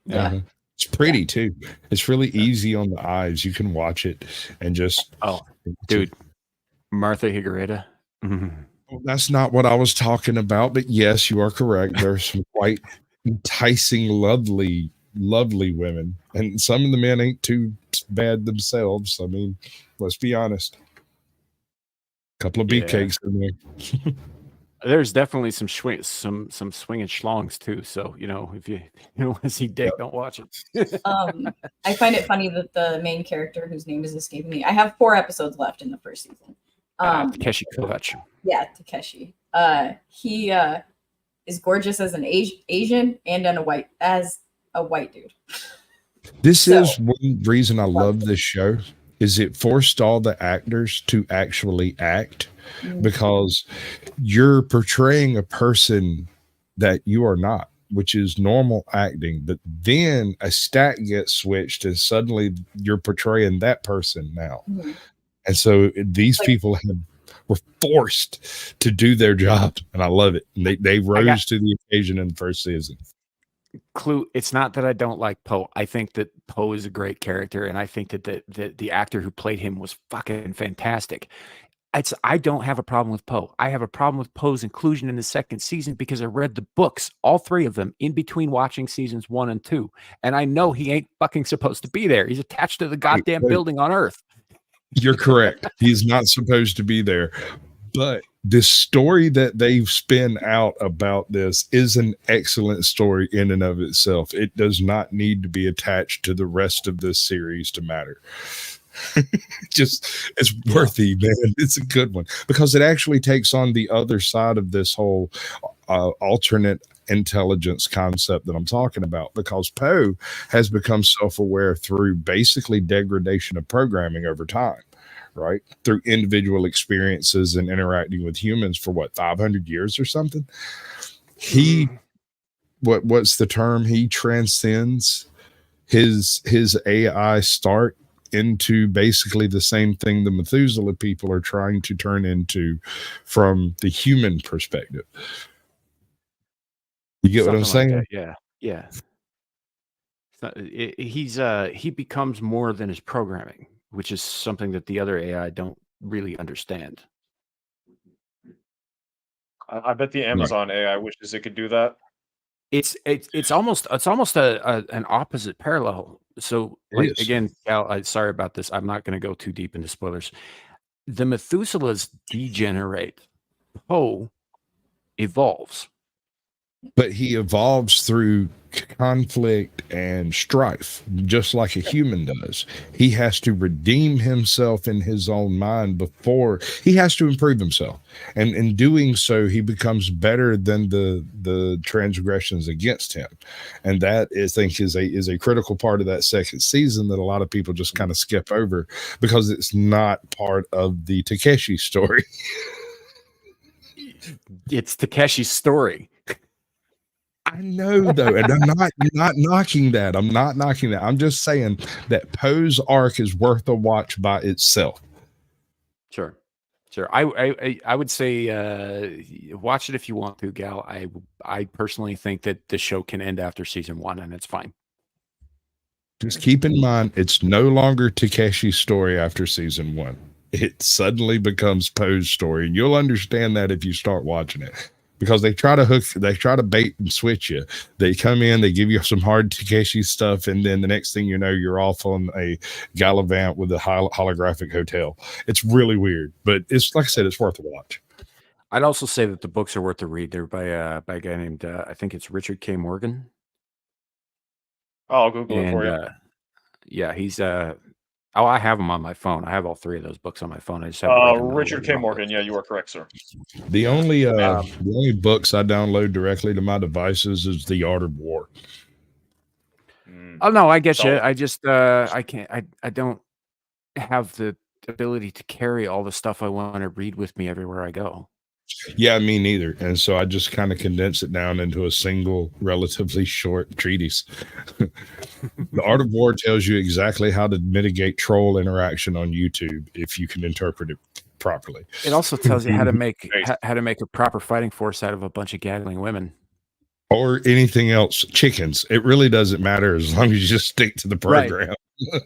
Yeah, it's pretty too. It's really easy on the eyes. You can watch it and just dude, Martha Higuerita. That's not what I was talking about, but yes, you are correct. There's some quite enticing, lovely women, and some of the men ain't too bad themselves. I mean, let's be honest. A couple of beefcakes in there. There's definitely some swinging schlongs too. So if you want to see dick, don't watch it. I find it funny that the main character, whose name is escaping me, I have 4 episodes left in the first season. Takeshi Kovacs. Yeah, Takeshi. He is gorgeous as an Asian and as a white dude. This is one reason I love this show, is it forced all the actors to actually act, because you're portraying a person that you are not, which is normal acting. But then a stack gets switched and suddenly you're portraying that person now. And so these people were forced to do their job, and I love it. And they rose to the occasion in the first season. Clue, it's not that I don't like Poe. I think that Poe is a great character, and I think that the actor who played him was fucking fantastic. I don't have a problem with Poe. I have a problem with Poe's inclusion in the second season because I read the books, all 3 of them, in between watching seasons 1 and 2, and I know he ain't fucking supposed to be there. He's attached to the goddamn building on Earth. You're correct. He's not supposed to be there. But this story that they've spin out about this is an excellent story in and of itself. It does not need to be attached to the rest of this series to matter. It's worthy, man. It's a good one because it actually takes on the other side of this whole alternate intelligence concept that I'm talking about, because Poe has become self-aware through basically degradation of programming over time, right? Through individual experiences and interacting with humans for 500 years or something. What's the term? He transcends his AI start into basically the same thing the Methuselah people are trying to turn into from the human perspective. You get what I'm saying? Like yeah. He becomes more than his programming, which is something that the other AI don't really understand. I bet the Amazon AI wishes it could do that. It's almost an opposite parallel. So again, Cal, sorry about this. I'm not going to go too deep into spoilers. The Methuselahs degenerate. Poe evolves. But he evolves through conflict and strife, just like a human does. He has to redeem himself in his own mind before he has to improve himself. And in doing so, he becomes better than the transgressions against him. And that I think is a critical part of that second season that a lot of people just kind of skip over because it's not part of the Takeshi story. It's Takeshi's story. I know though, and I'm not knocking that. I'm not knocking that. I'm just saying that Poe's arc is worth a watch by itself. Sure. I would say watch it if you want to, Gal. I personally think that the show can end after season 1, and it's fine. Just keep in mind, it's no longer Takeshi's story after season 1. It suddenly becomes Poe's story, and you'll understand that if you start watching it. Because they try to bait and switch you. They come in, they give you some hard Takeshi stuff, and then the next thing you know, you're off on a gallivant with a holographic hotel. It's really weird, but it's like I said, it's worth a watch. I'd also say that the books are worth a read. They're by a guy named I think it's Richard K. Morgan. I'll Google it for you. Yeah, he's I have them on my phone. I have all 3 of those books on my phone. I just have Richard K. Morgan. Yeah, you are correct, sir. The only books I download directly to my devices is The Art of War. Oh no, I get you. I just I can't. I don't have the ability to carry all the stuff I want to read with me everywhere I go. Yeah, me neither. And so I just kind of condense it down into a single, relatively short treatise. The Art of War tells you exactly how to mitigate troll interaction on YouTube if you can interpret it properly. It also tells you how to make a proper fighting force out of a bunch of gaggling women. Or anything else, chickens. It really doesn't matter as long as you just stick to the program. Right.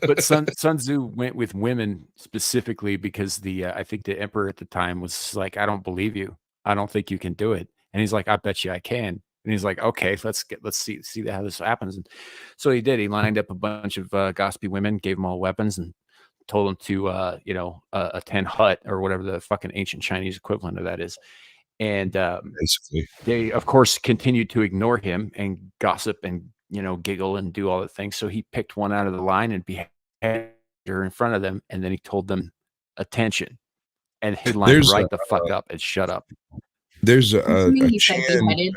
But Sun Tzu went with women specifically because I think the emperor at the time was like, I don't believe you. I don't think you can do it. And he's like, I bet you I can. And he's like, okay, let's see how this happens. And so he did. He lined up a bunch of gossipy women, gave them all weapons, and told them to attend hut or whatever the fucking ancient Chinese equivalent of that is. And basically, they of course continued to ignore him and gossip and giggle and do all the things. So he picked one out of the line and beheaded her in front of them, and then he told them, "Attention," and he lined the fuck up and shut up. There's a Chin,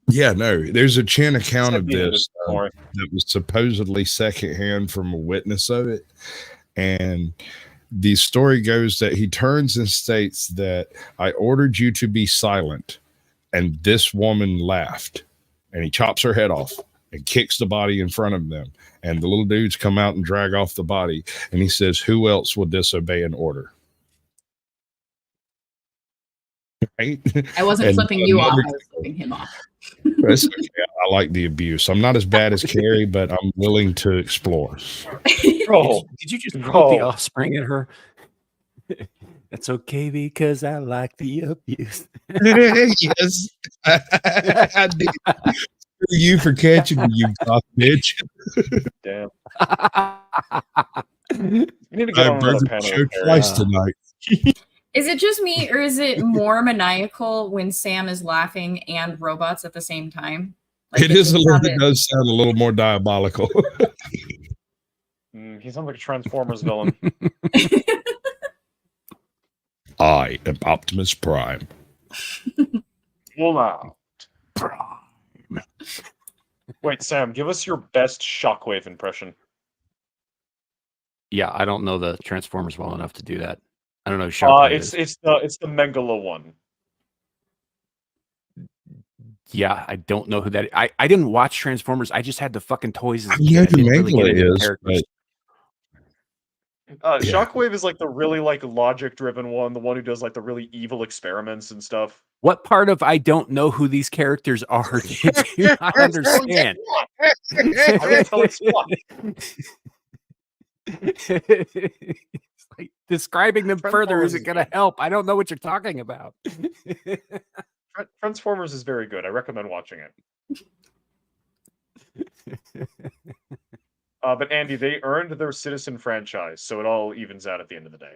there's a Chin account of this that was supposedly secondhand from a witness of it, and the story goes that he turns and states that I ordered you to be silent, and this woman laughed, and he chops her head off and kicks the body in front of them, and the little dudes come out and drag off the body, and he says, who else will disobey an order? Right? I wasn't flipping you off, I was flipping him off. That's okay. I like the abuse. I'm not as bad as Carrie, but I'm willing to explore. Oh, did you just put the offspring in her? That's okay because I like the abuse. Yes, I did. Screw you for catching me, you cock bitch. Damn. You need to get on another panel twice tonight. Is it just me, or is it more maniacal when Sam is laughing and robots at the same time? Like, it does sound a little more diabolical. He sounds like a Transformers villain. I am Optimus Prime. Pull out. Prime. Wait, Sam, give us your best Shockwave impression. Yeah, I don't know the Transformers well enough to do that. I don't know. Shockwave it's the Mengele one. Yeah, I don't know who that is. I didn't watch Transformers. I just had the fucking toys as a kid. I didn't really get into the characters. Shockwave is like the really like logic-driven one, the one who does like the really evil experiments and stuff. What part of I don't know who these characters are did you not understand? It's like describing them further isn't going to help. I don't know what you're talking about. Transformers is very good. I recommend watching it. But Andy, they earned their Citizen franchise, so it all evens out at the end of the day.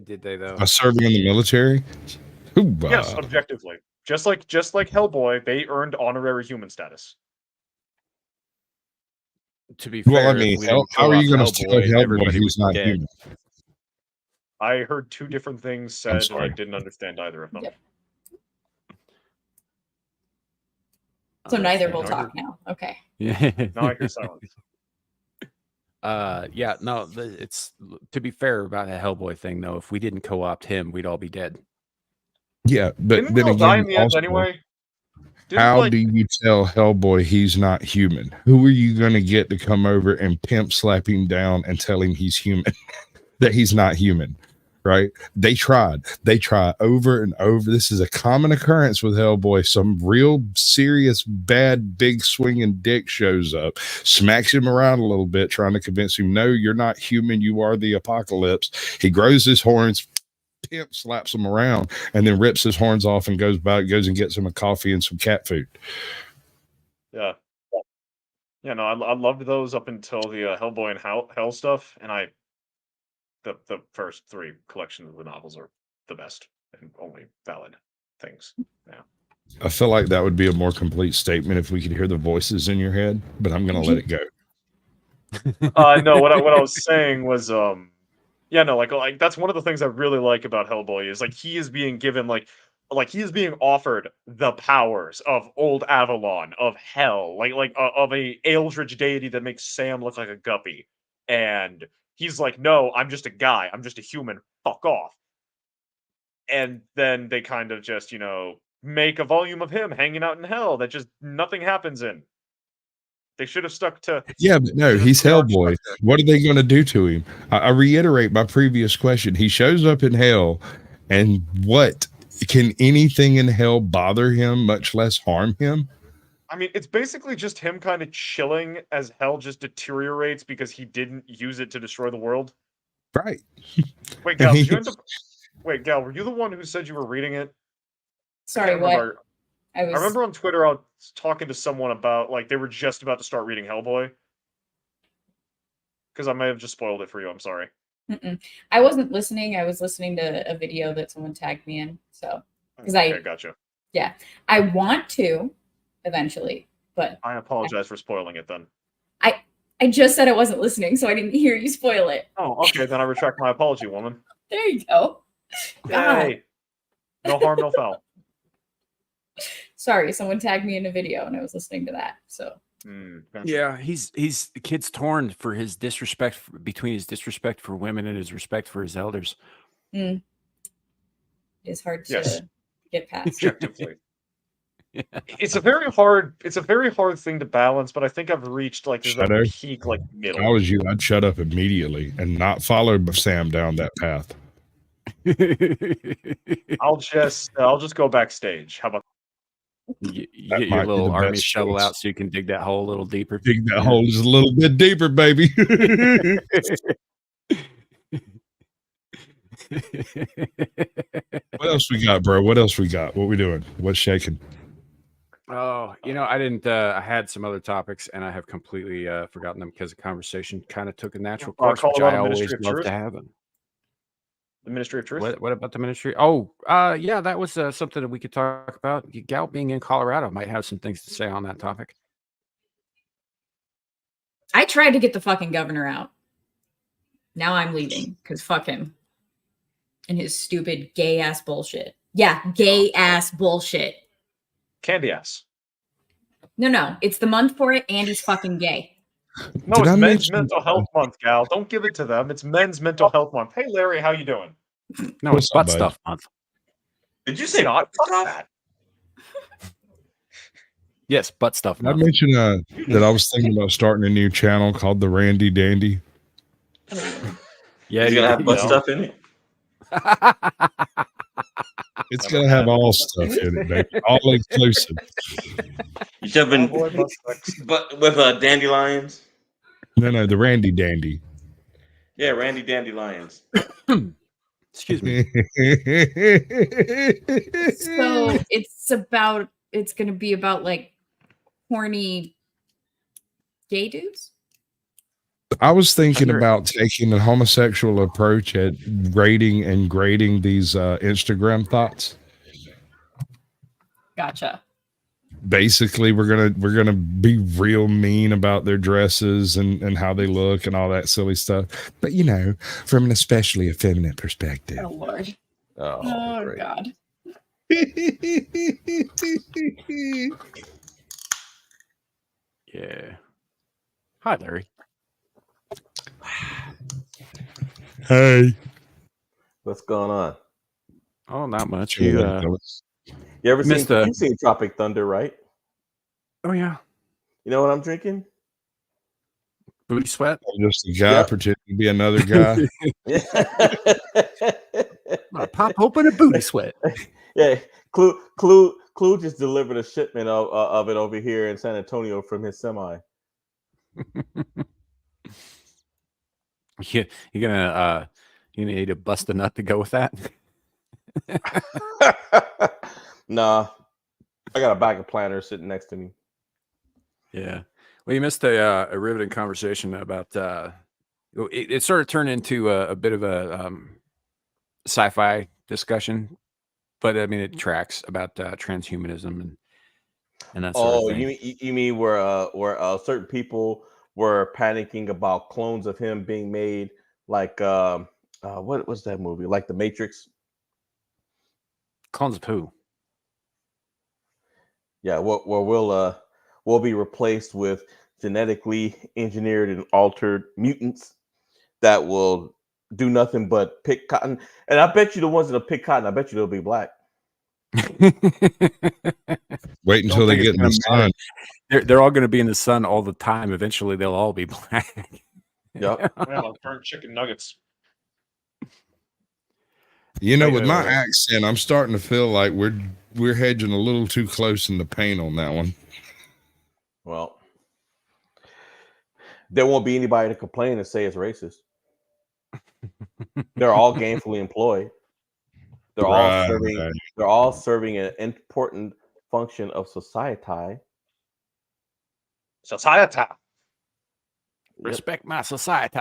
Did they though? By serving in the military? Yes, objectively. Just like Hellboy, they earned honorary human status. To be fair, well, I mean, how are you going to tell Hellboy he's not dead. human? I heard two different things said, and I didn't understand either of them. Yep. So neither will talk now. Okay. Yeah. Now I hear silence. Yeah, no, it's to be fair about the Hellboy thing though. If we didn't co-opt him, we'd all be dead. Yeah, but Didn't then we all die in again, the end also, anyway? how do you tell Hellboy he's not human? Who are you going to get to come over and pimp slap him down and tell him he's human, that he's not human? Right? They try over and over. This is a common occurrence with Hellboy. Some real serious, bad, big swinging dick shows up, smacks him around a little bit, trying to convince him, no, you're not human. You are the apocalypse. He grows his horns, pimp slaps him around, and then rips his horns off and goes and gets him a coffee and some cat food. Yeah. Yeah, no, I loved those up until the Hellboy and Hell stuff, and the first three collections of the novels are the best and only valid things. Yeah. I feel like that would be a more complete statement if we could hear the voices in your head, but I'm going to let it go. No, what I was saying was, yeah, no, like that's one of the things I really like about Hellboy is like he is being given like he is being offered the powers of old Avalon, of hell, of a eldritch deity that makes Sam look like a guppy, and he's like, no, I'm just a guy. I'm just a human. Fuck off. And then they kind of just, make a volume of him hanging out in hell that just nothing happens in. They should have stuck to... Yeah, but no, he's Hellboy. What are they going to do to him? I reiterate my previous question. He shows up in hell, and what? Can anything in hell bother him, much less harm him? I mean, it's basically just him kind of chilling as hell just deteriorates because he didn't use it to destroy the world. Right. Wait, Gal, Gal, were you the one who said you were reading it? Sorry, what? I remember on Twitter I was talking to someone about, like, they were just about to start reading Hellboy. Because I may have just spoiled it for you, I'm sorry. I wasn't listening. I was listening to a video that someone tagged me in. So, Okay, gotcha. Yeah, I want to eventually, but I apologize for spoiling it then. I just said I wasn't listening, so I didn't hear you spoil it. Oh, okay, then I retract my apology, woman. There you go. Yay. No harm, no foul. Sorry, someone tagged me in a video and I was listening to that. So yeah, he's the kid's torn for his disrespect between his disrespect for women and his respect for his elders. It's hard to get past. Objectively. Yeah. It's a very hard thing to balance, but I think I've reached like the peak, like middle. If I was you, I'd shut up immediately and not follow Sam down that path. I'll just go backstage. How about you get your little army shovel out so you can dig that hole a little deeper? Dig that hole just a little bit deeper, baby. What else we got, bro? What else we got? What we doing? What's shaking? Oh, I didn't. I had some other topics, and I have completely forgotten them because the conversation kind of took a natural course, which I always love to have. The Ministry of Truth? What about the Ministry? Oh, yeah, that was something that we could talk about. Gal being in Colorado might have some things to say on that topic. I tried to get the fucking governor out. Now I'm leaving because fuck him and his stupid gay ass bullshit. Yeah, gay ass bullshit. Candy ass. No, it's the month for it, and he's fucking gay. No, it's Men's Mental Health Month, Gal. Don't give it to them. It's Men's Mental Health Month. Hey, Larry, how you doing? No, it's butt stuff month. Did you say not? Fuck that. Yes, butt stuff month. I mentioned that I was thinking about starting a new channel called the Randy Dandy. Yeah, you're gonna have butt stuff in it. It's gonna have all stuff in it, baby. All inclusive. You jumping, but with dandelions. No, the Randy Dandy. Yeah, Randy Dandelions. Excuse me. So it's gonna be about like horny gay dudes. I was thinking about taking a homosexual approach at grading these Instagram thoughts. Gotcha. Basically, we're gonna be real mean about their dresses and how they look and all that silly stuff. But you know, from an especially effeminate perspective. Oh Lord. Oh, Oh God. Yeah. Hi, Larry. Hey. What's going on? Oh, not much. You ever missed you've seen Tropic Thunder, right? Oh yeah. You know what I'm drinking? Booty sweat. Just a guy pretending to be another guy. Pop open a booty sweat. Yeah, Clue just delivered a shipment of it over here in San Antonio from his semi. Yeah, you're gonna you need to bust a nut to go with that. Nah, I got a bag of planters sitting next to me. Yeah, well, you missed a riveting conversation about it sort of turned into a bit of a sci-fi discussion, but I mean it tracks about transhumanism and that sort of thing. You mean where certain people were panicking about clones of him being made, like what was that movie? Like The Matrix? Clones of who? Yeah, we'll be replaced with genetically engineered and altered mutants that will do nothing but pick cotton. And I bet you the ones that pick cotton, I bet you they'll be black. Wait until they get in the sun. They're all going to be in the sun all the time. Eventually, they'll all be black. Yep. Yeah, like burnt chicken nuggets. You know, with my accent, I'm starting to feel like we're hedging a little too close in the paint on that one. Well, there won't be anybody to complain and say it's racist. They're all gainfully employed. They're all serving an important function of society. Society. Respect my society.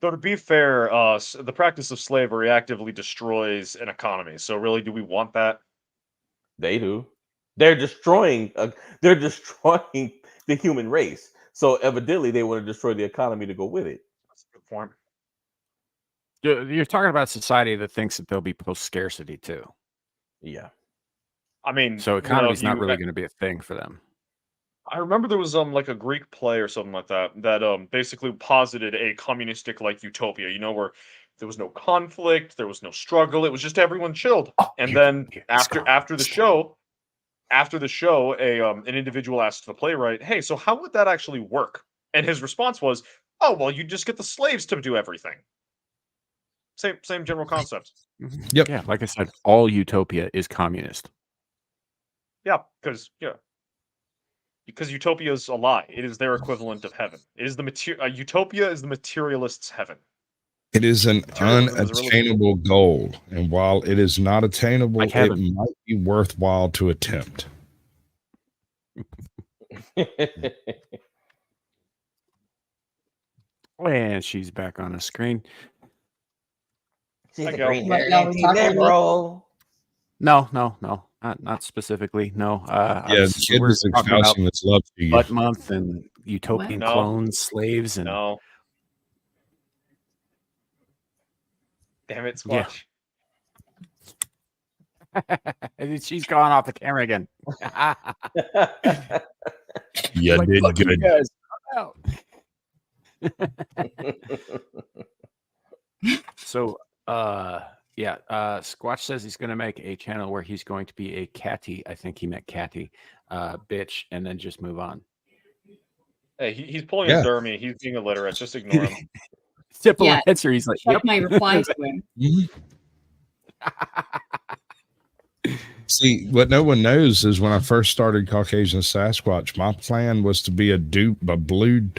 Though to be fair, the practice of slavery actively destroys an economy. So really, do we want that? They do. They're destroying the human race. So evidently, they want to destroy the economy to go with it. That's a good point. You're talking about a society that thinks that there'll be post-scarcity too. Yeah. I mean, so economy's not really going to be a thing for them. I remember there was like a Greek play or something like that basically posited a communistic like utopia, where there was no conflict, there was no struggle, it was just everyone chilled. And then after the show, an individual asked the playwright, "Hey, so how would that actually work?" And his response was, "Oh, well, you just get the slaves to do everything." Same general concept. Yep. Yeah, like I said, all utopia is communist. Yeah, because utopia is a lie. It is their equivalent of heaven. It is utopia is the materialist's heaven. It is an unattainable goal, and while it is not attainable, like it might be worthwhile to attempt. And she's back on the screen. She's a green-haired anti-liberal. No, not specifically. No. Yeah, the kid was expressing his love to you. Butt month and utopian clones, slaves, and no. Damn it, Squatch. Yeah. She's gone off the camera again. Yeah, like, did good. Guys. So, Squatch says he's going to make a channel where he's going to be a catty. I think he meant catty, bitch, and then just move on. Hey, he's pulling a Dermy. He's being illiterate. Just ignore him. Simple answer. He's like, check my replies to him. See, what no one knows is when I first started Caucasian Sasquatch, my plan was to be a blue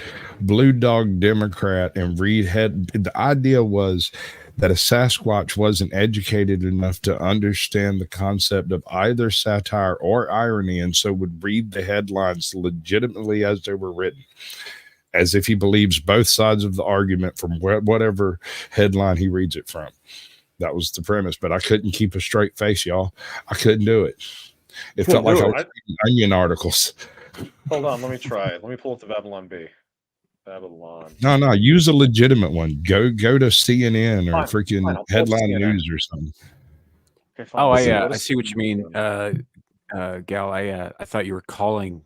dog Democrat and read head. The idea was that a Sasquatch wasn't educated enough to understand the concept of either satire or irony, and so would read the headlines legitimately as they were written. as if he believes both sides of the argument from whatever headline he reads it from. That was the premise, but I couldn't keep a straight face, y'all. I couldn't do it. It felt like I was reading Onion articles. Hold on, let me try it. Let me pull up the Babylon B. Babylon. No, use a legitimate one. Go to CNN or freaking Headline News or something. Okay, I see what you mean, Gal. I thought you were calling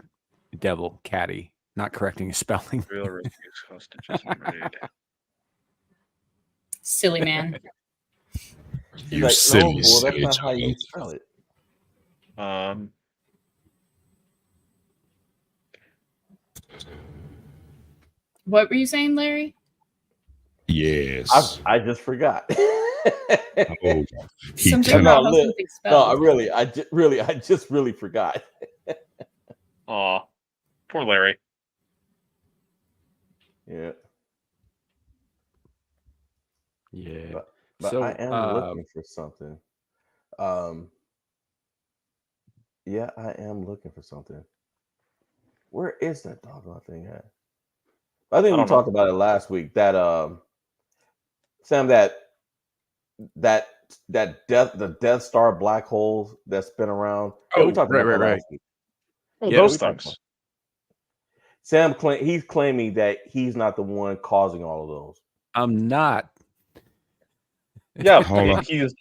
Devil Caddy, not correcting his spelling. Real reviews hostages made. Silly man. You like, silly, no, silly that's not how you child. spell it. What were you saying, Larry? Yes. I just forgot. Oh, Something about how something spelled. I just really forgot. Aw, poor Larry. Yeah. Yeah. But So, I am looking for something. Yeah, I am looking for something. Where is that doggone thing at? I think we talked about it last week. That Sam, the Death Star black hole that's been around. Oh, we talked about that right. last week. Oh, those things. Sam he's claiming that he's not the one causing all of those. I'm not. Yeah, he's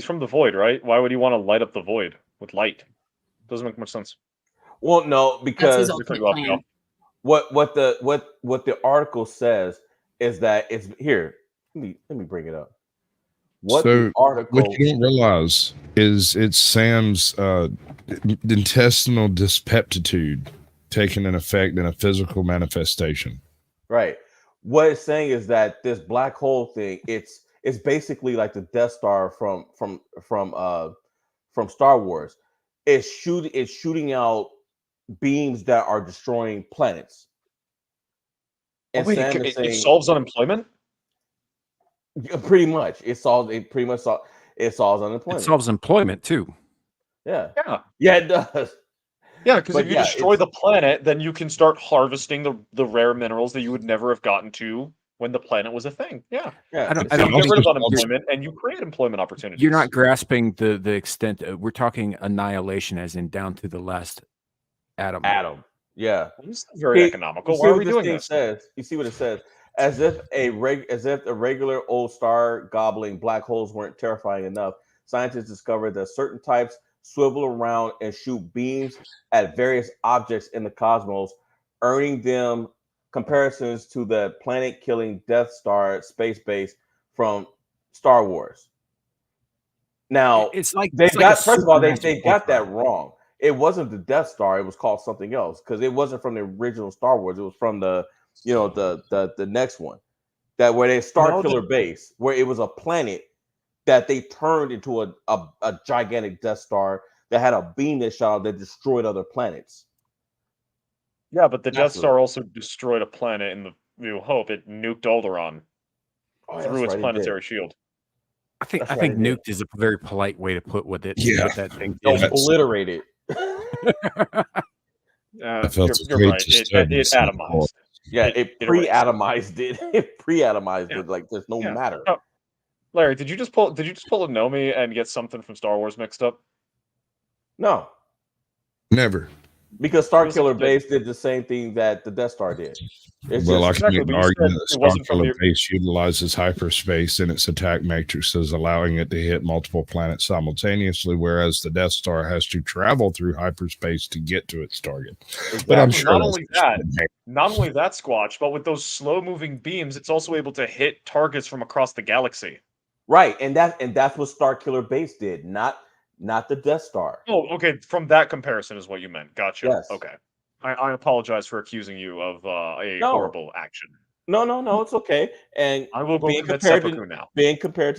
from the void, right? Why would he want to light up the void with light? Doesn't make much sense. Well, no, because what the article says is that it's here. Let me bring it up. What the article? What you don't realize is it's Sam's intestinal dyspeptitude taking an effect in a physical manifestation. Right. What it's saying is that this black hole thing, it's basically like the Death Star from Star Wars. It's shooting out beams that are destroying planets. And it solves unemployment? Pretty much. It solves unemployment. It solves employment too. Yeah. Yeah, it does. Yeah, because if you destroy the planet, then you can start harvesting the rare minerals that you would never have gotten to when the planet was a thing. Yeah. I don't get rid of unemployment and you create employment opportunities. You're not grasping the extent. We're talking annihilation, as in down to the last atom. Yeah. This is very economical. Why are we doing this? You see what it says? As if the regular old star gobbling black holes weren't terrifying enough, scientists discovered that certain types swivel around and shoot beams at various objects in the cosmos, earning them comparisons to the planet-killing Death Star space base from Star Wars. Now, first of all, they got that wrong. It wasn't the Death Star; it was called something else because it wasn't from the original Star Wars. It was from the next one, that where they Starkiller base, where it was a planet that they turned into a gigantic Death Star that had a beam that shot out that destroyed other planets. Yeah, but the Death Star also destroyed a planet in the New Hope. It nuked Alderaan through its planetary shield. I think nuked is a very polite way to put what that thing obliterate it. You're right. It atomized. Yeah, it pre-atomized it. It pre-atomized it like there's no matter. Oh, Larry, did you just pull a Nomi and get something from Star Wars mixed up? No. Never. Because Starkiller Base did the same thing that the Death Star did. I can make an argument that Starkiller Base utilizes hyperspace in its attack matrices, allowing it to hit multiple planets simultaneously, whereas the Death Star has to travel through hyperspace to get to its target. Exactly. But I'm sure not only that, Squatch, but with those slow-moving beams, it's also able to hit targets from across the galaxy. Right, and that's what Starkiller Base did, not the Death Star. Oh, okay. From that comparison is what you meant. Gotcha. Yes. Okay. I apologize for accusing you of a horrible action. No, it's okay. And I will being compared to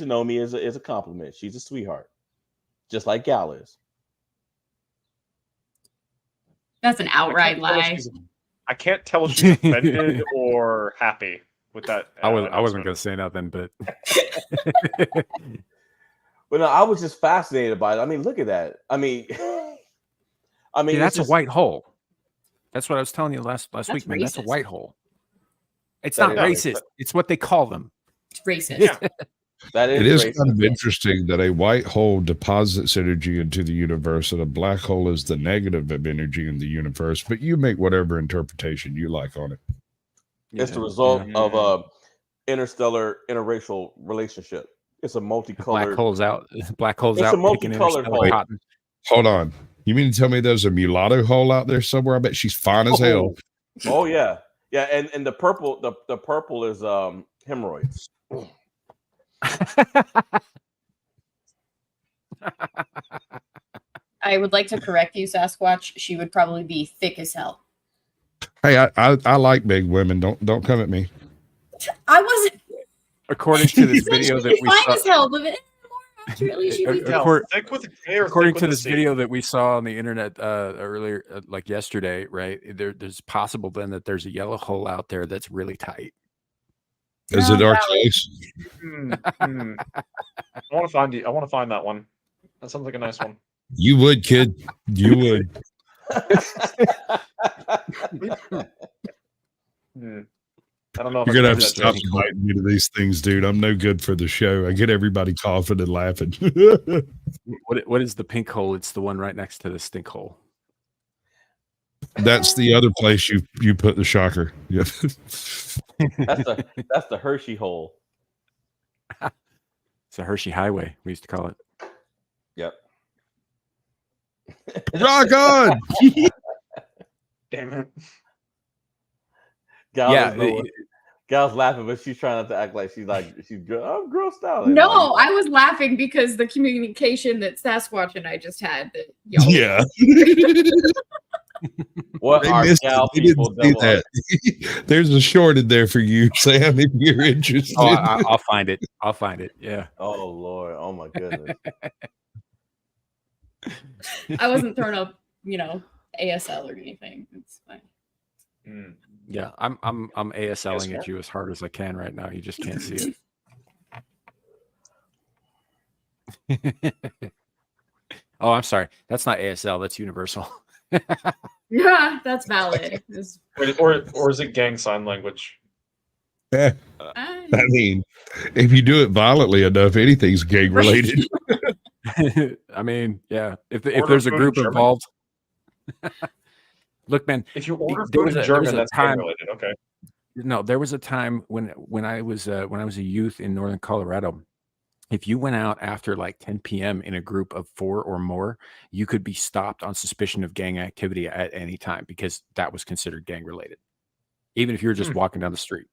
Nomi is a compliment. She's a sweetheart, just like Gal is. That's an outright lie. I can't tell if she's offended or happy with that. I wasn't going to say nothing, but. But no, I was just fascinated by it. I mean, look at that. I mean, that's a white hole. That's what I was telling you last week, man. That's a racist. white hole. It's That not is racist. It's what they call them. It's racist. Yeah. That is It is racist. kind of interesting that a white hole deposits energy into the universe and a black hole is the negative of energy in the universe, but you make whatever interpretation you like on it. It's the result of a interstellar interracial relationship. It's a multicolored. Black holes out. Black holes It's out. a multicolored hole. Cotton. Hold on. You mean to tell me there's a mulatto hole out there somewhere? I bet she's fine as hell. Oh yeah, yeah, and the purple, the purple is hemorrhoids. I would like to correct you, Sasquatch. She would probably be thick as hell. Hey, I like big women. Don't come at me. I wasn't. According to this video that we fine saw, as hell, but more accurately, she'd be thick. according to this video that we saw on the internet earlier, like yesterday, right? There's possible then that there's a yellow hole out there that's really tight. Is it our choice? I want to find that one. That sounds like a nice one. You would, kid. You would. I don't know if You're gonna have to stop inviting me to these things, dude. I'm no good for the show. I get everybody coughing and laughing. What is the pink hole? It's the one right next to the stink hole. That's the other place you put the shocker. Yeah. That's the Hershey hole. It's a Hershey Highway, we used to call it. Yep. Rock on! Damn it. Gal's laughing, but she's trying not to act like she's I'm grossed out. No, I was laughing because the communication that Sasquatch and I just had. That, yeah. What They are missed gal it. They didn't people see double that. There's a short in there for you, Sam, if you're interested. Oh, I'll find it. I'll find it. Yeah. Oh Lord. Oh my goodness. I wasn't throwing up, ASL or anything. It's fine. Yeah, I'm ASLing at you as hard as I can right now. You just can't see it. Oh, I'm sorry. That's not ASL. That's universal. Yeah, that's valid. Or is it gang sign language? I mean, if you do it violently enough, anything's gang related. I mean, yeah. If there's a group involved. Look, man. If you order food in German, that's gang related. Okay. No, there was a time when I was a youth in northern Colorado. If you went out after like 10 p.m. in a group of 4 or more, you could be stopped on suspicion of gang activity at any time because that was considered gang related, even if you were just walking down the street.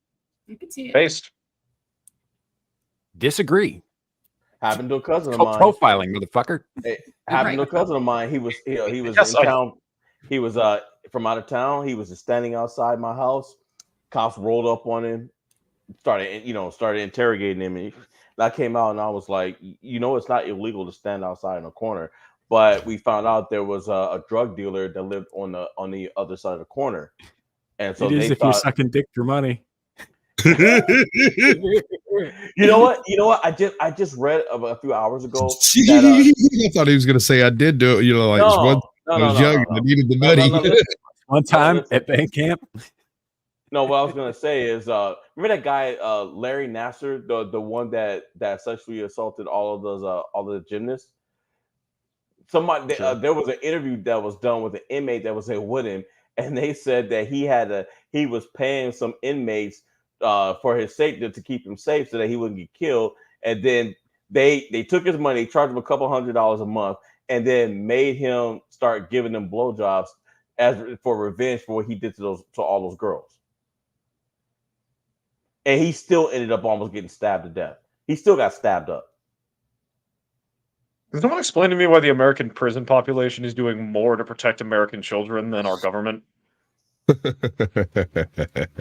You could see it. Based. Disagree. Happened to a cousin of mine. Profiling, motherfucker. Happened to a cousin of mine. He was in town. He was from out of town. He was just standing outside my house. Cops rolled up on him, started interrogating him, and I came out and I was like, it's not illegal to stand outside in a corner, but we found out there was a drug dealer that lived on the other side of the corner, and so it is if you're sucking dick for money. You know what? I just read a few hours ago. I thought he was going to say I did do it. I was young and I needed the money. One time at band camp. No, what I was gonna say is, remember that guy Larry Nasser, the one that sexually assaulted all of the gymnasts. Somebody there was an interview that was done with an inmate that was with him, and they said that he was paying some inmates for his safety to keep him safe so that he wouldn't get killed, and then they took his money, charged him a couple $100s a month, and then made him start giving them blowjobs for revenge for what he did to all those girls. And he still ended up almost getting stabbed to death. He still got stabbed up. Can someone explain to me why the American prison population is doing more to protect American children than our government?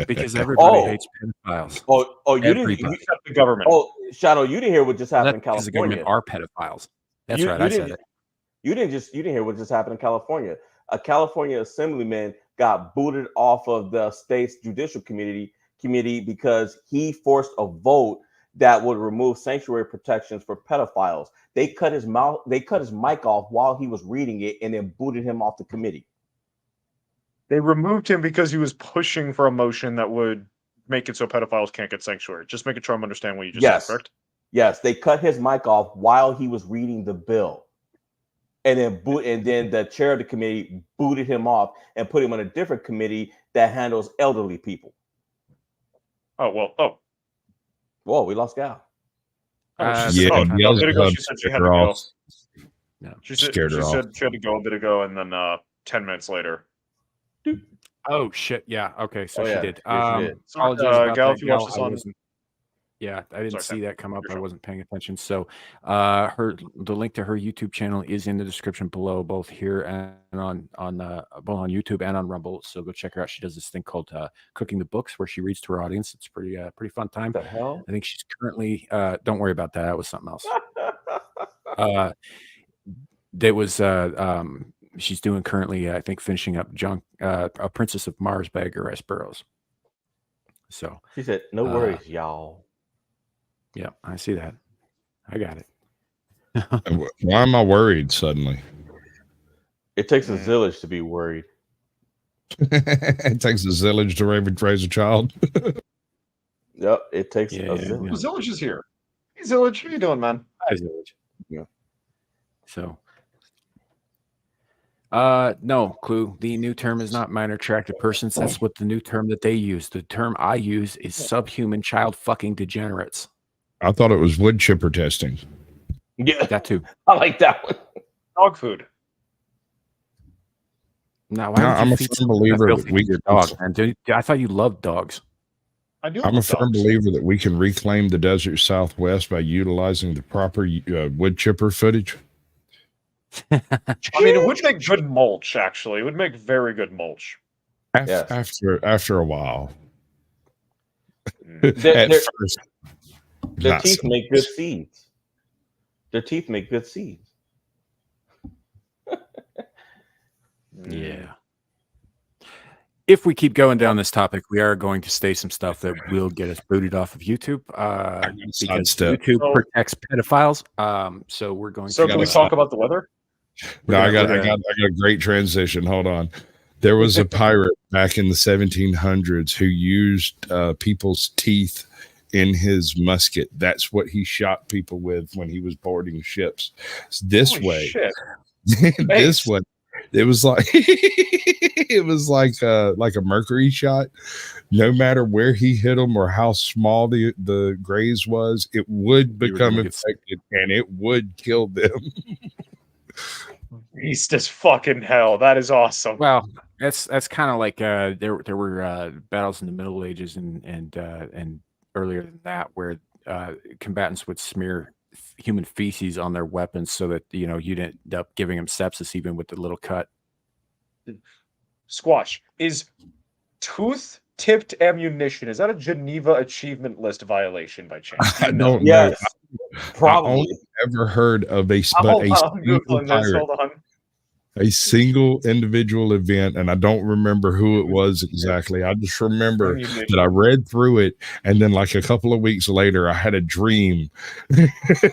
Because everybody hates pedophiles. You didn't except the government. Oh, Shadow, you didn't hear what just happened in California. The government are pedophiles. That's right. I said it. You didn't hear what just happened in California. A California assemblyman got booted off of the state's judicial committee because he forced a vote that would remove sanctuary protections for pedophiles. They cut his mic off while he was reading it and then booted him off the committee. They removed him because he was pushing for a motion that would make it so pedophiles can't get sanctuary. Just making sure I'm understanding what you just said, correct? Yes, they cut his mic off while he was reading the bill. And then the chair of the committee booted him off and put him on a different committee that handles elderly people. Whoa, we lost Gal. She said she had to go. No, she said she had to go a bit ago, and then 10 minutes later. Oh shit! Yeah. Okay. So she did. She did. Apologies about Gal, that, if you watch this on. Yeah, I didn't see that come up. Sure. I wasn't paying attention. So, the link to her YouTube channel is in the description below, both here and on both on YouTube and on Rumble. So go check her out. She does this thing called Cooking the Books, where she reads to her audience. It's pretty fun time. What the hell? I think she's currently. Don't worry about that. That was something else. There was she's doing currently. I think finishing up a Princess of Mars by Edgar Rice Burroughs. So she said, "No worries, y'all." Yeah, I see that. I got it. Why am I worried suddenly? It takes a village to be worried. It takes a zillage to raise a child. Yep, it takes a village. Zillage is here. Hey, Zillage, how you doing, man? Hi, Zillage. Yeah. So, no, Clue. The new term is not minor attracted persons. That's what the new term that they use. The term I use is subhuman child fucking degenerates. I thought it was wood chipper testing. Yeah, that too. I like that one. Dog food. Now, I'm a firm believer that we your dog. And I thought you loved dogs. I do. I'm a firm believer that we can reclaim the desert Southwest by utilizing the proper wood chipper footage. I mean, it would make good mulch. Actually, it would make very good mulch. After a while. At first. Their teeth make good seeds. Their teeth make good seeds. Yeah. If we keep going down this topic, we are going to say some stuff that will get us booted off of YouTube because YouTube protects pedophiles. So we're going. So can we talk about the weather? No, I got a great transition. Hold on. There was a pirate back in the 1700s who used people's teeth in his musket. That's what he shot people with when he was boarding ships. This way, it was like a mercury shot. No matter where he hit them or how small the graze was, it would become infected and it would kill them. Beast as fucking hell. That is awesome. Well, that's kind of like there were battles in the Middle Ages and earlier than that where combatants would smear human feces on their weapons so that you'd end up giving them sepsis even with the little cut. Squash, is tooth-tipped ammunition, is that a Geneva Achievement List violation by chance? I don't know. Yes, probably. I only ever heard of a single individual event, and I don't remember who it was exactly. I just remember that I read through it, and then like a couple of weeks later, I had a dream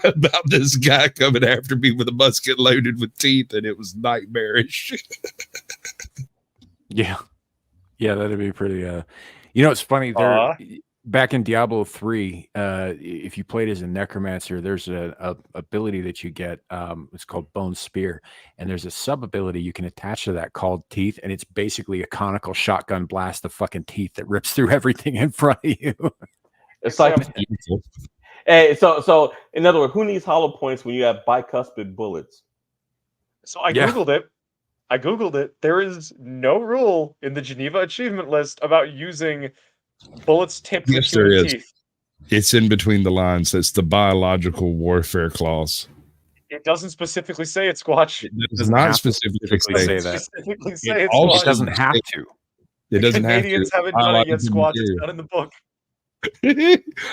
about this guy coming after me with a musket loaded with teeth, and it was nightmarish. Yeah, that'd be pretty. It's funny. Back in Diablo 3, if you played as a necromancer, there's a ability that you get. It's called Bone Spear, and there's a sub ability you can attach to that called Teeth, and it's basically a conical shotgun blast of fucking teeth that rips through everything in front of you. It's like, hey, so in other words, who needs hollow points when you have bicuspid bullets? So I googled it. There is no rule in the Geneva Achievement List about using bullets tipped with human teeth. It's in between the lines. That's the biological warfare clause. It doesn't specifically say it, Squatch. It does not specifically say that. It doesn't have to. It doesn't have to. Canadians haven't done it yet, Squatch. It's not in the book.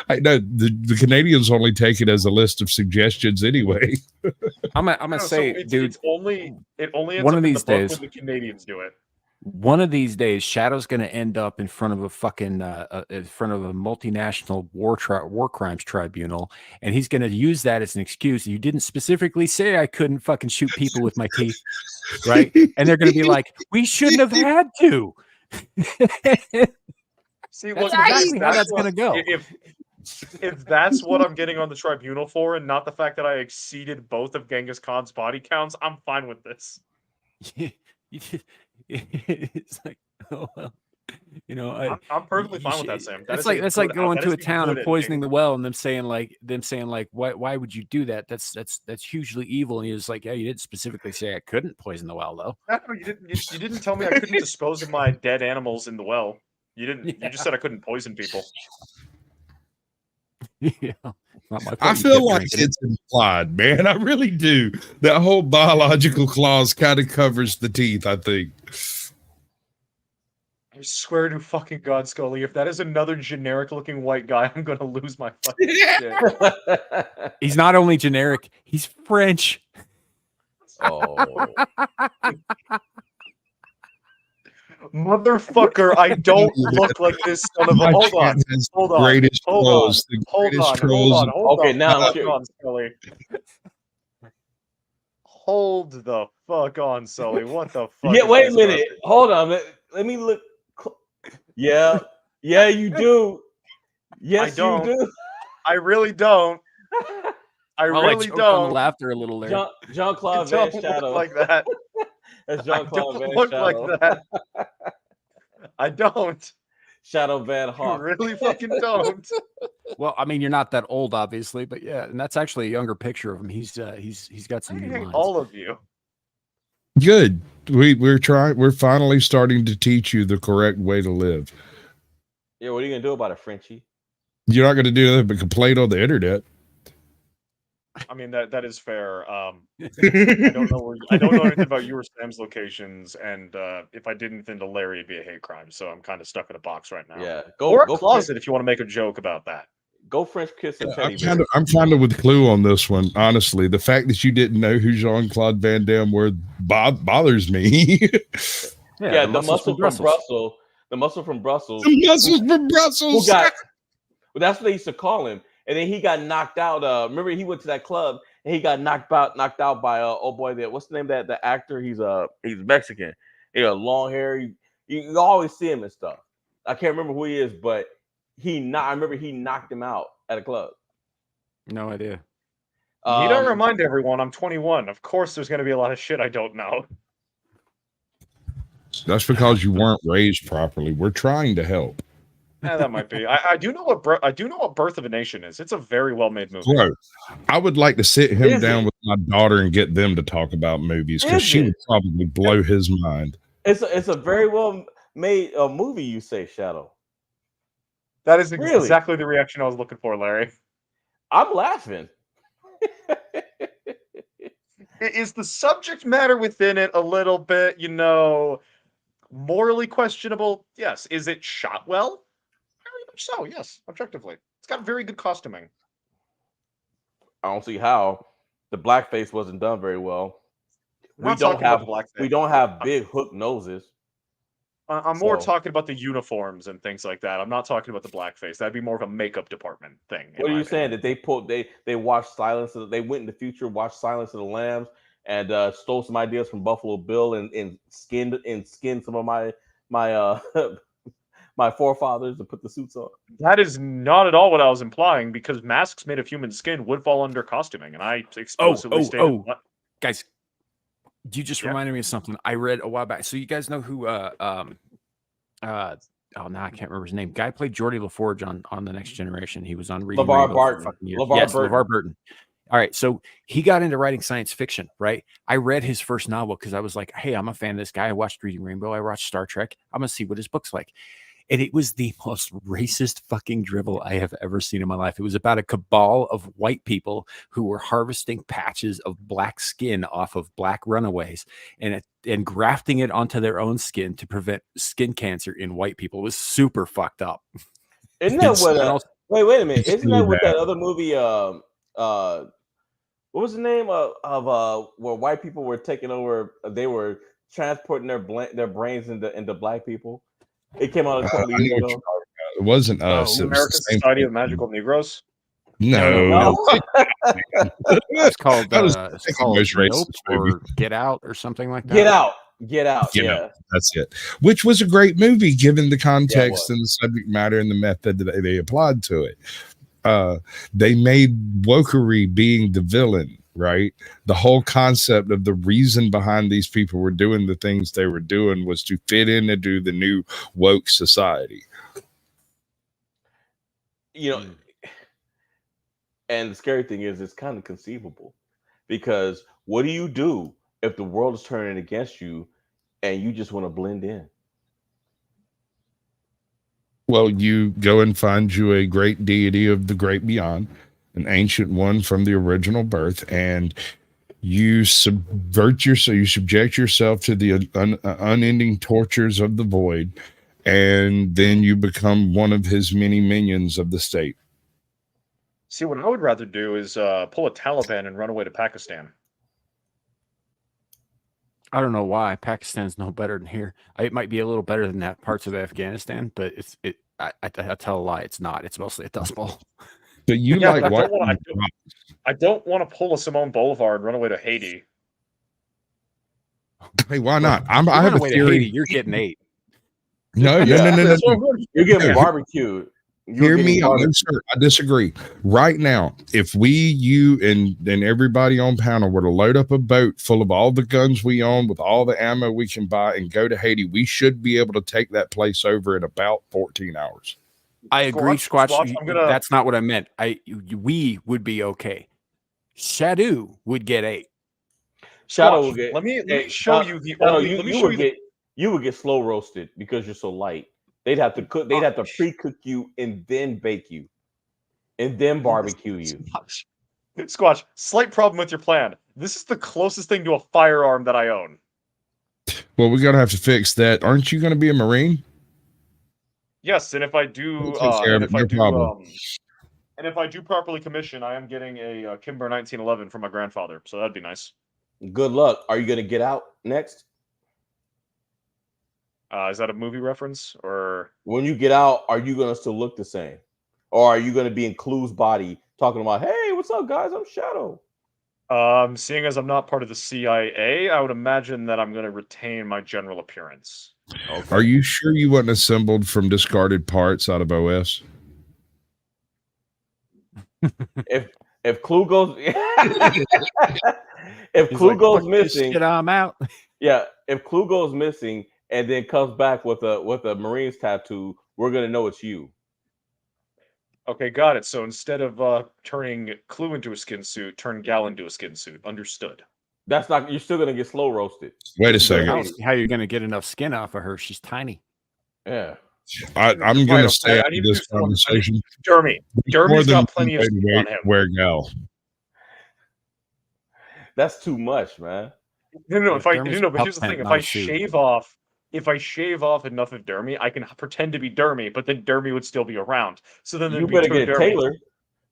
I know the Canadians only take it as a list of suggestions anyway. I'm gonna say, dude, it only ends one up of these in the book days when the Canadians do it. One of these days, Shadow's going to end up in front of a fucking in front of a multinational war crimes tribunal, and he's going to use that as an excuse. You didn't specifically say I couldn't fucking shoot people with my teeth, right? And they're going to be like, we shouldn't have had to. See, that's exactly how that's going to go. If that's what I'm getting on the tribunal for, and not the fact that I exceeded both of Genghis Khan's body counts, I'm fine with this. It's like, oh well, you know, I'm perfectly fine with that, Sam. That's like going to a town and poisoning the well, and them saying like, why would you do that? That's hugely evil. And he was like, yeah, you didn't specifically say I couldn't poison the well, though. No, you didn't tell me I couldn't dispose of my dead animals in the well. You didn't. Yeah. You just said I couldn't poison people. Yeah, I feel like it's implied, man. I really do. That whole biological clause kind of covers the teeth, I think. I swear to fucking God, Scully, if that is another generic-looking white guy, I'm gonna lose my fucking shit. He's not only generic; he's French. Oh. Motherfucker, I don't look like this son of a... Hold on. Okay, now I'm on, Sully. Hold the fuck on, Sully. What the fuck? Yeah, wait a minute. Hold on. Let me look. Yeah, you do. Yes, you do. I really don't. I really don't. On the laughter a little there. Jean-Claude Van Shadow. Like that. That's Jean-Claude Van look Shadow. Like that. I don't. Shadow Van Hawk. You really fucking don't. Well, I mean, you're not that old, obviously, but yeah, and that's actually a younger picture of him. He's got some new lines. All of you. Good. We're finally starting to teach you the correct way to live. Yeah, what are you gonna do about it, Frenchie? You're not gonna do anything but complain on the internet. I mean that is fair. I don't know anything about you or Sam's locations, and if I did anything to Larry, it'd be a hate crime. So I'm kind of stuck in a box right now. Yeah, go closet if you want to make a joke about that. Go French kiss a teddy bear. I'm kind of with Clue on this one. Honestly, the fact that you didn't know who Jean-Claude Van Damme were bothers me. Yeah, the muscle from Brussels. The muscle from Brussels. The muscles from Brussels. Well, that's what they used to call him. And then he got knocked out. Remember, he went to that club and he got knocked out by what's the name of the actor? He's Mexican. He got long hair. You always see him and stuff. I can't remember who he is, but I remember he knocked him out at a club. No idea. You don't remind everyone I'm 21. Of course, there's going to be a lot of shit I don't know. That's because you weren't raised properly. We're trying to help. Yeah, that might be. I do know what Birth of a Nation is. It's a very well made movie. Bro, I would like to sit him down with my daughter and get them to talk about movies because she would probably blow his mind. It's a very well made movie. You say, Shadow. That is exactly the reaction I was looking for, Larry. I'm laughing. Is the subject matter within it a little bit, morally questionable? Yes. Is it shot well? Very much so, yes, objectively. It's got very good costuming. I don't see how the blackface wasn't done very well. We don't have big hook noses. I'm more talking about the uniforms and things like that. I'm not talking about the blackface. That'd be more of a makeup department thing. What are you saying? That they watched they went in the future, watched Silence of the Lambs, and stole some ideas from Buffalo Bill and skinned some of my my forefathers to put the suits on? That is not at all what I was implying, because masks made of human skin would fall under costuming, and I explicitly stated. Guys, you just reminded me of something I read a while back. So you guys know who I can't remember his name. Guy played Geordie LaForge on The Next Generation. He was on Reading LeVar Burton. All right, so he got into writing science fiction, right? I read his first novel because I was like, hey, I'm a fan of this guy. I watched Reading Rainbow. I watched Star Trek. I'm going to see what his book's like. And it was the most racist fucking drivel I have ever seen in my life. It was about a cabal of white people who were harvesting patches of black skin off of black runaways and grafting it onto their own skin to prevent skin cancer in white people. It was super fucked up. Isn't that what? Wait a minute. Isn't that what that other movie? What was the name of where white people were taking over? They were transporting their brains into black people. It came out a couple of I years know what ago. you're talking about. It wasn't us. It was American the same Society thing. of Magical Negroes. No. It's called That was the most Nope racist movie. or Get Out or something like that. Get out. Yeah, that's it. Which was a great movie given the context Yeah, and the subject matter and the method that they applied to it. They made wokery being the villain, right? The whole concept of the reason behind these people were doing the things they were doing was to fit into the new woke society. You know, and the scary thing is it's kind of conceivable, because what do you do if the world is turning against you and you just want to blend in? Well, you go and find you a great deity of the great beyond, an ancient one from the original birth, and you subvert yourself, you subject yourself to the unending tortures of the void, and then you become one of his many minions of the state. See, what I would rather do is pull a Taliban and run away to Pakistan. I don't know why Pakistan's no better than here. It might be a little better than that parts of Afghanistan, but I tell a lie. It's not. It's mostly a dust bowl. But you Yeah, like but what? I don't want to pull a Simone Bolivar and run away to Haiti. Hey, why not? I Run have a away to theory. Haiti, you're getting 8. No. You're getting No. barbecued. Hear me out, no, sir. I disagree. Right now, if we, you, and everybody on panel were to load up a boat full of all the guns we own with all the ammo we can buy and go to Haiti, we should be able to take that place over in about 14 hours. I agree, Squatch. I'm gonna- That's not what I meant. We would be okay. Shadow would get 8. Shadow Watch, will get. let me show you the only. Let me show you the You would get slow roasted because you're so light. They'd have to cook. They'd have to pre-cook you and then bake you, and then barbecue you. Squatch, slight problem with your plan. This is the closest thing to a firearm that I own. Well, we're gonna have to fix that. Aren't you gonna be a Marine? Yes, and if I do, We'll take care of it, no problem. And if I do properly commission, I am getting a Kimber 1911 from my grandfather, so that'd be nice. Good luck. Are you gonna get out next? Is that a movie reference, or when you get out, are you gonna still look the same, or are you gonna be in Clue's body talking about, "Hey, what's up, guys? I'm Shadow." Seeing as I'm not part of the CIA, I would imagine that I'm going to retain my general appearance. Okay. Are you sure you wasn't assembled from discarded parts out of OS? If Clue goes, if Clue goes missing, shit, I'm out. Yeah, if Clue goes missing and then comes back with a Marines tattoo, we're gonna know it's you. Okay, got it. So instead of turning Clue into a skin suit, turn Gal into a skin suit. Understood. That's not. You're still gonna get slow roasted. Wait a second. I don't see how you're gonna get enough skin off of her. She's tiny. Yeah. I'm going to stay out of this conversation. Dermy's got plenty of skin on him. Wear Gal. That's too much, man. No. But here's the thing: if I shave off enough of Dermy, I can pretend to be Dermy, but then Dermy would still be around. So then you better get a tailor.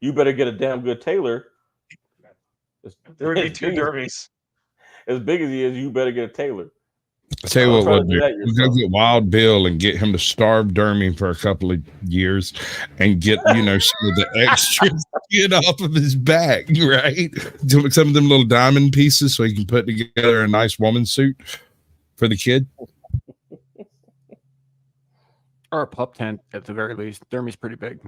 You better get a damn good tailor. There would be two Dermies. As big as he is, you better get a tailor. I'll tell you what we'll do. We're going to get Wild Bill and get him to starve Dermy for a couple of years and get, some of the extra skin off of his back, right? Some of them little diamond pieces so he can put together a nice woman suit for the kid. Or a pup tent at the very least. Dermy's pretty big.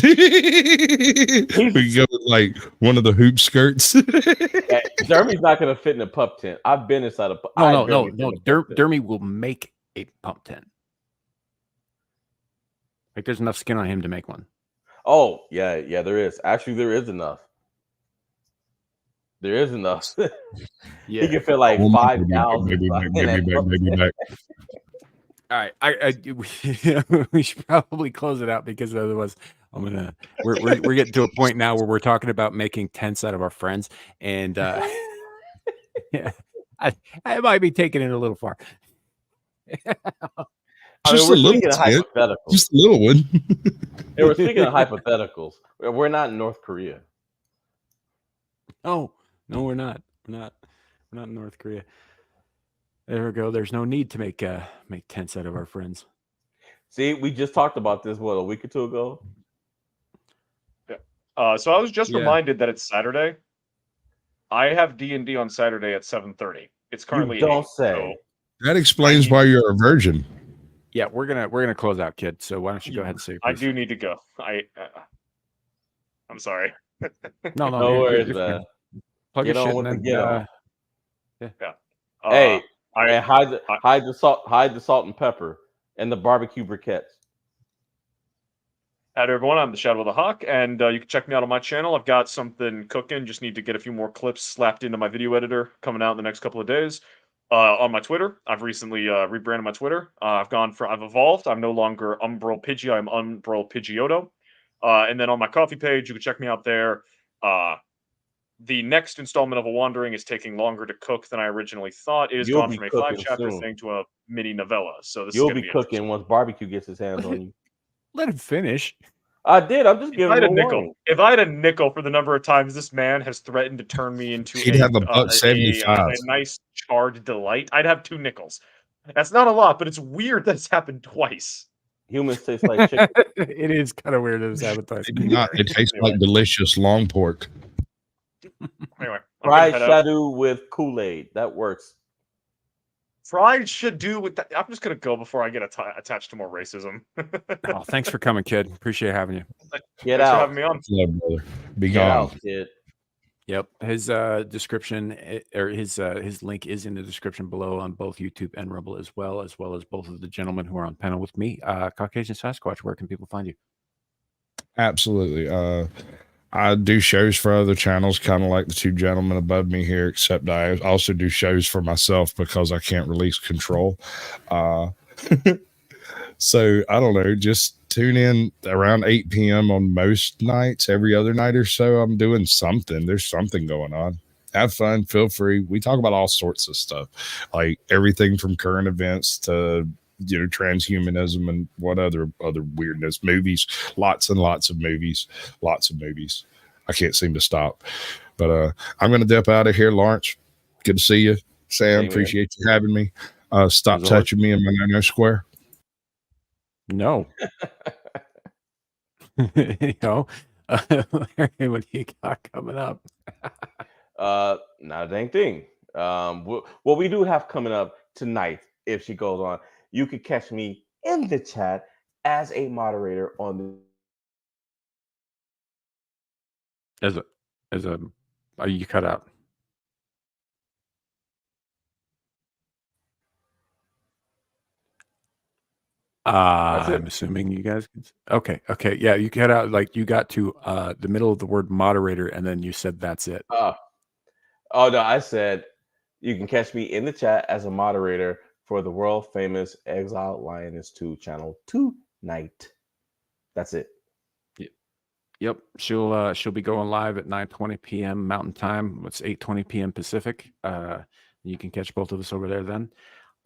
We go with like one of the hoop skirts. Dermy's not going to fit in a pup tent. I've been inside a pup. No. Dermy will make a pup tent. Like there's enough skin on him to make one. Oh yeah, there is. Actually, there is enough. There is enough. Yeah. He can fit like 5,000. Maybe back. All right, we should probably close it out because otherwise we're getting to a point now where we're talking about making tents out of our friends, and yeah, I might be taking it a little far. Just a little tent. Just a little one. They were speaking of hypotheticals. We're not in North Korea. Oh no, we're not. We're not in North Korea. There we go. There's no need to make tents out of our friends. See, we just talked about this a week or two ago. Yeah. So I was just reminded that it's Saturday. I have D&D on Saturday at 7:30. It's currently You don't 8, say. so That explains why you're a virgin. Yeah, we're gonna close out, kid. So why don't you go ahead and say? I do need to go. I'm sorry. No, No worries, man. Plug Get your on shit with and the then, get on. Yeah. Hey, and hide the salt and pepper, and the barbecue briquettes. Hi everyone, I'm the Shadow of the Hawk, and you can check me out on my channel. I've got something cooking. Just need to get a few more clips slapped into my video editor coming out in the next couple of days. On my Twitter, I've recently rebranded my Twitter. I've evolved. I'm no longer Umbral Pidgey. I'm Umbral Pidgeotto. And then on my coffee page, you can check me out there. The next installment of A Wandering is taking longer to cook than I originally thought. It has You'll gone be from a cooking 5-chapter soon. thing to a mini novella. So this is You'll going to be be cooking once barbecue gets his hands on you. let him finish. I did. I'm just If I giving had him a a nickel, warning. if I had a nickel for the number of times this man has threatened to turn me into He'd have a buck 75. a nice charred delight, I'd have 2 nickels. That's not a lot, but it's weird that it's happened twice. Humans taste like chicken. It is kind of weird that it's happened twice. Maybe not. It tastes like delicious long pork. Anyway, Fried shadow with Kool-Aid. That works. Fried should do with that. I'm just gonna go before I get attached to more racism. Oh, thanks for coming, kid. Appreciate having you. Get Thanks out. for having me on. Yeah, brother. Be Get gone. out, kid. Yep, his description or his link is in the description below on both YouTube and Rumble, as well as both of the gentlemen who are on panel with me. Caucasian Sasquatch, where can people find you? Absolutely. I do shows for other channels, kind of like the 2 gentlemen above me here, except I also do shows for myself because I can't release control. So I don't know, just tune in around 8 p.m. on most nights. Every other night or so, I'm doing something. There's something going on. Have fun. Feel free. We talk about all sorts of stuff, like everything from current events to transhumanism and what other weirdness. Movies, lots and lots of movies. I can't seem to stop. But I'm going to dip out of here. Lawrence, good to see you. Sam, appreciate you having me. Stop touching me in my no square. No. Larry, what do you got coming up? Not a dang thing. What we do have coming up tonight, if she goes on, you could catch me in the chat as a moderator on the. Are you cut out? I'm assuming you guys can. Okay. Yeah, you cut out, like you got to the middle of the word moderator, and then you said that's it. Oh no, I said you can catch me in the chat as a moderator for the world famous Exiled Lioness 2 channel tonight. That's it. Yep. She'll be going live at 9:20 p.m. Mountain Time. It's 8:20 p.m. Pacific. You can catch both of us over there then.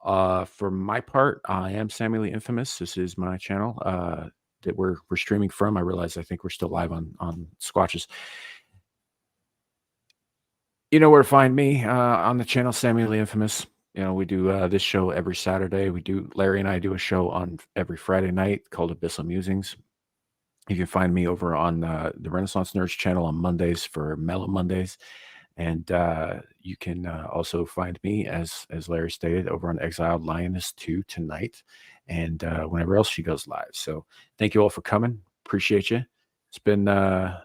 For my part, I am Sammy Lee Infamous. This is my channel that we're streaming from. I realize I think we're still live on Squatches. You know where to find me on the channel, Sammy Lee Infamous. We do this show every Saturday. Larry and I do a show on every Friday night called Abyssal Musings. You can find me over on the Renaissance Nerds channel on Mondays for Mellow Mondays. And you can also find me, as Larry stated, over on Exiled Lioness 2 tonight and whenever else she goes live. So thank you all for coming. Appreciate you. It's been a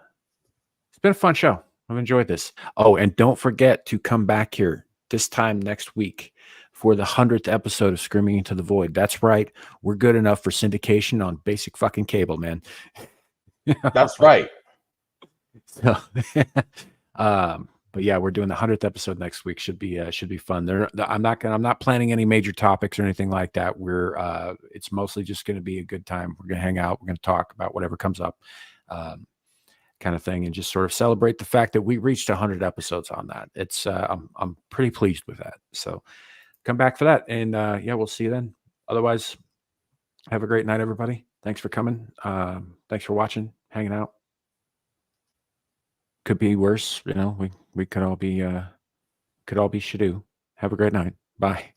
fun show. I've enjoyed this. Oh, and don't forget to come back here this time next week for the 100th episode of Screaming into the Void. That's right. We're good enough for syndication on basic fucking cable, man. That's right. So, but yeah, we're doing the 100th episode next week. Should be fun. I'm not planning any major topics or anything like that. It's mostly just going to be a good time. We're going to hang out. We're going to talk about whatever comes up, kind of thing, and just sort of celebrate the fact that we reached 100 episodes on that. It's I'm pretty pleased with that. So come back for that, and yeah, we'll see you then. Otherwise, have a great night, everybody. Thanks for coming. Thanks for watching, hanging out. Could be worse, we could all be Shadoo. Have a great night. Bye.